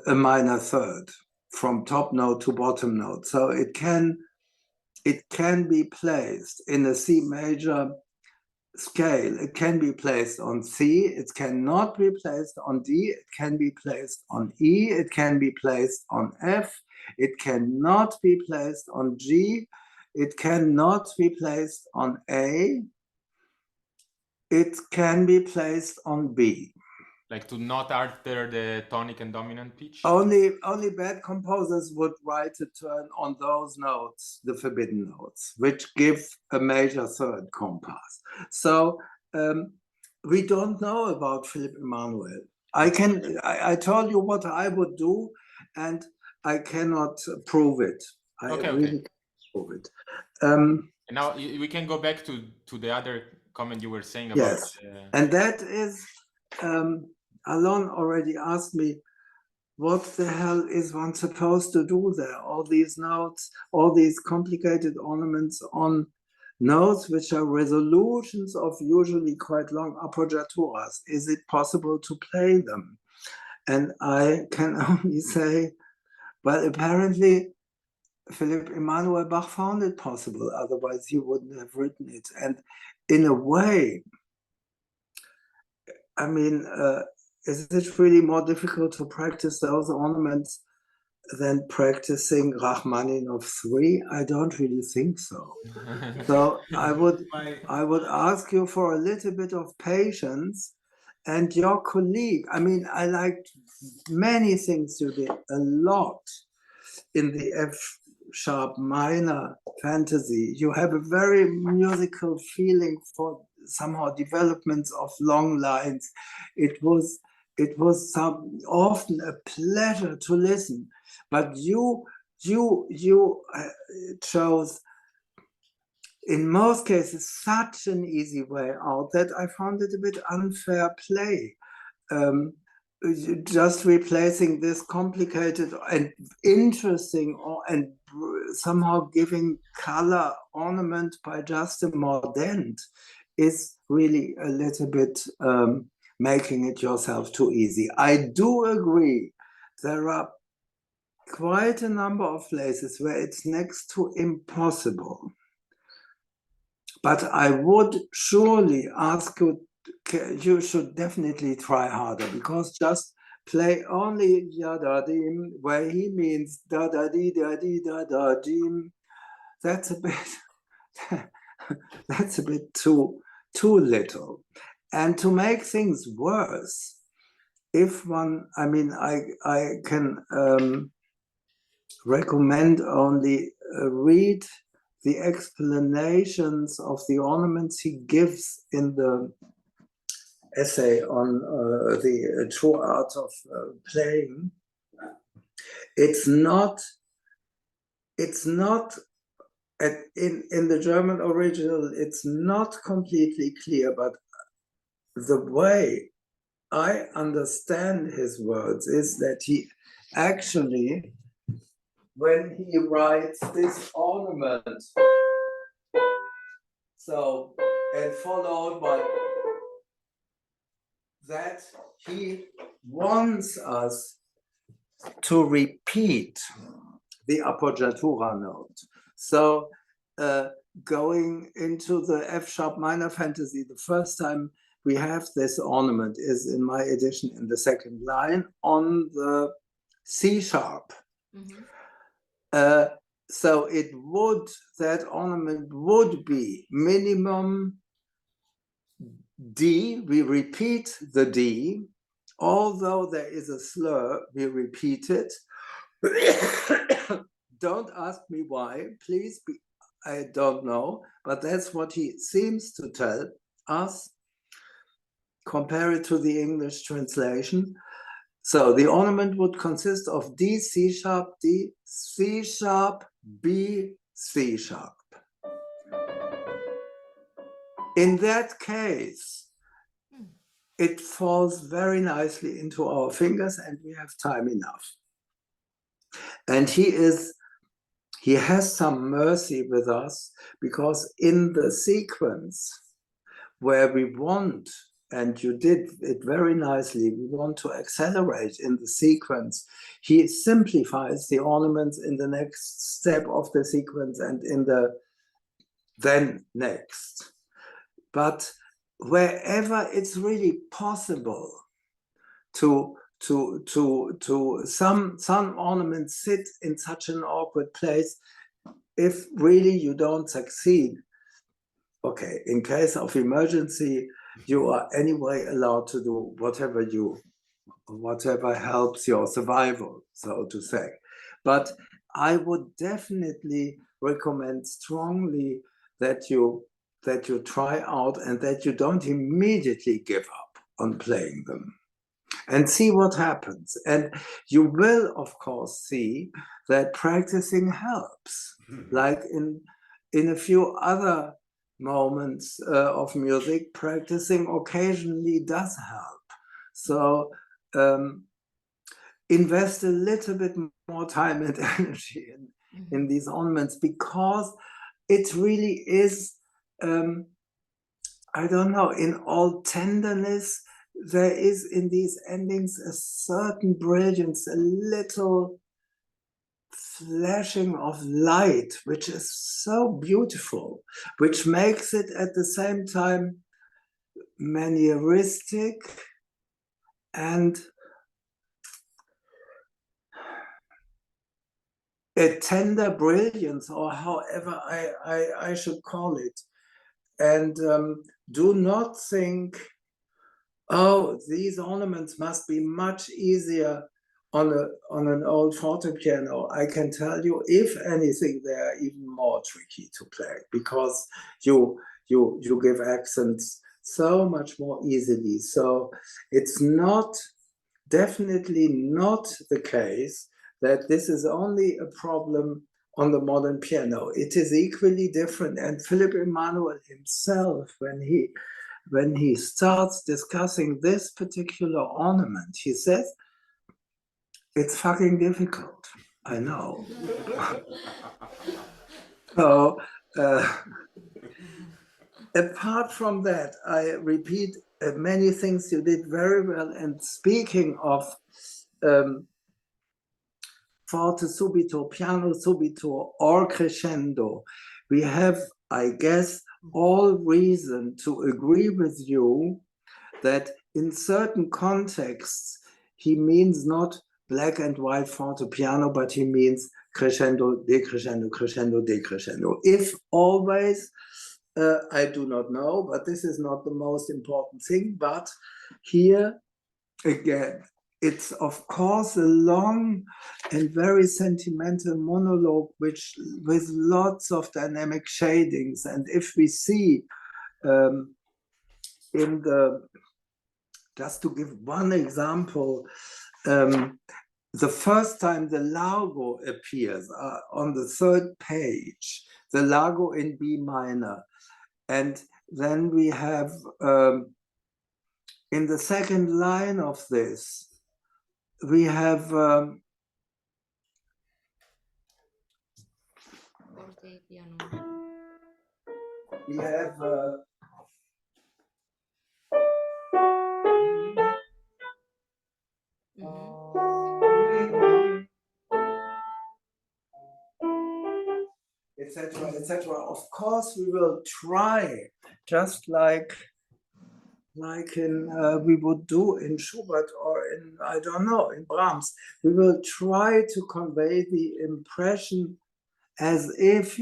minor third, from top note to bottom note. So it can be placed in a C major scale. It can be placed on C, it cannot be placed on D, it can be placed on E, it can be placed on F, it cannot be placed on G, it cannot be placed on A, it can be placed on B. Like to not alter the tonic and dominant pitch? Only bad composers would write a turn on those notes, the forbidden notes, which give a major third compass. So we don't know about Philippe Emanuel. I told you what I would do, and I cannot prove it. I really can't prove it. Now we can go back to the other comment you were saying about. Yes, and that is, Alon already asked me, what the hell is one supposed to do there? All these notes, all these complicated ornaments on notes, which are resolutions of usually quite long appoggiaturas. Is it possible to play them? And I can only say, well, apparently Philippe Emanuel Bach found it possible, otherwise he wouldn't have written it. And in a way, I mean, is it really more difficult to practice those ornaments than practicing Rachmaninov 3? I don't really think so. So I would ask you for a little bit of patience. And your colleague, I mean, I liked many things you did, a lot in the F sharp minor fantasy, you have a very musical feeling for somehow developments of long lines. It was often a pleasure to listen, but you chose, in most cases, such an easy way out that I found it a bit unfair play. Just replacing this complicated and interesting and somehow giving color ornament by just a mordent is really a little bit making it yourself too easy. I do agree there are quite a number of places where it's next to impossible. But I would surely ask you, you should definitely try harder, because just play only da-da-dim, where he means da-da-dee-da-dee-da-da-dim, that's a bit too little. And to make things worse, if one, I mean, I can recommend only read the explanations of the ornaments he gives in the essay on the true art of playing. It's not in the German original, it's not completely clear, but the way I understand his words is that he actually, when he writes this ornament, so, and followed by that, he wants us to repeat the appoggiatura note. So going into the F sharp minor fantasy, the first time we have this ornament is in my edition in the second line on the C sharp. Mhm. So that ornament would be minimum D, we repeat the D, although there is a slur, we repeat it. Don't ask me why, please, I don't know, but that's what he seems to tell us. Compare it to the English translation. So the ornament would consist of D, C sharp, D, C sharp, B, C sharp. In that case, it falls very nicely into our fingers and we have time enough. And he has some mercy with us, because in the sequence where we want, and you did it very nicely, we want to accelerate in the sequence, he simplifies the ornaments in the next step of the sequence and in the then next. But wherever it's really possible to some ornaments sit in such an awkward place, if really you don't succeed, okay, in case of emergency, you are anyway allowed to do whatever helps your survival, so to say. But I would definitely recommend strongly that you try out and that you don't immediately give up on playing them, and see what happens. And you will, of course, see that practicing helps, like in a few other moments of music, practicing occasionally does help. So invest a little bit more time and energy in these ornaments, because it really is, I don't know, in all tenderness, there is in these endings a certain brilliance, a little flashing of light, which is so beautiful, which makes it at the same time manieristic and a tender brilliance, or however I should call it. And do not think, oh, these ornaments must be much easier on an old fortepiano, I can tell you, if anything, they are even more tricky to play because you give accents so much more easily. So it's not, definitely not the case that this is only a problem on the modern piano. It is equally different. And Philipp Emanuel himself, when he starts discussing this particular ornament, he says, it's fucking difficult. I know. So apart from that, I repeat many things you did very well. And speaking of forte subito, piano subito, or crescendo, we have, I guess, all reason to agree with you that in certain contexts, he means not black and white forte piano, but he means crescendo, decrescendo, crescendo, decrescendo. If always, I do not know, but this is not the most important thing. But here, again, it's of course a long and very sentimental monologue, which with lots of dynamic shadings. And if we see in the, just to give one example, the first time the Largo appears on the third page, the Largo in B minor. And then we have in the second line of this, we have Forte piano. we have etc., etc. Of course, we will try, just like in we would do in Schubert or in, I don't know, in Brahms. We will try to convey the impression as if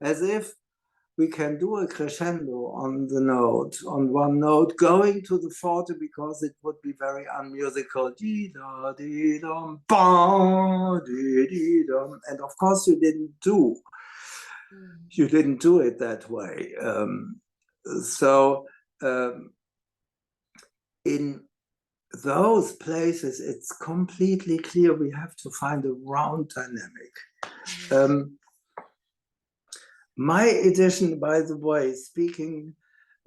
as if we can do a crescendo on the note, on one note, going to the forte, because it would be very unmusical. And of course you didn't do it that way. In those places, it's completely clear we have to find a round dynamic. My edition, by the way, speaking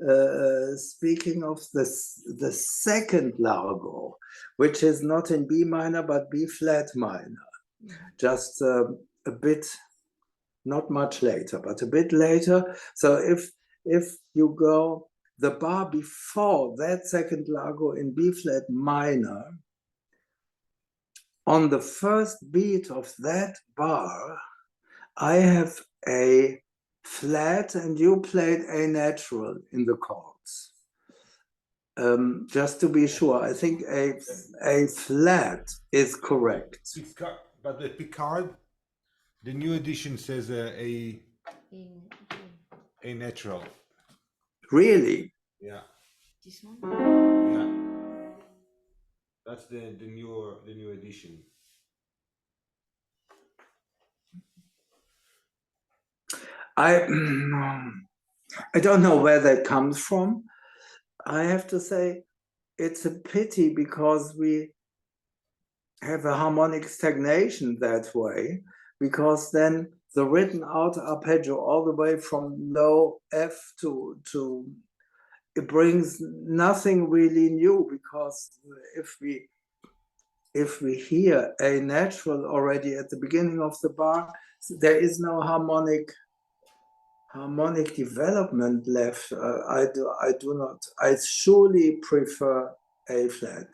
of the second Largo, which is not in B minor but B flat minor, just a bit, not much later, but a bit later. So if you go the bar before that second Largo in B flat minor, on the first beat of that bar, I have a flat and you played a natural in the chords. Just to be sure, I think a flat is correct. But the Picard, the new edition says a natural. Really? Yeah. This one? Yeah. That's the new edition. I don't know where that comes from. I have to say it's a pity because we have a harmonic stagnation that way, because then the written out arpeggio all the way from low F to it brings nothing really new, because if we hear a natural already at the beginning of the bar, there is no harmonic development left. I do not. I surely prefer A flat.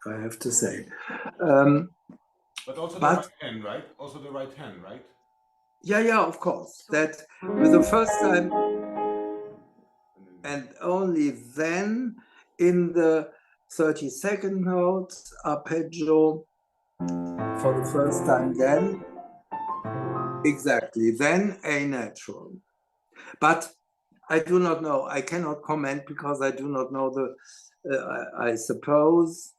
I have to say. But also the right hand, right? Also the right hand, right? Yeah, of course. That with the first time, and only then in the 32nd note arpeggio for the first time. Then exactly. Then a natural. But I do not know. I cannot comment because I do not know I suppose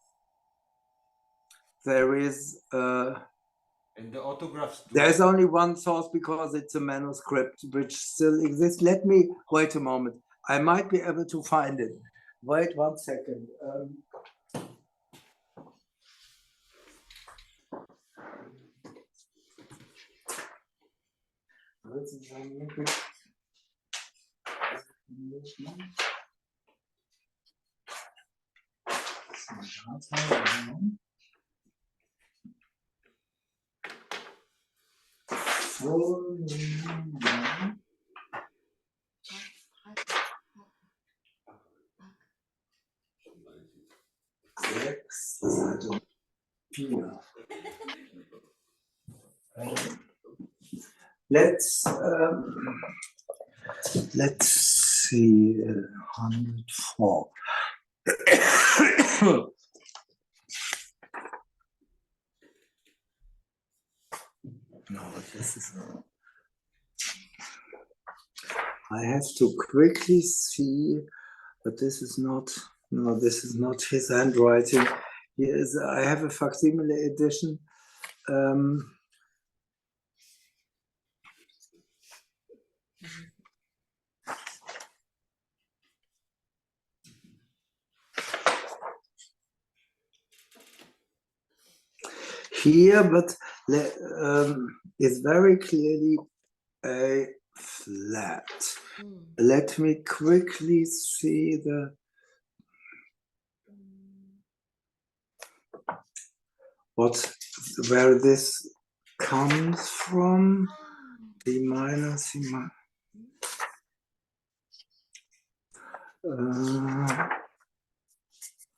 there is. And the autographs. There's only one source because it's a manuscript which still exists. Let me wait a moment. I might be able to find it. Wait 1 second. Let's see, 104. No, this is. I have to quickly see, but this is not. No, this is not his handwriting. Here is. I have a facsimile edition. Here, but it's very clearly a flat. Let me quickly see where this comes from. D minor, C minor.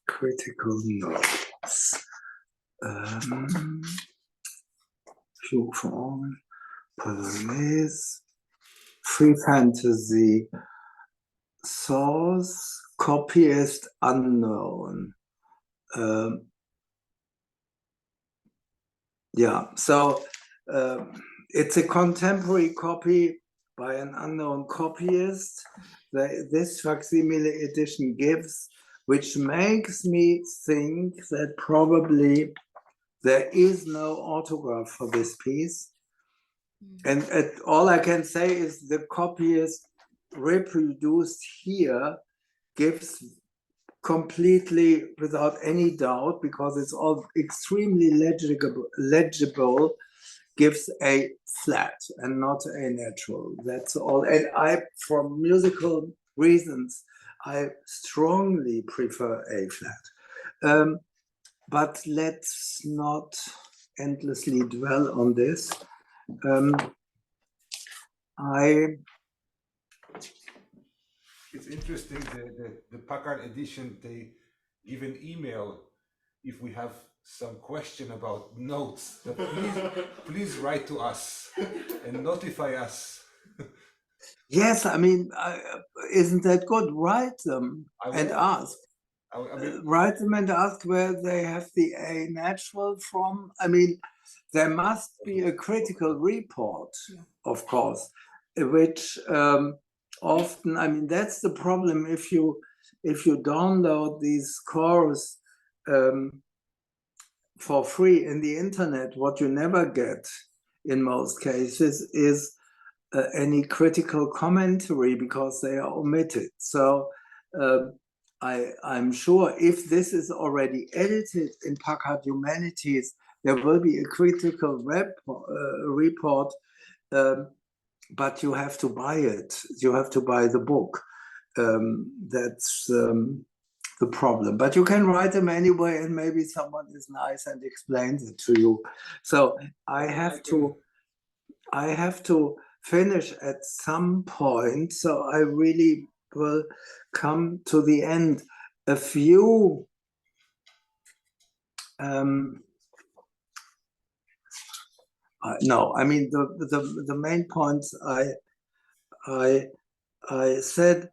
Critical notes. Fugue form, Polonaise, free fantasy, source, copyist unknown. Yeah, so it's a contemporary copy by an unknown copyist that this facsimile edition gives, which makes me think that probably there is no autograph for this piece. And all I can say is the copyist reproduced here gives completely without any doubt, because it's all extremely legible, gives a flat and not a natural. That's all. And for musical reasons, I strongly prefer a flat. But let's not endlessly dwell on this. It's interesting, the Packard edition, they even email if we have some question about notes, that please write to us and notify us. Yes, I mean, isn't that good? Write them and ask. Write them and ask where they have the A natural from. I mean, there must be a critical report, of course, which often, I mean, that's the problem if you download these scores for free in the internet. What you never get in most cases is any critical commentary, because they are omitted. So I'm sure if this is already edited in Packard Humanities, there will be a critical report, but you have to buy it. You have to buy the book. That's the problem. But you can write them anyway, and maybe someone is nice and explains it to you. So I have to finish at some point, so I really will come to the end. A few no, I mean the main points I said.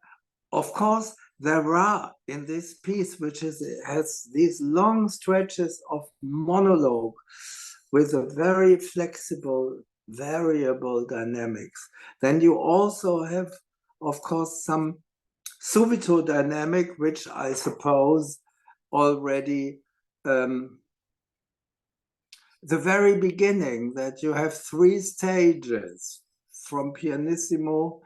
Of course, there are in this piece, which has these long stretches of monologue with a very flexible, variable dynamics. Then you also have, of course, some subito dynamic, which I suppose already the very beginning, that you have 3 stages from pianissimo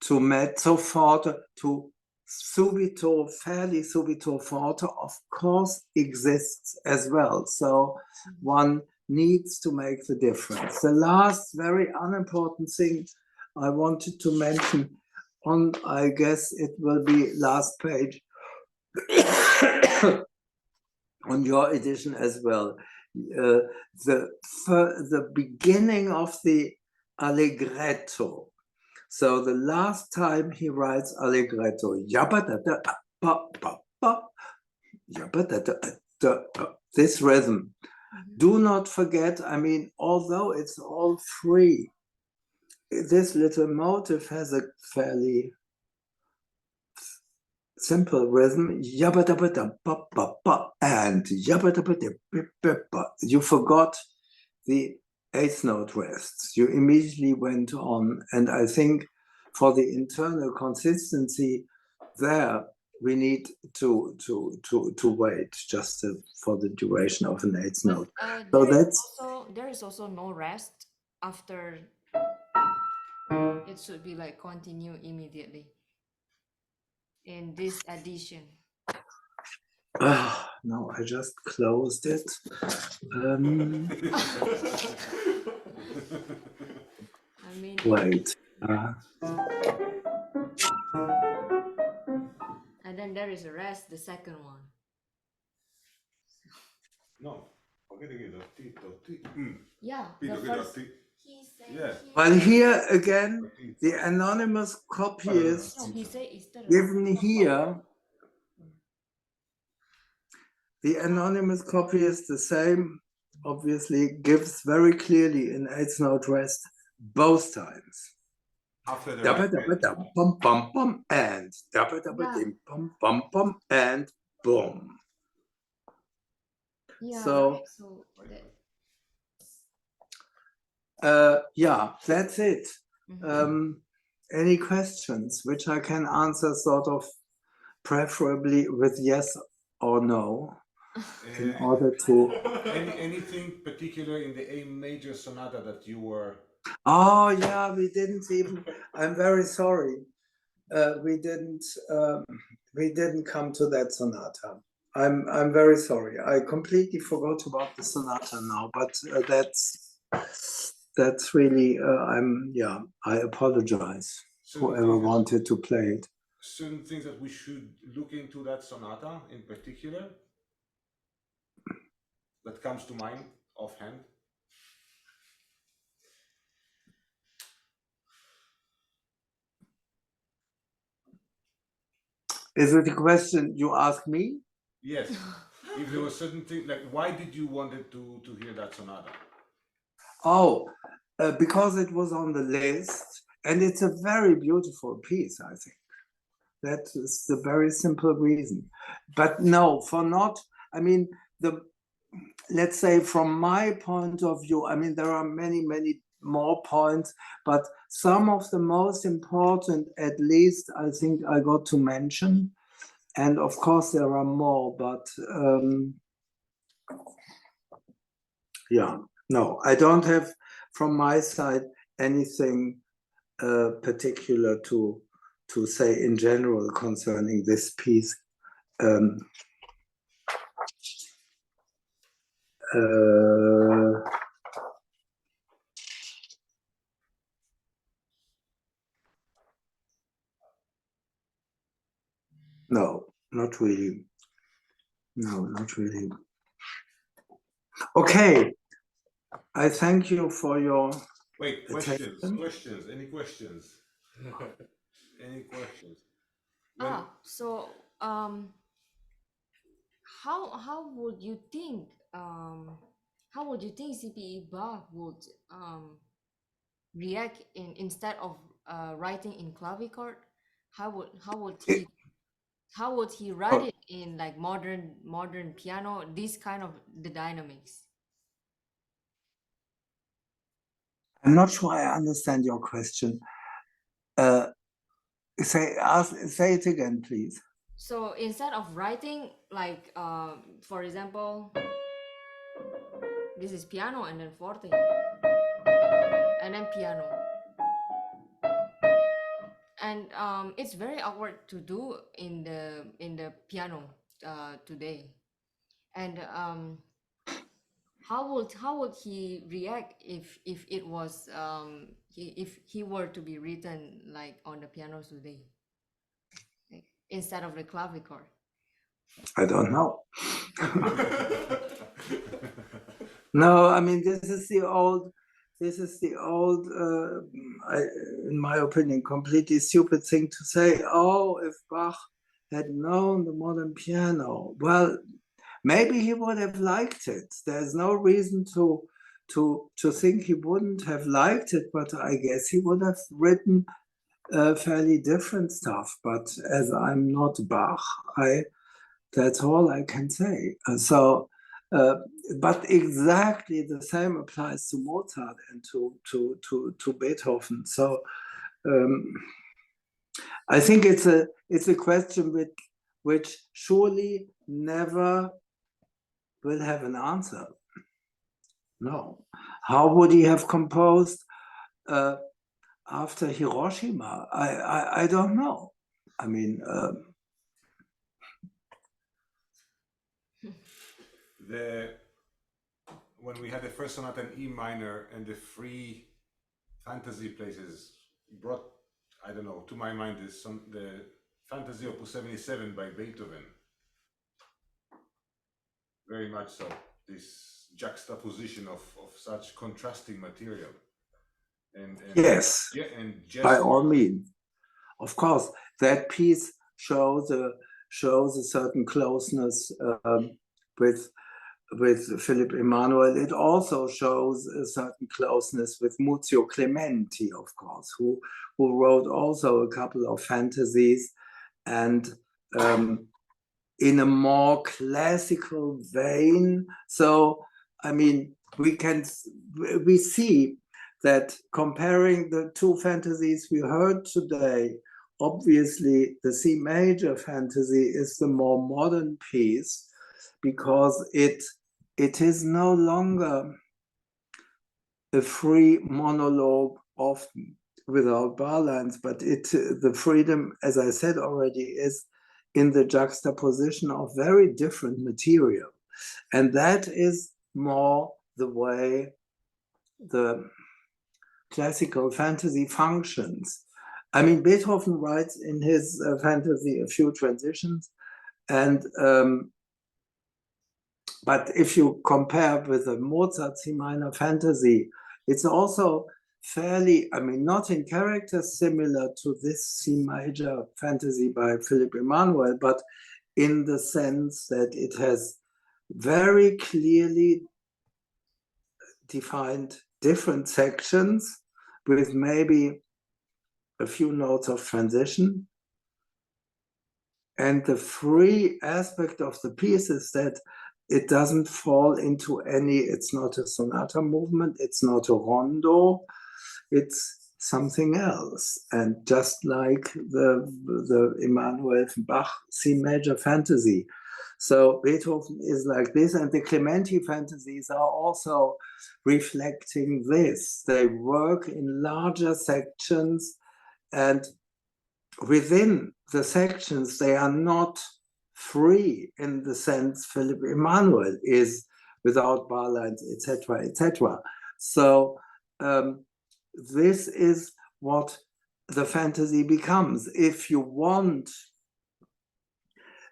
to mezzo forte to subito, fairly subito forte, of course exists as well. So one needs to make the difference. The last very unimportant thing I wanted to mention on, I guess it will be last page, on your edition as well. The beginning of the allegretto. So the last time he writes allegretto, this rhythm. Do not forget, I mean, although it's all free, this little motive has a fairly simple rhythm, and you forgot the 8th note rests. You immediately went on, and I think for the internal consistency there, we need to wait just for the duration of an 8th note. So there is also no rest after. It should be like continue immediately in this edition. No, I just closed it. I mean, Wait. and then there is a rest, the second one. No. Yeah, Pito the che first. dotti. He said. Yeah. Well, here again, the anonymous copyist No, he said it's the given here, the anonymous copyist, the same, obviously, gives very clearly in 8th note rest both times. After the Dabba right dabba hand. dum bum bum bum and dabba dabba Yeah. dim bum bum bum and boom. Yeah. So that. yeah, that's it. Any questions which I can answer sort of preferably with yes or no in order to. Anything particular in the A major sonata that you were? Oh yeah, we didn't even. I'm very sorry. We didn't come to that sonata. I'm very sorry. I completely forgot about the sonata now, but that's really I apologize. Whoever wanted to play it. Certain things that we should look into that sonata in particular that comes to mind offhand. Is it a question you ask me? Yes. If there was certain thing, like why did you wanted to hear that sonata? Oh, because it was on the list, and it's a very beautiful piece, I think. That is the very simple reason. But no, I mean, let's say from my point of view, I mean, there are many, many more points, but some of the most important, at least, I think I got to mention. And of course, there are more, but yeah, no, I don't have from my side anything particular to say in general concerning this piece. No, not really. No, not really. Okay, I thank you for your questions. attention. Questions. Any questions? Any questions? So how would you think CPE Bach would react instead of writing in clavichord? How would he write it in like modern piano, this kind of the dynamics? I'm not sure I understand your question. Say it again, please. So instead of writing, like, for example, this is piano and then forte, and then piano. And it's very awkward to do in the piano today. And how would he react if it was if he were to be written like on the piano today, like, instead of the clavichord? I don't know. No, I mean, this is the old, in my opinion, completely stupid thing to say. Oh, if Bach had known the modern piano, well, maybe he would have liked it. There's no reason to think he wouldn't have liked it, but I guess he would have written fairly different stuff. But as I'm not Bach, that's all I can say. But exactly the same applies to Mozart and to Beethoven. So I think it's a question which surely never will have an answer. No. How would he have composed after Hiroshima? I don't know. I mean, when we had the first sonata in E minor and the free fantasy places brought, I don't know, to my mind is the Fantasy Opus 77 by Beethoven. Very much so. This juxtaposition of such contrasting material. And yes, yeah, and by all means. Of course, that piece shows a certain closeness with Philipp Emanuel. It also shows a certain closeness with Muzio Clementi, of course, who wrote also a couple of fantasies, and in a more classical vein. So, I mean, we see that comparing the two fantasies we heard today, obviously the C major fantasy is the more modern piece, because it is no longer a free monologue often without bar lines, but the freedom, as I said already, is in the juxtaposition of very different material. And that is more the way the classical fantasy functions. I mean, Beethoven writes in his fantasy a few transitions, and but if you compare with the Mozart C minor fantasy, it's also fairly, I mean, not in character similar to this C major fantasy by Philipp Emanuel, but in the sense that it has very clearly defined different sections with maybe a few notes of transition. And the free aspect of the piece is that it doesn't fall into any, it's not a sonata movement, it's not a rondo, it's something else. And just like the Emanuel Bach C major fantasy. So Beethoven is like this, and the Clementi fantasies are also reflecting this. They work in larger sections, and within the sections, they are not free in the sense Philipp Emanuel is, without bar lines, etc., etc. So this is what the fantasy becomes. If you want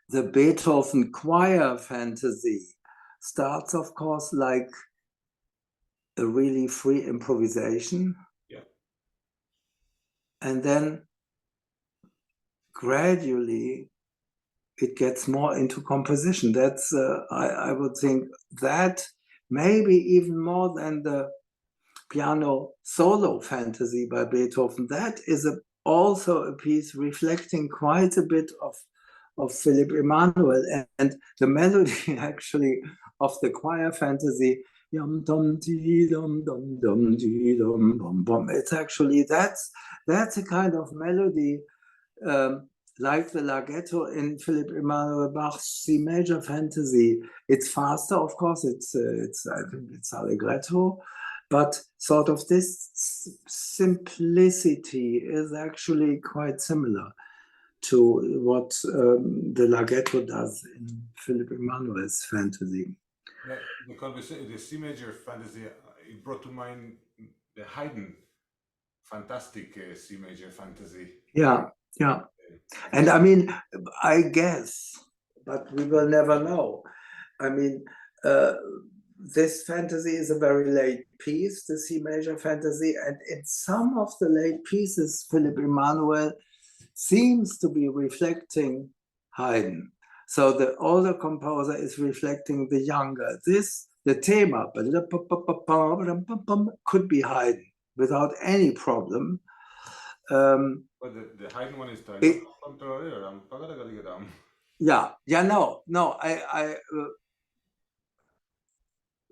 the Beethoven choir fantasy, starts, of course, like a really free improvisation. Yeah. And then gradually it gets more into composition. That's, I would think that maybe even more than the piano solo fantasy by Beethoven, that is also a piece reflecting quite a bit of Philipp Emanuel, and the melody actually of the choir fantasy, yum dum dee dum dum dum dee dum bum bum. It's actually that's a kind of melody like the Larghetto in Philipp Emanuel Bach's C major fantasy. It's faster, of course. I think it's allegretto, but sort of this simplicity is actually quite similar to what the Larghetto does in Philipp Emanuel's fantasy. Yeah, the C major fantasy, it brought to mind the Haydn fantastic C major fantasy. Yeah, yeah. And I mean, I guess, but we will never know. I mean, this fantasy is a very late piece, the C major fantasy, and in some of the late pieces, Philipp Emanuel seems to be reflecting Haydn. So the older composer is reflecting the younger. The thema, could be Haydn without any problem. But the Haydn one is no,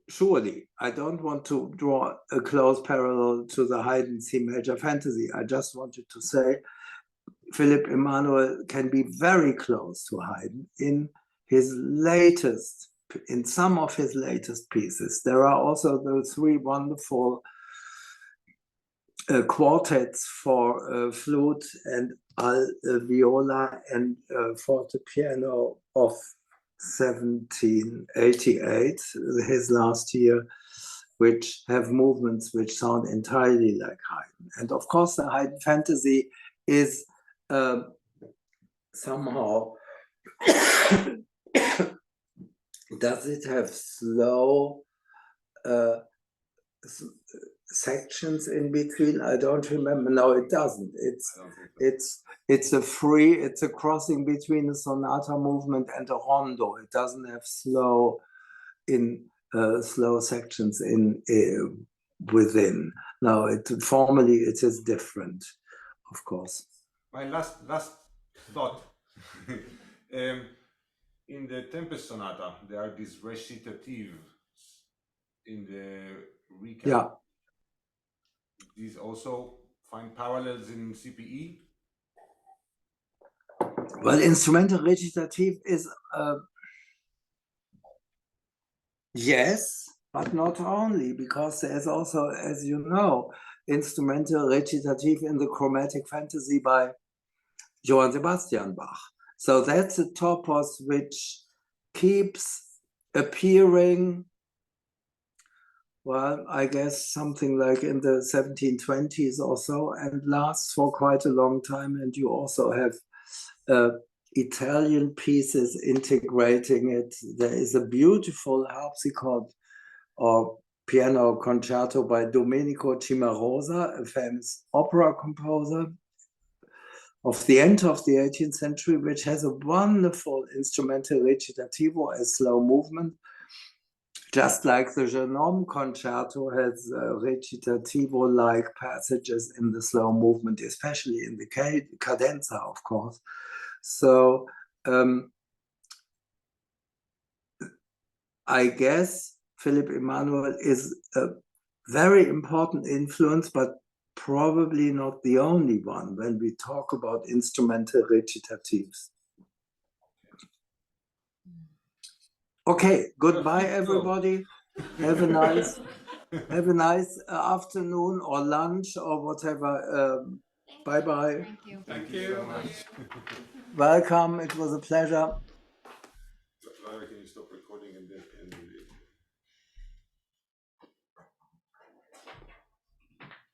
surely I don't want to draw a close parallel to the Haydn C major fantasy. I just wanted to say Philipp Emanuel can be very close to Haydn in some of his latest pieces. There are also the three wonderful quartets for flute and viola and forte piano of 1788, his last year, which have movements which sound entirely like Haydn. And of course, the Haydn fantasy is somehow, does it have slow sections in between? I don't remember. No, it doesn't. It's a crossing between a sonata movement and a rondo. It doesn't have slow sections within. No, formally it is different, of course. My last thought. In the Tempest Sonata, there are these recitatives in the recap. Yeah. These also find parallels in CPE? Well, instrumental recitative is yes, but not only, because there's also, as you know, instrumental recitative in the chromatic fantasy by Johann Sebastian Bach. So that's a topos which keeps appearing, well, I guess something like in the 1720s or so, and lasts for quite a long time. And you also have Italian pieces integrating it. There is a beautiful harpsichord or piano concerto by Domenico Cimarosa, a famous opera composer of the end of the 18th century, which has a wonderful instrumental recitativo, a slow movement, just like the Genome concerto has recitativo-like passages in the slow movement, especially in the cadenza, of course. So I guess Philipp Emanuel is a very important influence, but probably not the only one when we talk about instrumental recitatives. Okay, goodbye, everybody. Have a nice afternoon or lunch or whatever. Bye-bye. Thank you. Thank you so much. Welcome. It was a pleasure.